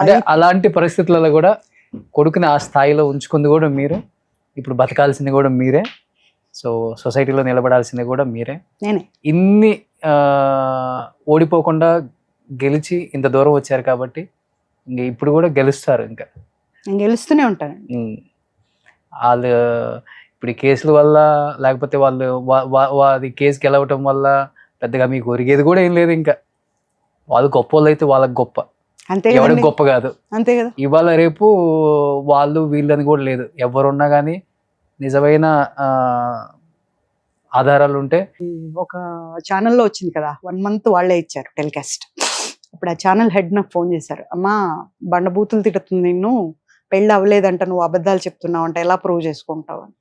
అంటే అలాంటి పరిస్థితులలో కూడా కొడుకుని ఆ స్థాయిలో ఉంచుకుంది కూడా మీరు, ఇప్పుడు బతకాల్సింది కూడా మీరే, సో సొసైటీలో నిలబడాల్సింది కూడా మీరే. నేనే. ఇన్ని ఓడిపోకుండా గెలిచి ఇంత దూరం వచ్చారు కాబట్టి ఇంక ఇప్పుడు కూడా గెలుస్తారు. ఇంకా నేను గెలుస్తూనే ఉంటాను. వాళ్ళు ఇప్పుడు ఈ కేసుల వల్ల లేకపోతే వాళ్ళు అది కేసు గెలవటం వల్ల పెద్దగా మీకు ఒరిగేది కూడా ఏం లేదు. ఇంకా వాళ్ళు గొప్ప వాళ్ళు అయితే వాళ్ళకి గొప్ప, అంతే, ఎవరికి గొప్ప కాదు. అంతే కదా. ఇవాళ రేపు వాళ్ళు వీళ్ళని కూడా లేదు, ఎవరున్నా కానీ నిజమైన ఆధారాలు ఉంటే. ఒక ఛానల్లో వచ్చింది కదా, 1 మంత్ వాళ్ళే ఇచ్చారు టెలికాస్ట్. ఇప్పుడు ఆ ఛానల్ హెడ్ నాకు ఫోన్ చేశారు, అమ్మా బండబూతులు తిడుతుంది నిన్ను, పెళ్ళి అవ్వలేదంట, నువ్వు అబద్ధాలు చెప్తున్నావు అంటే ఎలా ప్రూవ్ చేసుకుంటావు అని.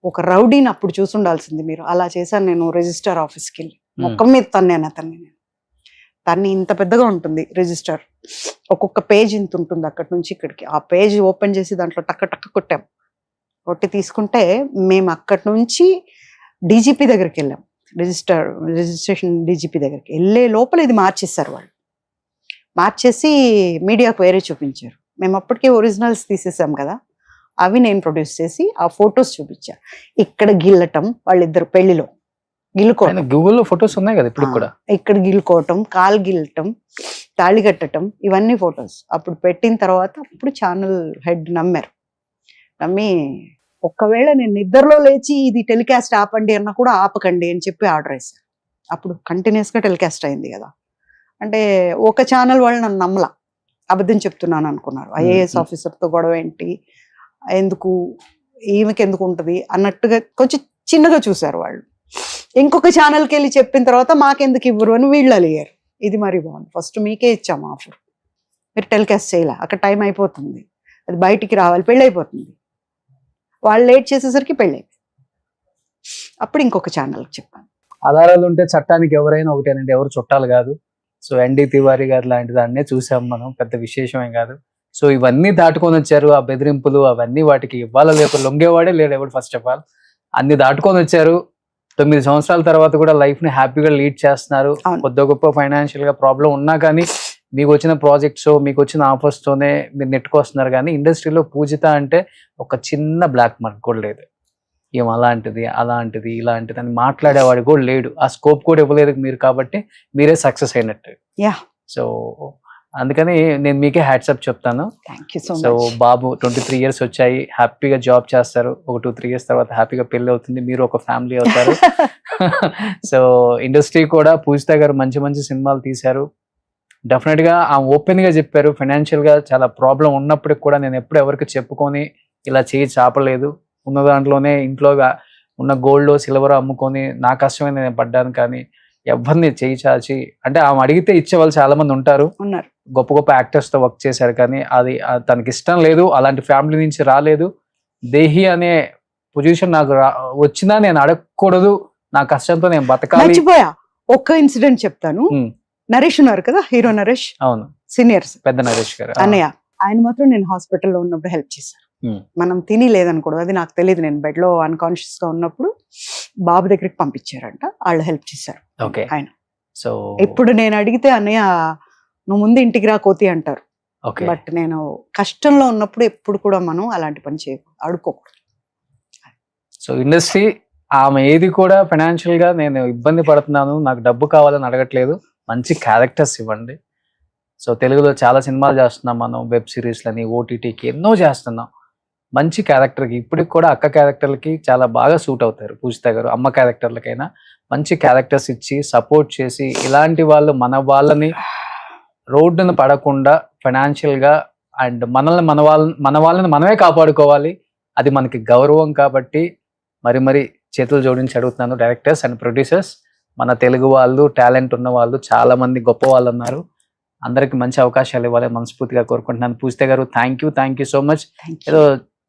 ఒక రౌడీని అప్పుడు చూసుండాల్సింది మీరు. అలా చేశాను నేను. రిజిస్టర్ ఆఫీస్కి వెళ్ళి మొక్కం మీద తన్నాను అతన్ని. తన్ని ఇంత పెద్దగా ఉంటుంది రిజిస్టర్, ఒక్కొక్క పేజ్ ఇంత ఉంటుంది అక్కడి నుంచి ఇక్కడికి. ఆ పేజ్ ఓపెన్ చేసి దాంట్లో టక్క టక్క కొట్టాం. కొట్టి తీసుకుంటే మేము అక్కడి నుంచి డీజీపీ దగ్గరికి వెళ్ళాం, రిజిస్ట్రేషన్ డీజీపీ దగ్గరికి వెళ్ళే లోపల ఇది మార్చేస్తారు వాళ్ళు. మార్చేసి మీడియాకు వేరే చూపించారు. మేము అప్పటికే ఒరిజినల్స్ తీసేసాం కదా, అవి నేను ప్రొడ్యూస్ చేసి ఆ ఫొటోస్ చూపించా. ఇక్కడ గిల్లటం, వాళ్ళిద్దరు పెళ్లిలో గిల్లుకోవటం, గూగుల్లో ఫొటోస్ ఉన్నాయి కదా ఇప్పుడు కూడా, ఇక్కడ గిల్లుకోవటం, కాలు గిల్లటం, తాళి కట్టడం, ఇవన్నీ ఫొటోస్ అప్పుడు పెట్టిన తర్వాత అప్పుడు ఛానల్ హెడ్ నమ్మారు. నమ్మి ఒక్కవేళ నేను నిద్రలో లేచి ఇది టెలికాస్ట్ ఆపండి అన్నా కూడా ఆపకండి అని చెప్పి ఆర్డర్ వేశారు. అప్పుడు కంటిన్యూస్గా టెలికాస్ట్ అయింది కదా. అంటే ఒక ఛానల్ వాళ్ళు నన్ను నమ్మలా, అబద్ధం చెప్తున్నాను అనుకున్నారు. ఐఏఎస్ ఆఫీసర్తో గొడవ ఏంటి, ఎందుకు ఈమెకి ఎందుకు ఉంటుంది అన్నట్టుగా కొంచెం చిన్నగా చూశారు వాళ్ళు. ఇంకొక ఛానల్కి వెళ్ళి చెప్పిన తర్వాత మాకెందుకు ఇవ్వరు అని వీళ్ళు అలిగారు. ఇది మరి బాగుంది, ఫస్ట్ మీకే ఇచ్చాము ఆఫర్, మీరు టెలికాస్ట్ చేయలే, అక్కడ టైం అయిపోతుంది, అది బయటికి రావాలి, పెళ్ళి అయిపోతుంది. వాళ్ళు లేట్ చేసేసరికి పెళ్ళి అయిపోయింది. అప్పుడు ఇంకొక ఛానల్కి చెప్పాను. ఆధారాలు ఉంటే చట్టానికి ఎవరైనా ఒకటేనండి, ఎవరు చుట్టాలు కాదు. సో ఎన్డీ తివారీ గారు లాంటి దాన్నే చూసాం మనం, పెద్ద విశేషమేం కాదు. సో ఇవన్నీ దాటుకొని వచ్చారు, ఆ బెదిరింపులు అవన్నీ, వాటికి ఇవ్వాల లేక లొంగేవాడే లేడు ఎవడు. ఫస్ట్ ఆఫ్ ఆల్ అన్ని దాటుకొని వచ్చారు. 9 సంవత్సరాల తర్వాత కూడా లైఫ్ ని హ్యాపీగా లీడ్ చేస్తున్నారు. కొద్ది గొప్ప ఫైనాన్షియల్ గా ప్రాబ్లం ఉన్నా కానీ మీకు వచ్చిన ప్రాజెక్ట్స్, మీకు వచ్చిన ఆఫర్స్ తోనే మీరు నెట్టుకొస్తున్నారు. కానీ ఇండస్ట్రీలో పూజిత అంటే ఒక చిన్న బ్లాక్ మార్క్ కూడా లేదు. ఏం అలాంటిది అలాంటిది ఇలాంటిది అని మాట్లాడేవాడు కూడా లేడు. ఆ స్కోప్ కూడా ఇవ్వలేదు మీరు, కాబట్టి మీరే సక్సెస్ అయినట్టు. సో అందుకని నేను మీకే హ్యాట్సప్ చెప్తాను. సో బాబు 23 years వచ్చాయి, హ్యాపీగా జాబ్ చేస్తారు. ఒక 2-3 years తర్వాత హ్యాపీగా పెళ్లి అవుతుంది, మీరు ఒక ఫ్యామిలీ అవుతారు. సో ఇండస్ట్రీ కూడా పూజిత గారు మంచి మంచి సినిమాలు తీశారు. డెఫినెట్ గా ఆ ఓపెన్ గా చెప్పారు. ఫైనాన్షియల్ గా చాలా ప్రాబ్లం ఉన్నప్పటికి కూడా నేను ఎప్పుడు ఎవరికి చెప్పుకొని ఇలా చేయి చాపలేదు. ఉన్న దాంట్లోనే ఇంట్లో ఉన్న గోల్డ్ సిల్వర్ అమ్ముకొని నా కష్టమే నేను పడ్డాను. కానీ ఎవరిని చేయి చాచి, అంటే ఆమె అడిగితే ఇచ్చే వాళ్ళు చాలా మంది ఉంటారు, ఉన్నారు. గొప్ప గొప్ప యాక్టర్స్ తో వర్క్ చేశారు, కానీ అది తనకి ఇష్టం లేదు, అలాంటి ఫ్యామిలీ నుంచి రాలేదు. దేహి అనే పొజిషన్ నాకు వచ్చినా నేను అడగకూడదు, నా కష్టంతో నేను బతకాలి. మర్చిపోయా, ఒక్క ఇన్సిడెంట్ చెప్తాను. ఉమ్. నరేష్ ఉన్నారు కదా, హీరో నరేష్, అవును, సీనియర్స్ పెద్ద నరేష్ గారు. అన్నయ్య, ఆయన మాత్రం నేను హాస్పిటల్లో ఉన్నప్పుడు హెల్ప్ చేశాను. మనం తిని లేదనుకోవడం, అది నాకు తెలియదు. నేను బెడ్ లో అన్కాన్షియస్ గా ఉన్నప్పుడు బాబు దగ్గరికి పంపించారంట, వాళ్ళు హెల్ప్ చేశారు. ఓకే. ఆయన సో ఇప్పుడు నేను అడిగితే అన్నయ్య నువ్వు ముందు ఇంటికి రా కోతి అంటారు. ఓకే. బట్ నేను కష్టంలో ఉన్నప్పుడు ఎప్పుడు కూడా మనం అలాంటి పని చేయకూడదు, అడుక్కోకూడదు. సో ఇండస్ట్రీ ఆమె ఏది కూడా ఫైనాన్షియల్ గా నేను ఇబ్బంది పడుతున్నాను, నాకు డబ్బు కావాలని అడగట్లేదు, మంచి క్యారెక్టర్స్ ఇవ్వండి. సో తెలుగులో చాలా సినిమాలు చేస్తున్నాం మనం, వెబ్ సిరీస్లని, ఓటీటీకి ఎన్నో చేస్తున్నాం. మంచి క్యారెక్టర్కి ఇప్పటికి కూడా అక్క క్యారెక్టర్లకి చాలా బాగా సూట్ అవుతారు పూజిత గారు. అమ్మ క్యారెక్టర్లకైనా మంచి క్యారెక్టర్స్ ఇచ్చి సపోర్ట్ చేసి, ఇలాంటి వాళ్ళు మన వాళ్ళని రోడ్డును పడకుండా ఫైనాన్షియల్గా అండ్ మన వాళ్ళని మనమే కాపాడుకోవాలి, అది మనకి గౌరవం. కాబట్టి మరి చేతులు జోడించి అడుగుతున్నాను, డైరెక్టర్స్ అండ్ ప్రొడ్యూసర్స్, మన తెలుగు వాళ్ళు టాలెంట్ ఉన్న వాళ్ళు చాలా మంది గొప్ప వాళ్ళు ఉన్నారు, అందరికి మంచి అవకాశాలు ఇవ్వాలి మనస్ఫూర్తిగా కోరుకుంటున్నాను. పూజిత గారు థ్యాంక్ యూ సో మచ్. ఏదో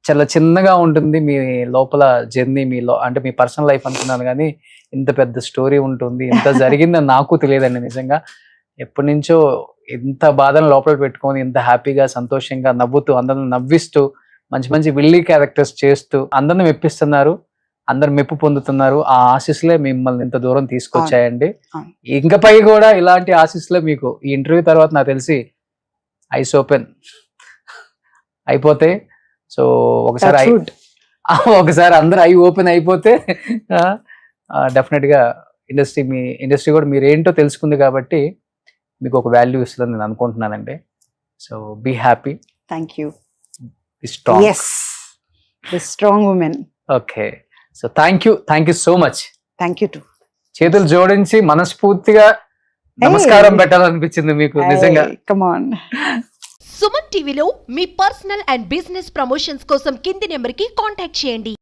చాలా చిన్నగా ఉంటుంది మీ లోపల జర్నీ, అంటే మీ పర్సనల్ లైఫ్ అనుకున్నాను, కానీ ఇంత పెద్ద స్టోరీ ఉంటుంది, ఇంత జరిగిందని నాకు తెలియదండి నిజంగా. ఎప్పటి నుంచో ఇంత బాధను లోపల పెట్టుకొని ఇంత హ్యాపీగా సంతోషంగా నవ్వుతూ అందరిని నవ్విస్తూ మంచి విల్లీ క్యారెక్టర్స్ చేస్తూ అందరిని మెప్పిస్తున్నారు, అందరు మెప్పు పొందుతున్నారు. ఆ ఆశీస్సులే మిమ్మల్ని ఇంత దూరం తీసుకొచ్చాయండి. ఇంకపై కూడా ఇలాంటి ఆశీస్సులే మీకు ఈ ఇంటర్వ్యూ తర్వాత నాకు తెలిసి ఐస్ ఓపెన్ అయిపోతే. సో ఒకసారి అందరు ఐ ఓపెన్ అయిపోతే డెఫినెట్ గా ఇండస్ట్రీ కూడా మీరు ఏంటో తెలుసుకుంది కాబట్టి మీకు ఒక వాల్యూ ఇస్తుందని నేను అనుకుంటున్నానండి. So be happy. Thank you. Strong women. Okay. So thank you so much. Thank you too. చేతులు జోడించి మనస్ఫూర్తిగా నమస్కారం పెట్టాలనిపించింది మీకు నిజంగా. Come on. సుమన్ టీవీలో మీ పర్సనల్ అండ్ బిజినెస్ ప్రమోషన్స్ కోసం కింది నెంబర్కి కాంటాక్ట్ చేయండి.